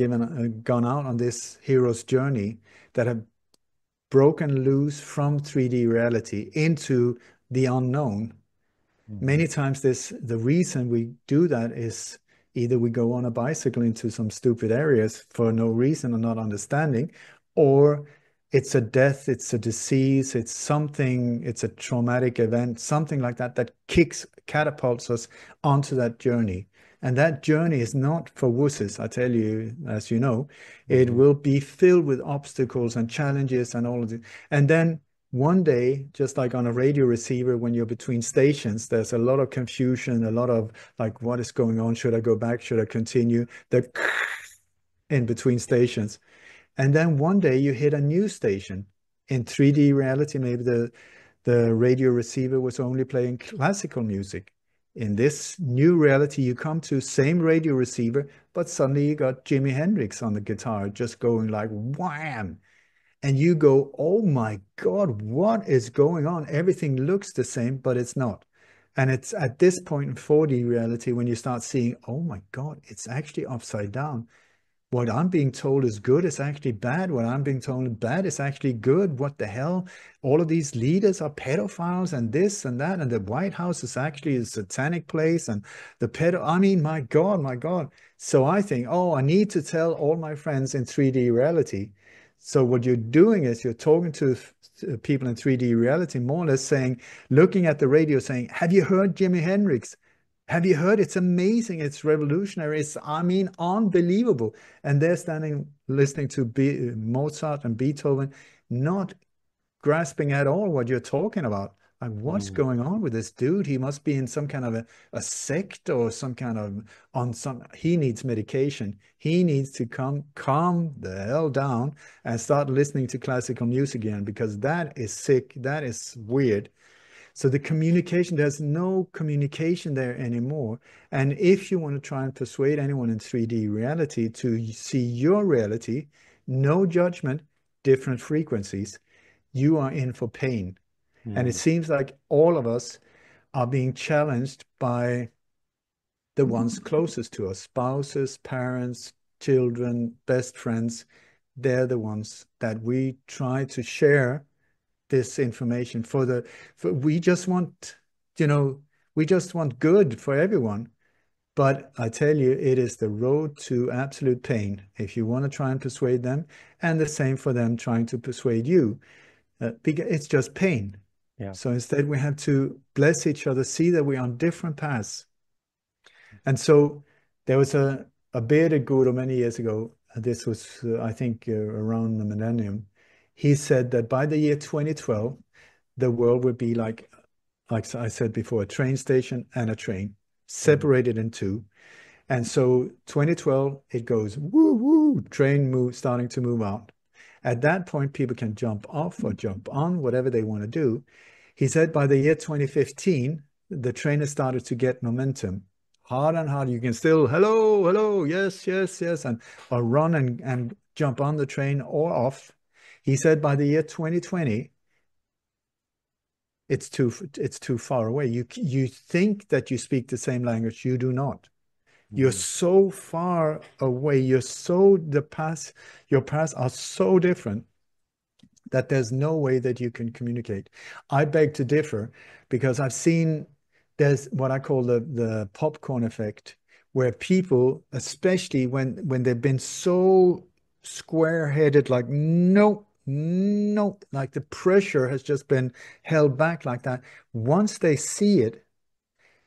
gone out on this hero's journey, that have broken loose from 3D reality into the unknown. Hmm. Many times the reason we do that is either we go on a bicycle into some stupid areas for no reason or not understanding, or it's a death, it's a disease, it's something, it's a traumatic event, something like that that catapults us onto that journey. And that journey is not for wusses, I tell you, as you know, it Hmm. will be filled with obstacles and challenges and all of it. And then one day, just like on a radio receiver, when you're between stations, there's a lot of confusion, a lot of like, what is going on? Should I go back? Should I continue? The in between stations. And then one day you hit a new station in 3D reality. Maybe the radio receiver was only playing classical music. In this new reality, you come to same radio receiver, but suddenly you got Jimi Hendrix on the guitar, just going like wham. And you go, oh my God, what is going on? Everything looks the same, but it's not. And it's at this point in 4D reality when you start seeing, oh my God, it's actually upside down. What I'm being told is good is actually bad. What I'm being told bad is actually good. What the hell? All of these leaders are pedophiles and this and that. And the White House is actually a satanic place. And I mean, my God, my God. So I think, oh, I need to tell all my friends in 3D reality. So what you're doing is you're talking to people in 3D reality, more or less saying, looking at the radio saying, have you heard Jimi Hendrix? Have you heard? It's amazing. It's revolutionary. It's, I mean, unbelievable. And they're standing listening to Mozart and Beethoven, not grasping at all what you're talking about. Like, what's Hmm. going on with this dude? He must be in some kind of a sect or some kind of on some, he needs medication. He needs to calm the hell down and start listening to classical music again because that is sick. That is weird. So the communication, there's no communication there anymore. And if you want to try and persuade anyone in 3D reality to see your reality, no judgment, different frequencies, you are in for pain. And it Hmm. seems like all of us are being challenged by the ones closest to us, spouses, parents, children, best friends. They're the ones that we try to share this information for we just want, you know, we just want good for everyone. But I tell you, it is the road to absolute pain if you want to try and persuade them, and the same for them trying to persuade you. Because it's just pain. Yeah. So instead, we have to bless each other, see that we're on different paths. And so there was a bearded guru many years ago. This was, I think, around the millennium. He said that by the year 2012, the world would be like I said before, a train station and a train Hmm. separated in two. And so 2012, it goes woo woo, train starting to move out. At that point, people can jump off or jump on, whatever they want to do. He said by the year 2015, the train has started to get momentum. Hard and hard. You can still, hello, hello, yes, yes, yes, and or run and jump on the train or off. He said by the year 2020, it's too far away. You think that you speak the same language, you do not. You're Hmm. so far away. Your paths are so different that there's no way that you can communicate. I beg to differ because I've seen there's what I call the popcorn effect, where people, especially when they've been so square-headed, like no, no, like the pressure has just been held back like that. Once they see it,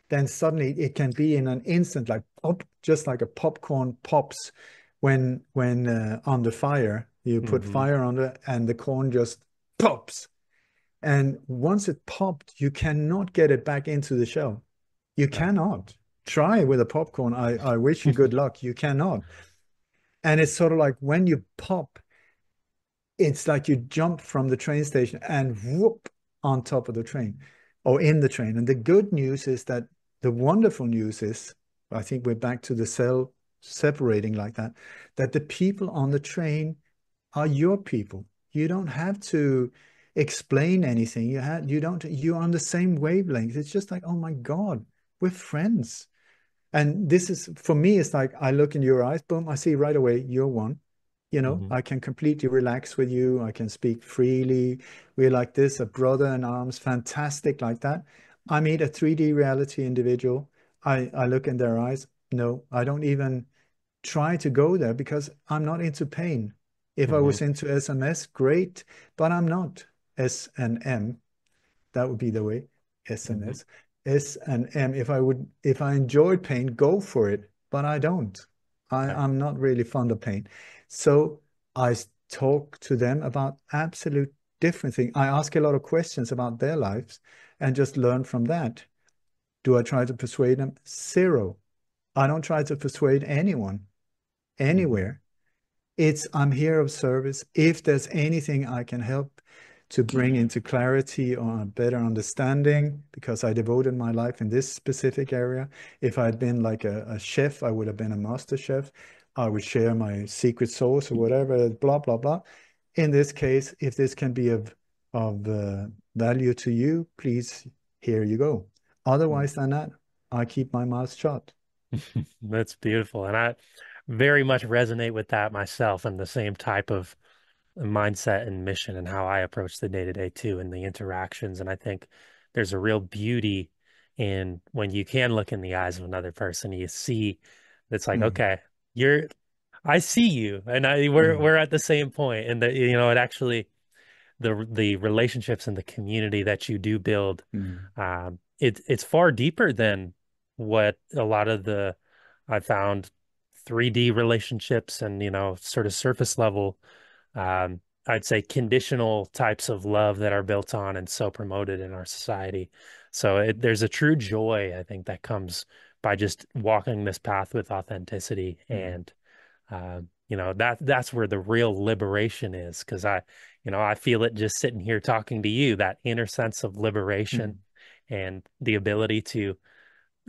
then suddenly it can be in an instant, like pop, just like a popcorn pops when on the fire. You put Hmm. fire on it, and the corn just pops. And once it popped, you cannot get it back into the shell. You Right. cannot. Try with a popcorn. I wish you good luck. You cannot. And it's sort of like when you pop, it's like you jump from the train station and whoop on top of the train or in the train. And the good news is that the wonderful news is, I think we're back to the cell separating like that, that the people on the train are your people. You don't have to explain anything. You don't, you're on the same wavelength. It's just like, oh my God, we're friends. And this is for me, it's like I look in your eyes, boom, I see right away you're one. You know, Hmm. I can completely relax with you. I can speak freely. We're like this, a brother in arms, fantastic like that. I meet a 3D reality individual. I look in their eyes. No, I don't even try to go there because I'm not into pain. If I Hmm. was into SMS, great, but I'm not. S and M, that would be the way. S and Hmm. S. S and M. If I enjoy pain, go for it. But I don't. Okay. I'm not really fond of pain. So I talk to them about absolute different things. I ask a lot of questions about their lives and just learn from that. Do I try to persuade them? Zero. I don't try to persuade anyone Hmm. anywhere. It's I'm here of service. If there's anything I can help to bring into clarity or a better understanding, because I devoted my life in this specific area. If I'd been like a chef, I would have been a master chef. I would share my secret sauce or whatever, blah, blah, blah. In this case, if this can be of value to you, please, here you go. Otherwise than that, I keep my mouth shut. That's beautiful. And I very much resonate with that myself and the same type of mindset and mission and how I approach the day to day too and the interactions. And I think there's a real beauty in when you can look in the eyes of another person, you see it's like, Mm, okay, you're I see you and mm, we're at the same point. And that it actually the relationships and the community that you do build, mm, it's far deeper than what a lot of the I found 3D relationships and sort of surface level, I'd say conditional types of love that are built on and so promoted in our society. So there's a true joy, I think, that comes by just walking this path with authenticity mm, and that's where the real liberation is because I feel it just sitting here talking to you, that inner sense of liberation mm, and the ability to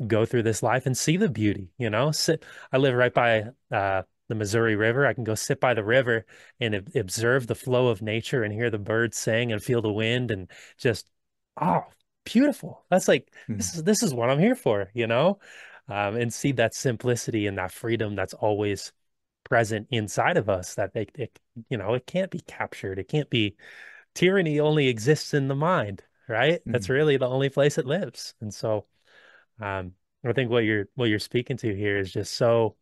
go through this life and see the beauty, sit. I live right by the Missouri River. I can go sit by the river and observe the flow of nature and hear the birds sing and feel the wind and just, oh, beautiful. That's like, mm, this is what I'm here for, and see that simplicity and that freedom that's always present inside of us that it can't be captured. It can't be tyranny only exists in the mind, right? That's mm, really the only place it lives. And so I think what you're speaking to here is just so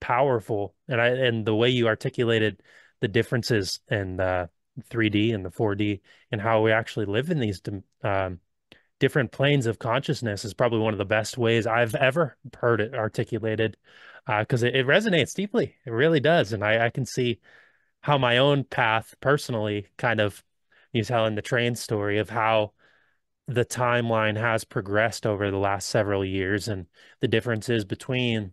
powerful. And the way you articulated the differences in the 3D and the 4D and how we actually live in these different planes of consciousness is probably one of the best ways I've ever heard it articulated because it resonates deeply. It really does. And I can see how my own path personally kind of you telling the train story of how the timeline has progressed over the last several years and the differences between,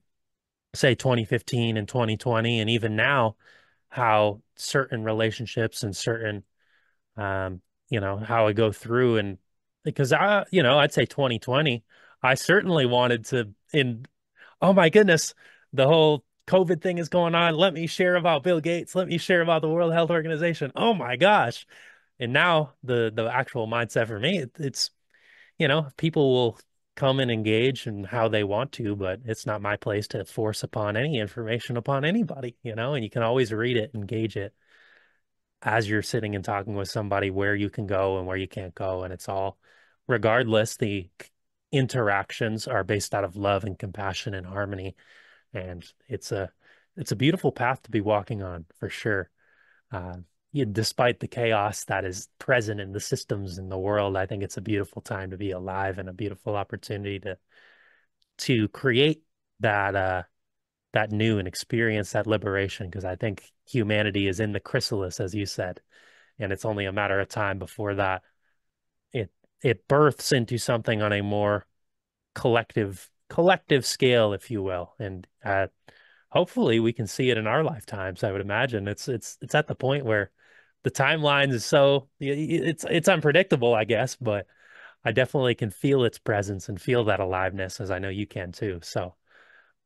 say, 2015 and 2020, and even now, how certain relationships and certain, um, how I go through and because I'd say 2020, I certainly wanted to, oh my goodness, the whole COVID thing is going on. Let me share about Bill Gates. Let me share about the World Health Organization. Oh my gosh. And now the actual mindset for me, it's people will come and engage in how they want to, but it's not my place to force upon any information upon anybody, and you can always read it, engage it as you're sitting and talking with somebody where you can go and where you can't go. And it's all, regardless, the interactions are based out of love and compassion and harmony. And it's a beautiful path to be walking on for sure. Uh, Despite the chaos that is present in the systems in the world, I think it's a beautiful time to be alive and a beautiful opportunity to create that new and experience that liberation. Because I think humanity is in the chrysalis, as you said, and it's only a matter of time before that it it births into something on a more collective scale, if you will, and hopefully we can see it in our lifetimes. I would imagine it's at the point where the timeline is so it's unpredictable, I guess, but I definitely can feel its presence and feel that aliveness as I know you can too. So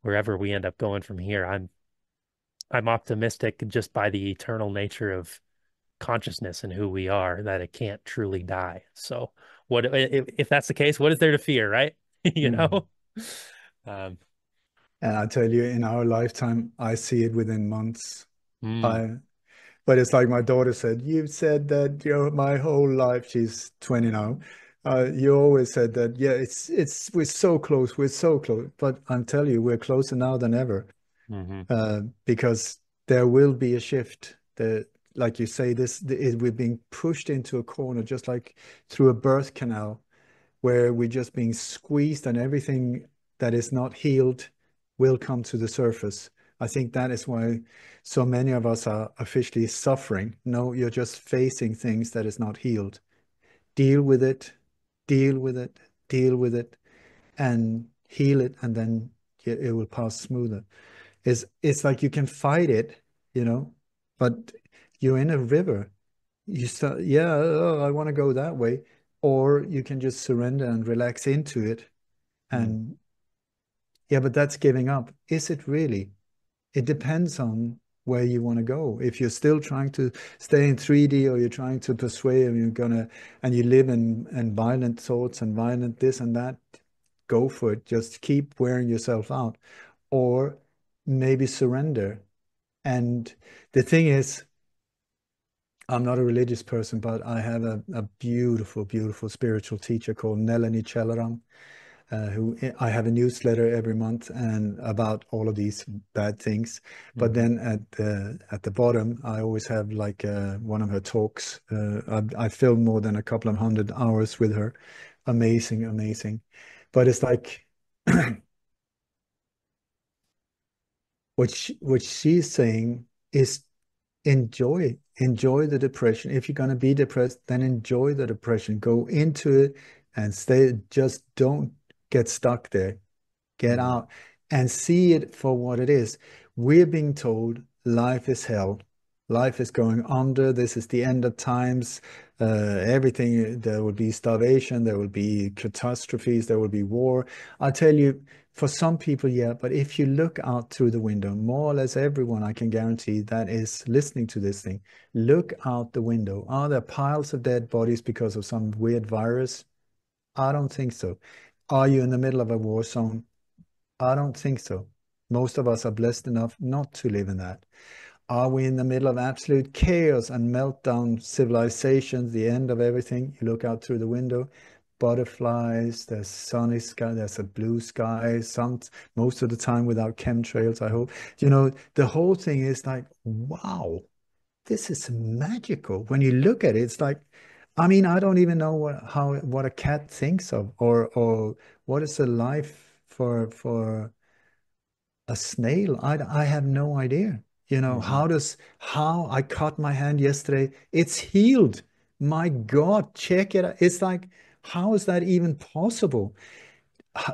wherever we end up going from here, I'm optimistic just by the eternal nature of consciousness and who we are that it can't truly die. So if that's the case, what is there to fear, right? You mm. know? Um, And I tell you, in our lifetime, I see it within months. Mm, I, but it's like my daughter said, you've said that, my whole life, she's 20 now. You always said that, yeah, we're so close, we're so close. But I'm telling you, we're closer now than ever, hmm because there will be a shift. Like you say, we're being pushed into a corner, just like through a birth canal, where we're just being squeezed and everything that is not healed will come to the surface. I think that is why so many of us are officially suffering. No, you're just facing things that is not healed. Deal with it, deal with it, deal with it, and heal it, and then it will pass smoother. It's like you can fight it, but you're in a river. You start, yeah, oh, I want to go that way. Or you can just surrender and relax into it. mm, And yeah, but that's giving up. Is it really? It depends on where you want to go. If you're still trying to stay in 3D, or you're trying to persuade, and you live in violent thoughts and violent this and that, go for it. Just keep wearing yourself out. Or maybe surrender. And the thing is, I'm not a religious person, but I have a beautiful, beautiful spiritual teacher called Nelani Chelaram, who I have a newsletter every month and about all of these bad things. But hmm then at the bottom, I always have like one of her talks. I filmed more than a couple of 100 hours with her. Amazing, amazing. But it's like what she's saying is enjoy the depression. If you're going to be depressed, then enjoy the depression, go into it and stay. Just don't get stuck there. Get hmm out and see it for what it is. We're being told life is hell, life is going under, this is the end of times. Everything, there will be starvation, there will be catastrophes, there will be war. I tell you, for some people, yeah, but if you look out through the window, more or less everyone, I can guarantee, that is listening to this thing, look out the window. Are there piles of dead bodies because of some weird virus? I don't think so. Are you in the middle of a war zone? I don't think so. Most of us are blessed enough not to live in that. Are we in the middle of absolute chaos and meltdown, civilizations, the end of everything? You look out through the window, butterflies, there's sunny sky, there's a blue sky, most of the time without chemtrails, I hope. The whole thing is like, wow, this is magical. When you look at it, it's like, I mean, I don't even know what a cat thinks of, or what is a life for a snail. I have no idea. hmm How I cut my hand yesterday. It's healed. My God, check it out. It's like, how is that even possible?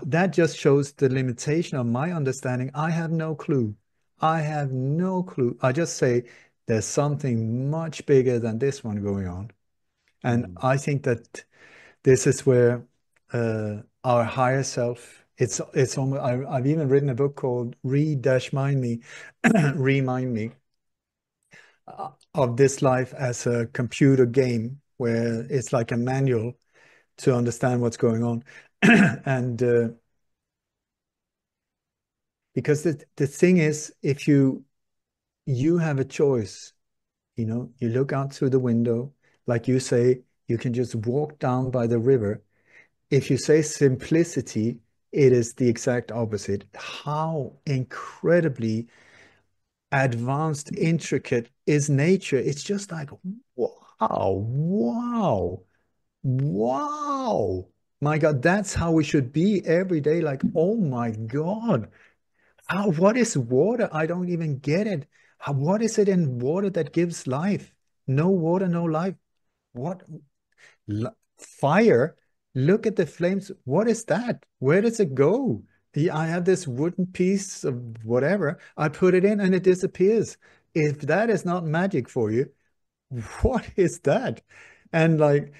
That just shows the limitation of my understanding. I have no clue. I have no clue. I just say there's something much bigger than this one going on. And hmm I think that this is where our higher self, it's almost, I've even written a book called Re-Mind Me, Remind Me, of this life as a computer game, where it's like a manual to understand what's going on. And because the thing is, if you have a choice, you look out through the window, like you say, you can just walk down by the river. If you say simplicity, it is the exact opposite. How incredibly advanced, intricate is nature? It's just like, wow, wow, wow. My God, that's how we should be every day. Like, oh my God, what is water? I don't even get it. What is it in water that gives life? No water, no life. What? Fire? Look at the flames. What is that? Where does it go? I have this wooden piece of whatever. I put it in and it disappears. If that is not magic for you, what is that? And like,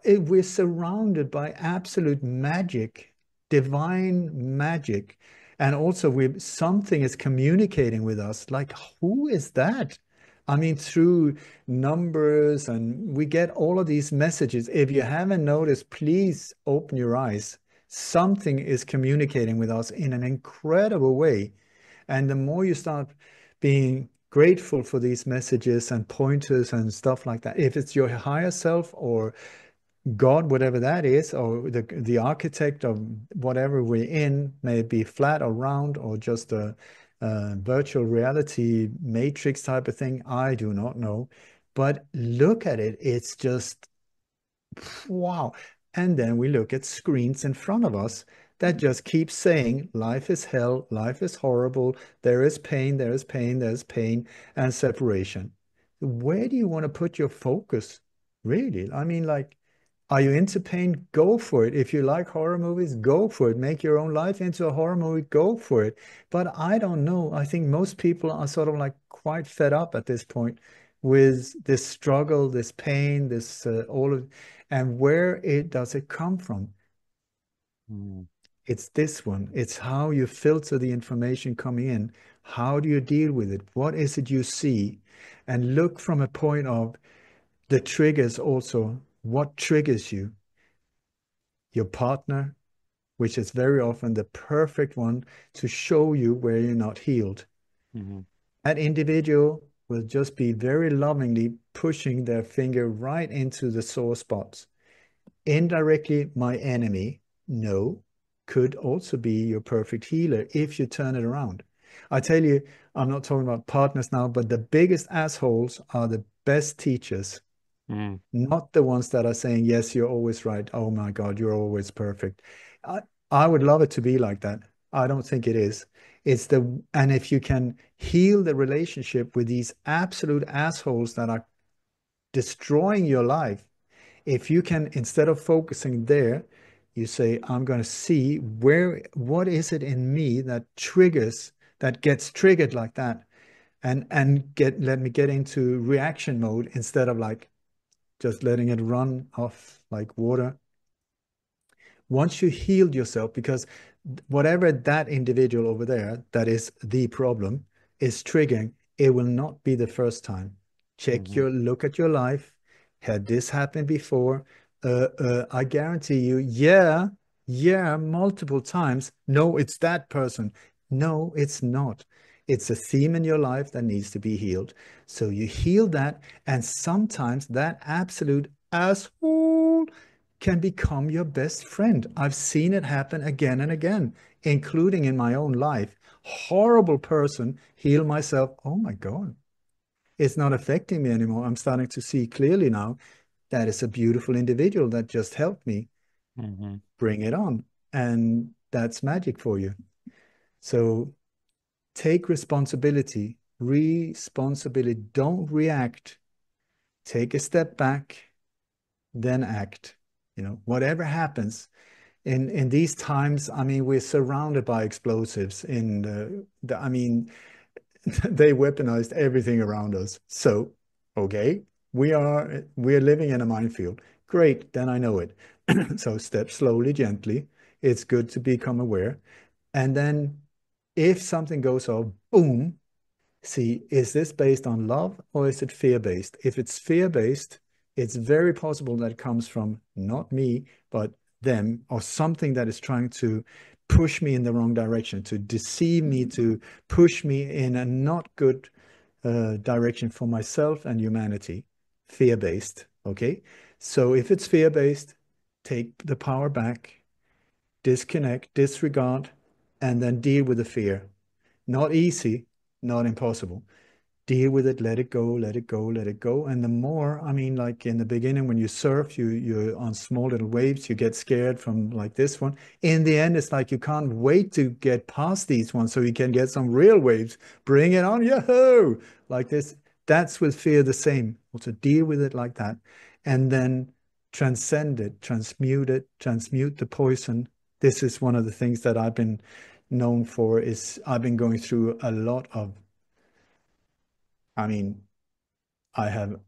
we're surrounded by absolute magic, divine magic. And also, something is communicating with us. Like, who is that? I mean, through numbers, and we get all of these messages. If you haven't noticed, please open your eyes. Something is communicating with us in an incredible way. And the more you start being grateful for these messages and pointers and stuff like that, if it's your higher self or God, whatever that is, or the architect of whatever we're in, may it be flat or round or just a virtual reality matrix type of thing, I do not know. But look at it, it's just wow. And then we look at screens in front of us that just keep saying life is hell, life is horrible, there is pain, there is pain, there's pain, and separation. Where do you want to put your focus? Really? I mean, like, are you into pain? Go for it. If you like horror movies, go for it. Make your own life into a horror movie, go for it. But I don't know. I think most people are sort of like quite fed up at this point with this struggle, this pain, this all of, and where it does it come from? Mm. It's this one. It's how you filter the information coming in. How do you deal with it? What is it you see? And look from a point of the triggers also. What triggers you? Your partner, which is very often the perfect one to show you where you're not healed. Mhm. That individual will just be very lovingly pushing their finger right into the sore spots. Indirectly, my enemy, no, could also be your perfect healer if you turn it around. I tell you, I'm not talking about partners now, but the biggest assholes are the best teachers, Mm. not the ones that are saying, yes, you're always right. Oh my God, you're always perfect. I, I would love it to be like that. I don't think it is. And if you can heal the relationship with these absolute assholes that are destroying your life, if you can, instead of focusing there, you say, I'm going to see what is it in me that triggers, that gets triggered like that, and let me get into reaction mode instead of like just letting it run off like water. Once you healed yourself, because whatever that individual over there that is the problem is triggering, it will not be the first time. Mhm. Look at your life. Had this happened before? I guarantee you, yeah, yeah, multiple times. No, it's that person. No, it's not. It's a theme in your life that needs to be healed. So you heal that, and sometimes that absolute asshole can become your best friend. I've seen it happen again and again, including in my own life. Horrible person, heal myself. Oh my God, it's not affecting me anymore. I'm starting to see clearly now that is a beautiful individual that just helped me. Mhm. Bring it on. And that's magic for you. So take responsibility, responsibility. Don't react. Take a step back, then act. Whatever happens, in these times, I mean, we're surrounded by explosives. I mean, they weaponized everything around us. So, okay, we're living in a minefield. Great, then I know it. So step slowly, gently. It's good to become aware. And then if something goes off, boom, see, is this based on love or is it fear-based? If it's fear-based, it's very possible that it comes from not me, but them or something that is trying to push me in the wrong direction, to deceive me, to push me in a not good direction for myself and humanity. Fear-based, okay? So if it's fear-based, take the power back, disconnect, disregard, and then deal with the fear. Not easy, not impossible. Deal with it, let it go, let it go, let it go. And the more, I mean, like in the beginning when you surf, you're on small little waves, you get scared from like this one. In the end, it's like you can't wait to get past these ones so you can get some real waves. Bring it on, yahoo! Like this. That's with fear the same. Also deal with it like that. And then transcend it, transmute the poison. This is one of the things that I've been known for is I've been going through a lot of, I mean, I have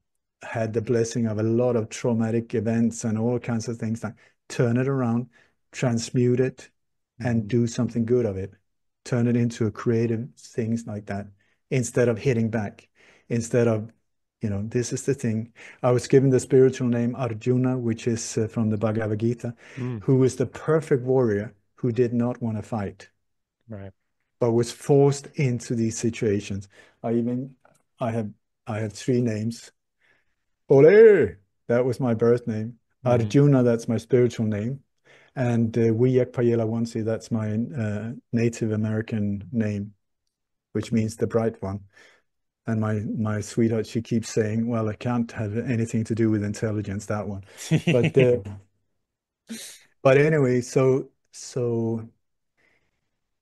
had the blessing of a lot of traumatic events and all kinds of things. Like turn it around, transmute it, and Mhm. do something good of it. Turn it into a creative things like that instead of hitting back, instead of, this is the thing. I was given the spiritual name Arjuna, which is from the Bhagavad Gita, Mm, who is the perfect warrior who did not want to fight, right. but was forced into these situations. I even, I have, I have three names. Ole, that was my birth name. Hmm. Arjuna, that's my spiritual name. And Wiyak Payela, that's my Native American name, which means the bright one. And my sweetheart, she keeps saying, "Well, it can't have anything to do with intelligence, that one." But but anyway, so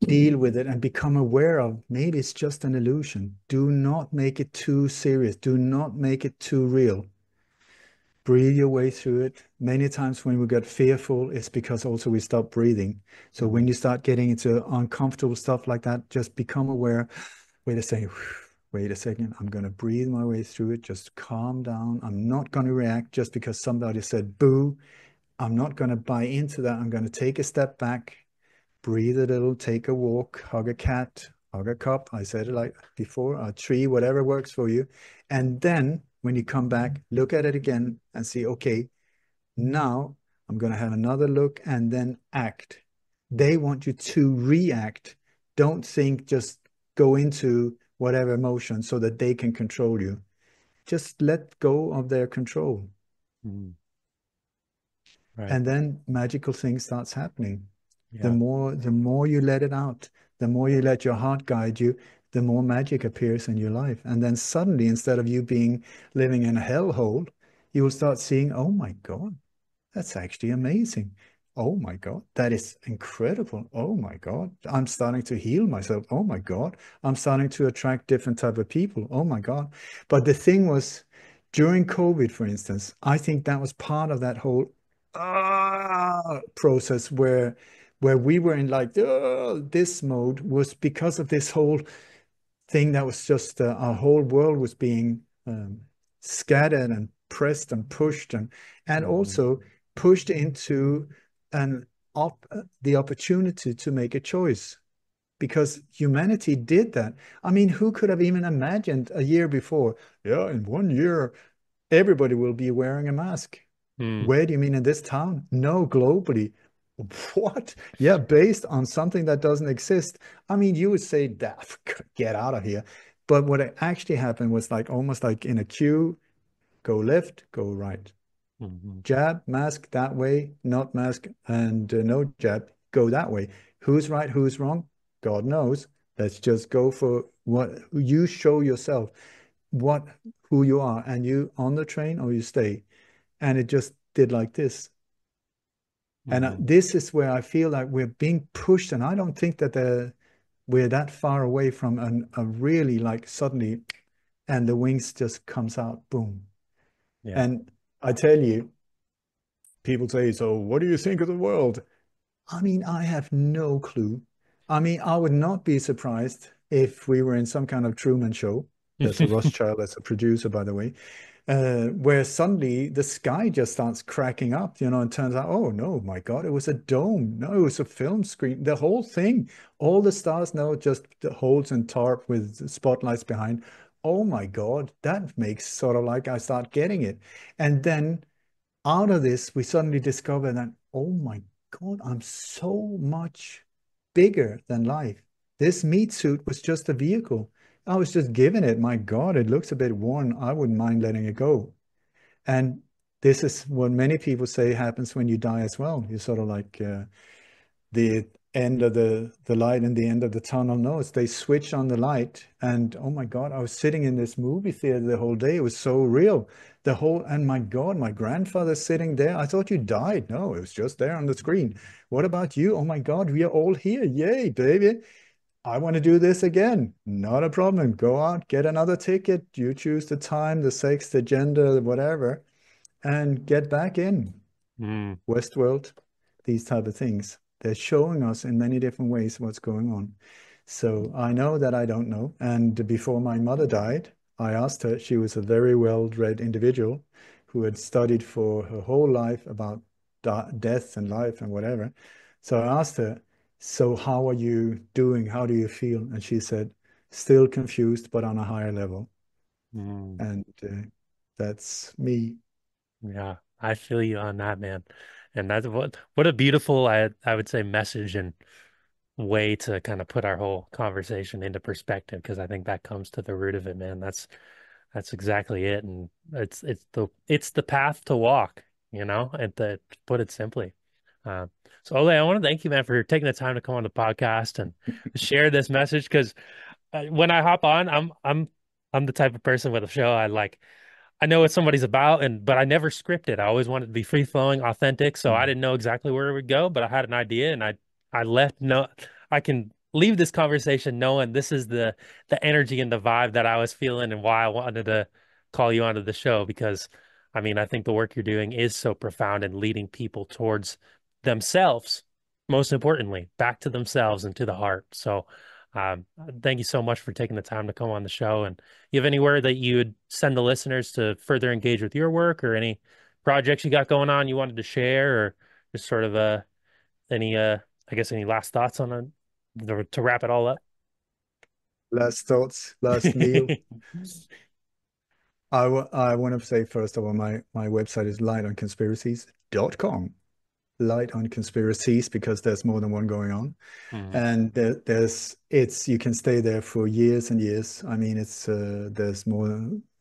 deal with it and become aware of maybe it's just an illusion. Do not make it too serious. Do not make it too real. Breathe your way through it. Many times when we get fearful, it's because also we stop breathing. So when Hmm. you start getting into uncomfortable stuff like that, just become aware. Wait a second. Wait a second. I'm going to breathe my way through it. Just calm down. I'm not going to react just because somebody said boo. I'm not going to buy into that. I'm going to take a step back, breathe a little, take a walk, hug a cat, hug a cup. I said it like before, a tree, whatever works for you. And then when you come back, look at it again and see, okay, now I'm going to have another look and then act. They want you to react. Don't think, just go into whatever emotion so that they can control you. Just let go of their control. Hmm. Right. And then magical things starts happening. Yeah. The more you let it out, the more you let your heart guide you, the more magic appears in your life. And then suddenly, instead of you being living in a hellhole, you will start seeing, oh my God, that's actually amazing. Oh my God, that is incredible. Oh my God, I'm starting to heal myself. Oh my God, I'm starting to attract different type of people. Oh my God. But the thing was, during COVID, for instance, I think that was part of that whole process where we were in like this mode was because of this whole thing that was just our whole world was being scattered and pressed and pushed and Hmm. also pushed into an the opportunity to make a choice because humanity did that. I mean, who could have even imagined a year before? Yeah, in 1 year, everybody will be wearing a mask. Hmm. Where do you mean in this town? No, globally. What? Yeah, based on something that doesn't exist. I mean, you would say that get out of here. But what actually happened was like almost like in a queue, go left, go right. Hmm. Jab, mask that way, not mask, and no jab, go that way. Who's right, who's wrong? God knows. Let's just go for what you show yourself, what who you are, and you on the train or you stay. And it just did like this. And Hmm. this is where I feel like we're being pushed, and I don't think that we're that far away from a really like suddenly, and the wings just comes out, boom. Yeah. And I tell you, people say, so what do you think of the world? I mean, I have no clue. I mean, I would not be surprised if we were in some kind of Truman Show. That's a Rothschild, that's a producer, by the way, where suddenly the sky just starts cracking up, and turns out, oh no, my God, it was a dome. No, it was a film screen. The whole thing, all the stars now just the holes and tarp with spotlights behind. Oh my God, that makes sort of like I start getting it. And then out of this, we suddenly discover that, oh my God, I'm so much bigger than life. This meat suit was just a vehicle. I was just given it. My God, it looks a bit worn. I wouldn't mind letting it go. And this is what many people say happens when you die as well. You're sort of like the end of the light and the end of the tunnel knows. They switch on the light, and oh my God, I was sitting in this movie theater the whole day. It was so real. And my God, my grandfather's sitting there. I thought you died. No, it was just there on the screen. What about you? Oh my God, we are all here. Yay, baby. I want to do this again. Not a problem. Go out, get another ticket. You choose the time, the sex, the gender, whatever, and get back in. Hmm. Westworld, these type of things. They're showing us in many different ways what's going on. So I know that I don't know. And before my mother died, I asked her, she was a very well-read individual who had studied for her whole life about death and life and whatever. So I asked her, so how are you doing? How do you feel? And she said, still confused, but on a higher level. Mm, And that's me. yeah, I feel you on that, man. And that's what a beautiful, I would say, message and way to kind of put our whole conversation into perspective, because I think that comes to the root of it, man. That's exactly it. And it's the path to walk, and to put it simply. Uh, so Ole, I want to thank you, man, for taking the time to come on the podcast and share this message. Because when I hop on, I'm the type of person with a show. I know what somebody's about, but I never scripted. I always wanted to be free flowing, authentic. So I Mm. didn't know exactly where it would go, but I had an idea, and I left no I can leave this conversation knowing this is the energy and the vibe that I was feeling, and why I wanted to call you onto the show. Because I mean, I think the work you're doing is so profound and leading people towards themselves, most importantly, back to themselves and to the heart. So um, thank you so much for taking the time to come on the show. And you have anywhere that you would send the listeners to further engage with your work, or any projects you got going on you wanted to share, or just sort of any I guess any last thoughts on to wrap it all up? Last thoughts, last meal. I want to say first of all, my website is lightonconspiracies.com. Light on conspiracies, because there's more than one going on. Mhm. And it's you can stay there for years and years. I mean, it's there's more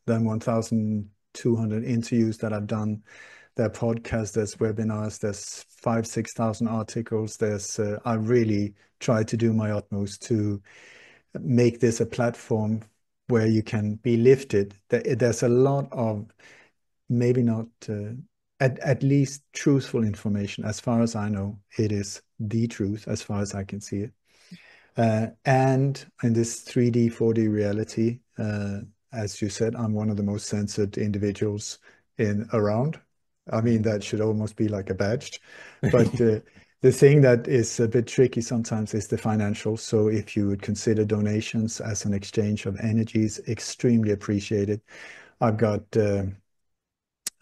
than 1,200 interviews that I've done. There are podcasts, there's webinars, there's 6,000 articles. I really try to do my utmost to make this a platform where you can be lifted. There's a lot of, maybe not at least truthful information. As far as I know, it is the truth as far as I can see it. And in this 3D, 4D reality, as you said, I'm one of the most censored individuals in around. I mean, Mhm. that should almost be like a badge. But the thing that is a bit tricky sometimes is the financial. So if you would consider donations as an exchange of energies, extremely appreciated. I've got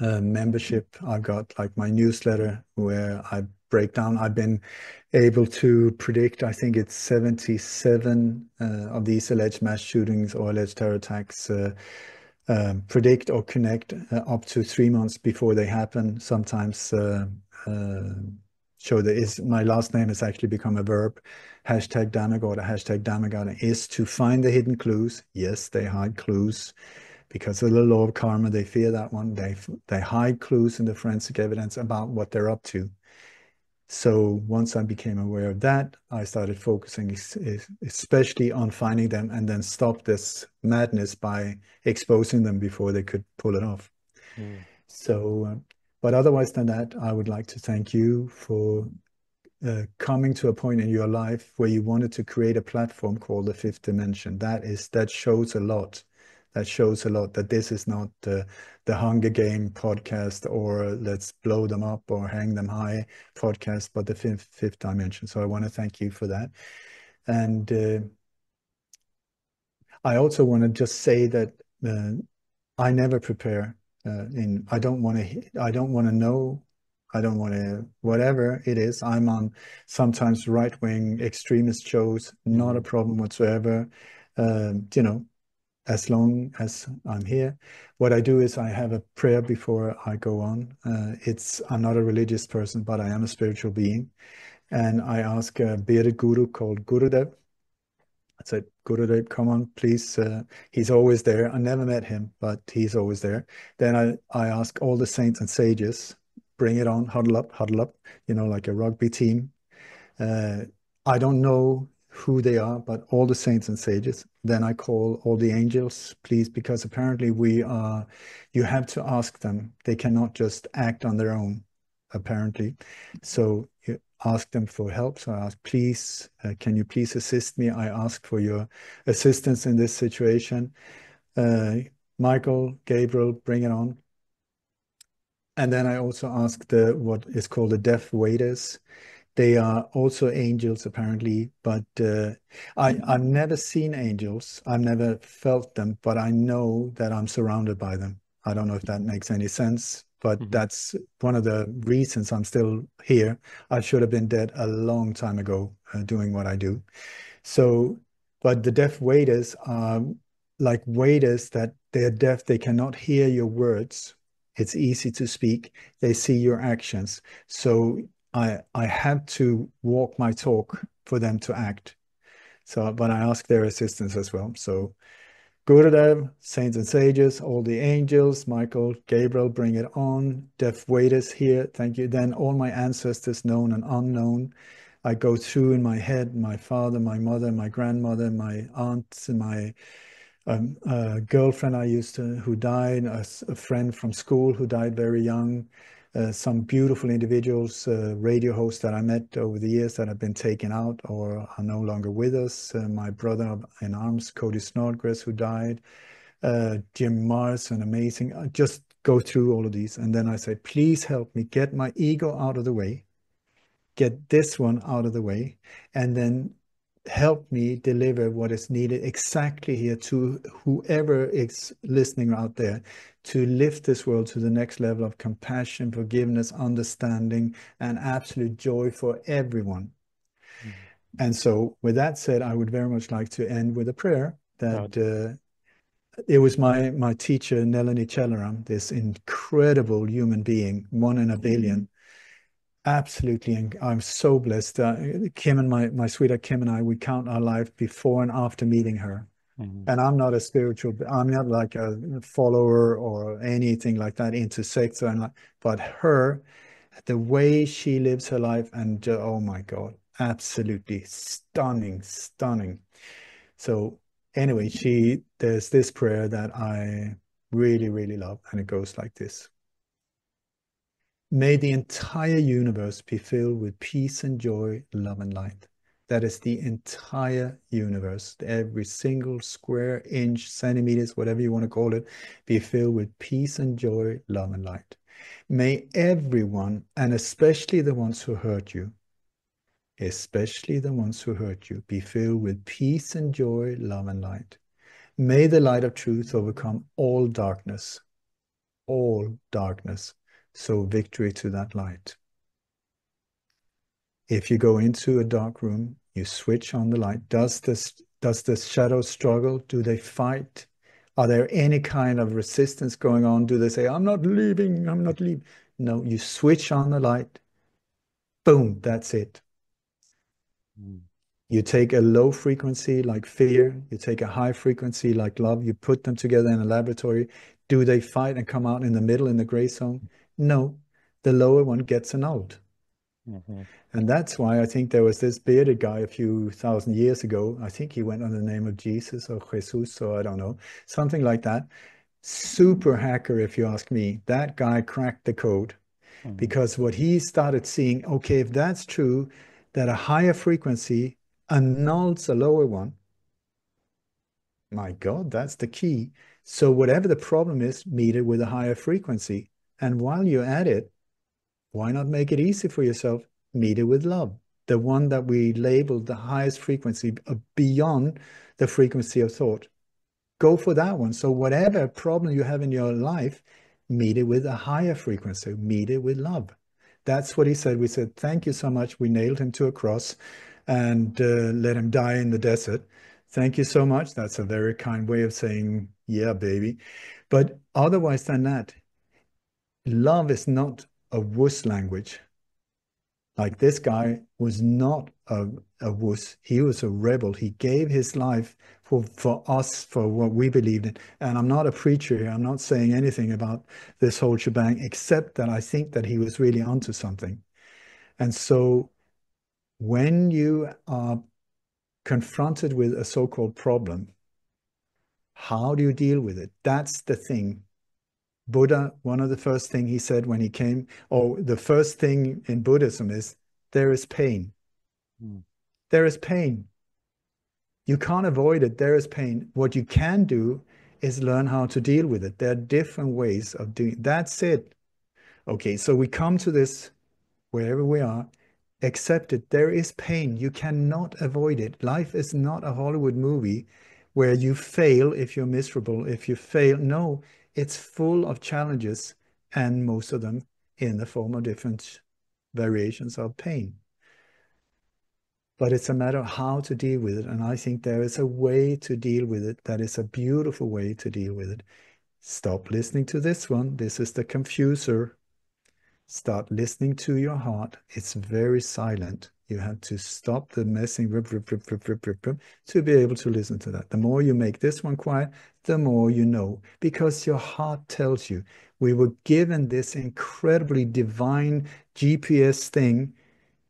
membership. I've got like my newsletter where I break down. I've been able to predict, I think it's 77 of these alleged mass shootings or alleged terror attacks, predict or connect up to 3 months before they happen. Sometimes uh, show that is my last name has actually become a verb. Hashtag Dammegard or hashtag Dammegard is to find the hidden clues. Yes, they hide clues because of the law of karma. They fear that one. They hide clues in the forensic evidence about what they're up to. So once I became aware of that, I started focusing especially on finding them and then stop this madness by exposing them before they could pull it off. Mm. So, but otherwise than that, I would like to thank you for coming to a point in your life where you wanted to create a platform called the fifth dimension. That shows a lot. That shows a lot that this is not the Hunger Game podcast or let's blow them up or hang them high podcast, but the fifth dimension. So I want to thank you for that. And I also want to just say that I never prepare. I don't want to know. I don't want to, whatever it is. I'm on sometimes right-wing extremist shows, not a Mhm. problem whatsoever. You know, as long as I'm here. What I do is I have a prayer before I go on. I'm not a religious person, but I am a spiritual being. And I ask a bearded guru called Gurudev. I said, Gurudev, come on, please. He's always there. I never met him, but he's always there. Then I ask all the saints and sages, bring it on, huddle up, like a rugby team. Uh, I don't know who they are, but all the saints and sages. Then I call all the angels, please, because apparently you have to ask them. They cannot just act on their own, apparently. So you ask them for help. So I ask, please, can you please assist me? I ask for your assistance in this situation. Uh, Michael, Gabriel, bring it on. And then I also ask what is called the deaf waiters. They are also angels, apparently, but I've never seen angels. I've never felt them, but I know that I'm surrounded by them. I don't know if that makes any sense, but Mhm. that's one of the reasons I'm still here. I should have been dead a long time ago, doing what I do. So, but the deaf waiters are like waiters that They are deaf. They cannot hear your words. It's easy to speak. They see your actions. So I have to walk my talk for them to act. So, but I ask their assistance as well. So Gurudev, saints and sages, all the angels, Michael, Gabriel, bring it on. Deaf waiters here, thank you. Then all my ancestors, known and unknown. I go through in my head, my father, my mother, my grandmother, my aunts, and my girlfriend I used to, who died, a friend from school who died very young, some beautiful individuals, radio hosts that I met over the years that have been taken out or are no longer with us. My brother in arms, Cody Snodgrass, who died. Jim Mars, an amazing. I just go through all of these, and then I say, please help me get my ego out of the way, get this one out of the way, and then help me deliver what is needed exactly here to whoever is listening out there to lift this world to the next level of compassion, forgiveness, understanding, and absolute joy for everyone. Mhm. And so, with that said, I would very much like to end with a prayer Oh, that it was my teacher, Nelani Chelaram, this incredible human being, one in a billion. Absolutely, and I'm so blessed. Kim and my sweetheart Kim and I, we count our life before and after meeting her. mhm. And I'm not a spiritual, I'm not like a follower or anything like that into sects or like, but her, the way she lives her life, and oh my God, absolutely stunning, stunning. So anyway, there's this prayer that I really, really love, and it goes like this. May the entire universe be filled with peace and joy, love and light. That is the entire universe. Every single square inch, centimeters, whatever you want to call it, be filled with peace and joy, love and light. May everyone, and especially the ones who hurt you, especially the ones who hurt you, be filled with peace and joy, love and light. May the light of truth overcome all darkness, all darkness. So victory to that light. If you go into a dark room, you switch on the light. Does the shadow struggle? Do they fight? Are there any kind of resistance going on? Do they say, I'm not leaving, I'm not leaving? No, you switch on the light. Boom, that's it. Mhm. You take a low frequency like fear, you take a high frequency like love, you put them together in a laboratory. Do they fight and come out in the middle in the gray zone? No, the lower one gets annulled. Mhm. And that's why I think there was this bearded guy a few thousand years ago. I think he went under the name of Jesus or Jesus, so I don't know, something like that. Super hacker, if you ask me. That guy cracked the code Mhm. because what he started seeing, okay, if that's true, that a higher frequency annuls a lower one, my God, that's the key. So whatever the problem is, meet it with a higher frequency. And while you're at it, why not make it easy for yourself? Meet it with love, the one that we labeled the highest frequency beyond the frequency of thought. Go for that one. So whatever problem you have in your life, meet it with a higher frequency, meet it with love. That's what he said. We said, thank you so much. We nailed him to a cross and let him die in the desert. Thank you so much. That's a very kind way of saying, yeah, baby. But otherwise than that, love is not a wuss language. Like this guy was not a wuss. He was a rebel. He gave his life for us, for what we believed in. And I'm not a preacher here. I'm not saying anything about this whole shebang, except that I think that he was really onto something. And so when you are confronted with a so-called problem, how do you deal with it? That's the thing. Buddha, one of the first thing he said when he came, or the first thing in Buddhism is there is pain. Mhm. There is pain. You can't avoid it. There is pain. What you can do is learn how to deal with it. There are different ways of doing it. That's it. Okay, so we come to this wherever we are, accept it. There is pain. You cannot avoid it. Life is not a Hollywood movie where you fail if you're miserable, if you fail. No, it's full of challenges, and most of them in the form of different variations of pain. but it's a matter of how to deal with it. And I think there is a way to deal with it that is a beautiful way to deal with it. Stop listening to this one. This is the confuser. Start listening to your heart. It's very silent. You have to stop the messing to be able to listen to that. The more you make this one quiet, the more you know, because your heart tells you. We were given this incredibly divine GPS thing.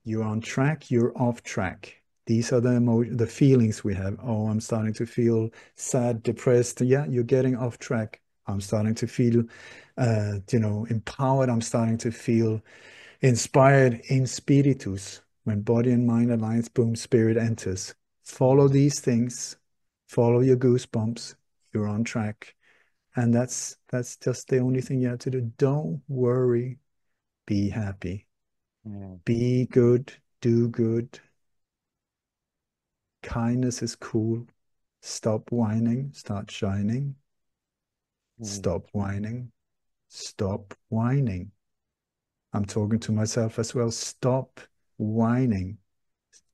You're on track, you're off track. These are the feelings we have. Oh, I'm starting to feel sad, depressed. Yeah, you're getting off track. I'm starting to feel, empowered. I'm starting to feel inspired in spiritus. When body and mind aligns, boom, spirit enters. Follow these things. Follow your goosebumps. You're on track. And that's just the only thing you have to do. Don't worry. Be happy. Mm, Be good. Do good. Kindness is cool. Stop whining. Start shining. mm, Stop whining. Stop whining. I'm talking to myself as well. Stop whining.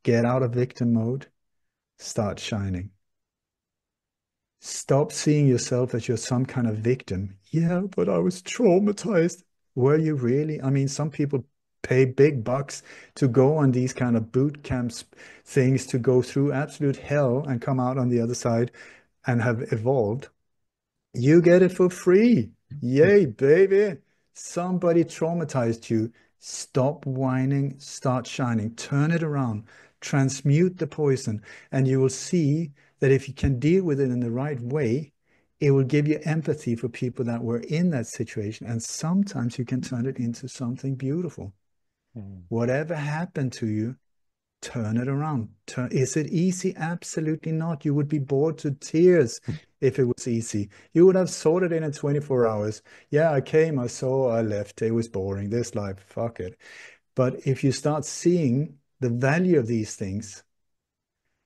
Get out of victim mode. Start shining. Stop seeing yourself as you're some kind of victim. Yeah, but I was traumatized. Were you really? I mean, some people pay big bucks to go on these kind of boot camps things to go through absolute hell and come out on the other side and have evolved. You get it for free. Yay, baby. Somebody traumatized you. Stop whining, start shining, turn it around, transmute the poison, and you will see that if you can deal with it in the right way, it will give you empathy for people that were in that situation. And sometimes you can turn it into something beautiful. mm. Whatever happened to you, turn it around. Is it easy? Absolutely not. You would be bored to tears if it was easy. You would have sorted it in 24 hours. Yeah, I came, I saw, I left. It was boring. This life, fuck it. But if you start seeing the value of these things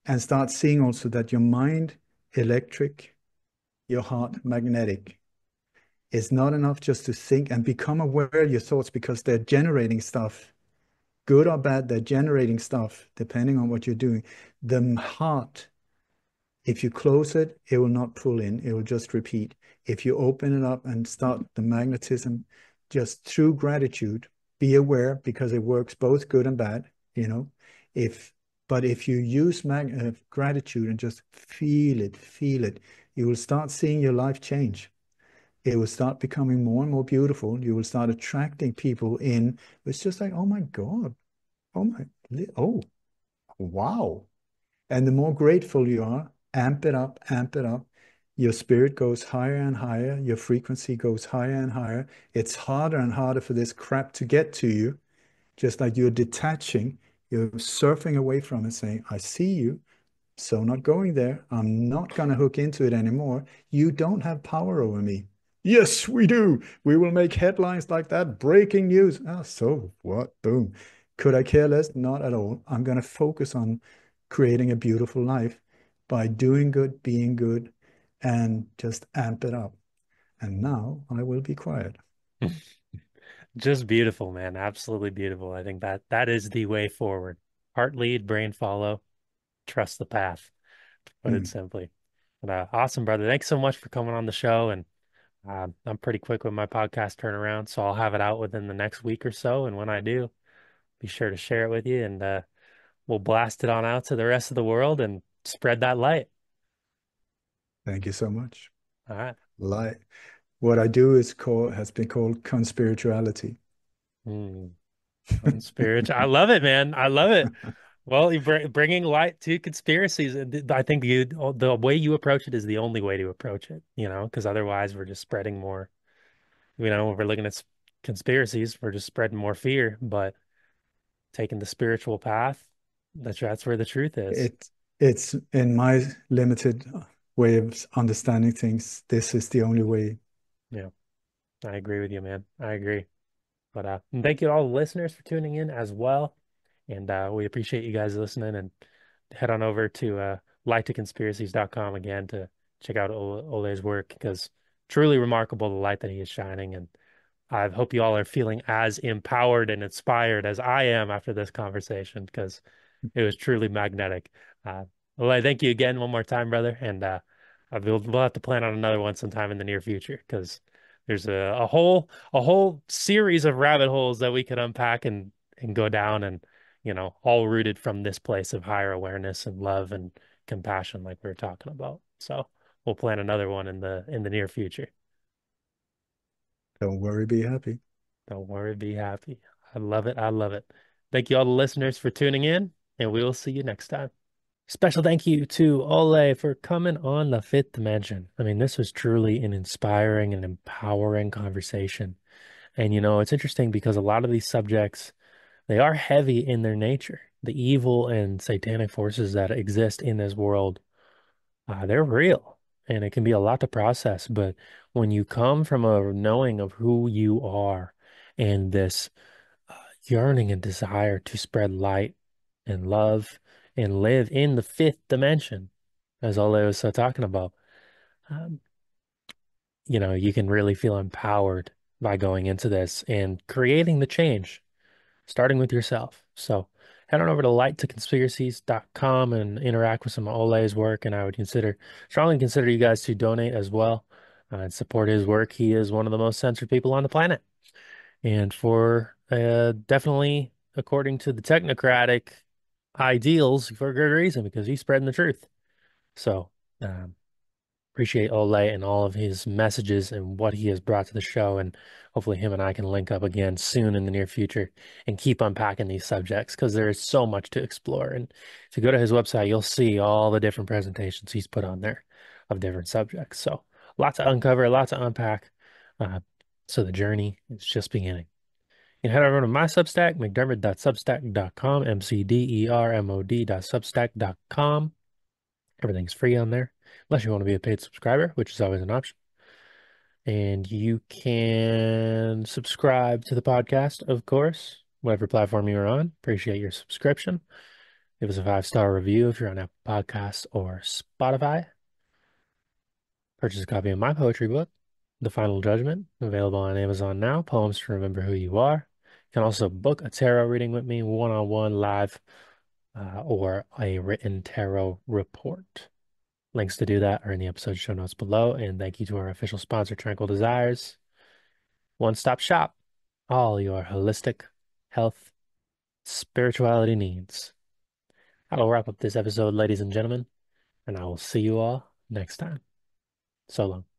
and start seeing also that your mind electric, your heart magnetic, it's not enough just to think and become aware of your thoughts because they're generating stuff, good or bad, they're generating stuff depending on what you're doing. The heart, if you close it, it will not pull in, it will just repeat. If you open it up and start the magnetism just through gratitude, be aware because it works both good and bad, you know. If but if you use gratitude and just feel it, you will start seeing your life change. It will start becoming more and more beautiful. You will start attracting people in. It's just like, oh my God, oh my, oh, wow. And the more grateful you are, amp it up, amp it up. Your spirit goes higher and higher. Your frequency goes higher and higher. It's harder and harder for this crap to get to you. Just like you're detaching, you're surfing away from it, saying, I see you. So not going there. I'm not going to hook into it anymore. You don't have power over me. Yes, we do. We will make headlines like that. Breaking news. Ah, so what? Boom. Could I care less? Not at all. I'm going to focus on creating a beautiful life by doing good, being good, and just amp it up. And now I will be quiet. Just beautiful, man. Absolutely beautiful. I think that is the way forward. Heart lead, brain follow, trust the path, to put it Mm. simply. But awesome, brother. Thanks so much for coming on the show. And I'm pretty quick with my podcast turnaround, so I'll have it out within the next week or so. And when I do, be sure to share it with you, and we'll blast it on out to the rest of the world and spread that light. Thank you so much. All right. Like what I do is called has been called conspirituality. Hmm. Spiritual. I love it, man. I love it. Well, you're bringing light to conspiracies, and I think the way you approach it is the only way to approach it, because otherwise we're just spreading more, if we're looking at conspiracies, we're just spreading more fear, but taking the spiritual path, that's where the truth is. It it's in my limited way of understanding things. This is the only way. Yeah, I agree with you, man. I agree. But and thank you to all the listeners for tuning in as well. And we appreciate you guys listening, and head on over to light2conspiracies.com again to check out Ole's work because truly remarkable the light that he is shining. And I hope you all are feeling as empowered and inspired as I am after this conversation because it was truly magnetic. Well, I thank you again one more time, brother, and we'll have to plan on another one sometime in the near future because there's a whole series of rabbit holes that we could unpack and go down and all rooted from this place of higher awareness and love and compassion like we were talking about. So we'll plan another one in the near future. Don't worry, be happy. Don't worry, be happy. I love it. I love it. Thank you all the listeners for tuning in, and we will see you next time. Special thank you to Ole for coming on the fifth dimension. I mean, this was truly an inspiring and empowering conversation. And it's interesting because a lot of these subjects, they are heavy in their nature. The evil and satanic forces that exist in this world, they're real and it can be a lot to process. But when you come from a knowing of who you are and this uh, yearning and desire to spread light and love and live in the fifth dimension, as Ole was talking about, um, you can really feel empowered by going into this and creating the change, starting with yourself. So head on over to lighttoconspiracies.com and interact with some of Ole's work. And I would strongly consider you guys to donate as well and support his work. He is one of the most censored people on the planet. And for definitely according to the technocratic ideals for a good reason, because he's spreading the truth. So um, appreciate Ole and all of his messages and what he has brought to the show. And hopefully him and I can link up again soon in the near future and keep unpacking these subjects because there is so much to explore. And if you go to his website, you'll see all the different presentations he's put on there of different subjects. So lots to uncover, lots to unpack. Uh, so the journey is just beginning. You can head over to my Substack, mcdermott.substack.com, mcdermod.substack.com. Everything's free on there, unless you want to be a paid subscriber, which is always an option. And you can subscribe to the podcast, of course, whatever platform you're on. Appreciate your subscription. Give us a 5-star review if you're on Apple Podcasts or Spotify. Purchase a copy of my poetry book, The Final Judgment, available on Amazon now. Poems to remember who you are. You can also book a tarot reading with me, one-on-one, live, or a written tarot report. Links to do that are in the episode show notes below. And thank you to our official sponsor, Tranquil Desires. One-stop shop. All your holistic health, spirituality needs. That'll wrap up this episode, ladies and gentlemen. And I will see you all next time. So long.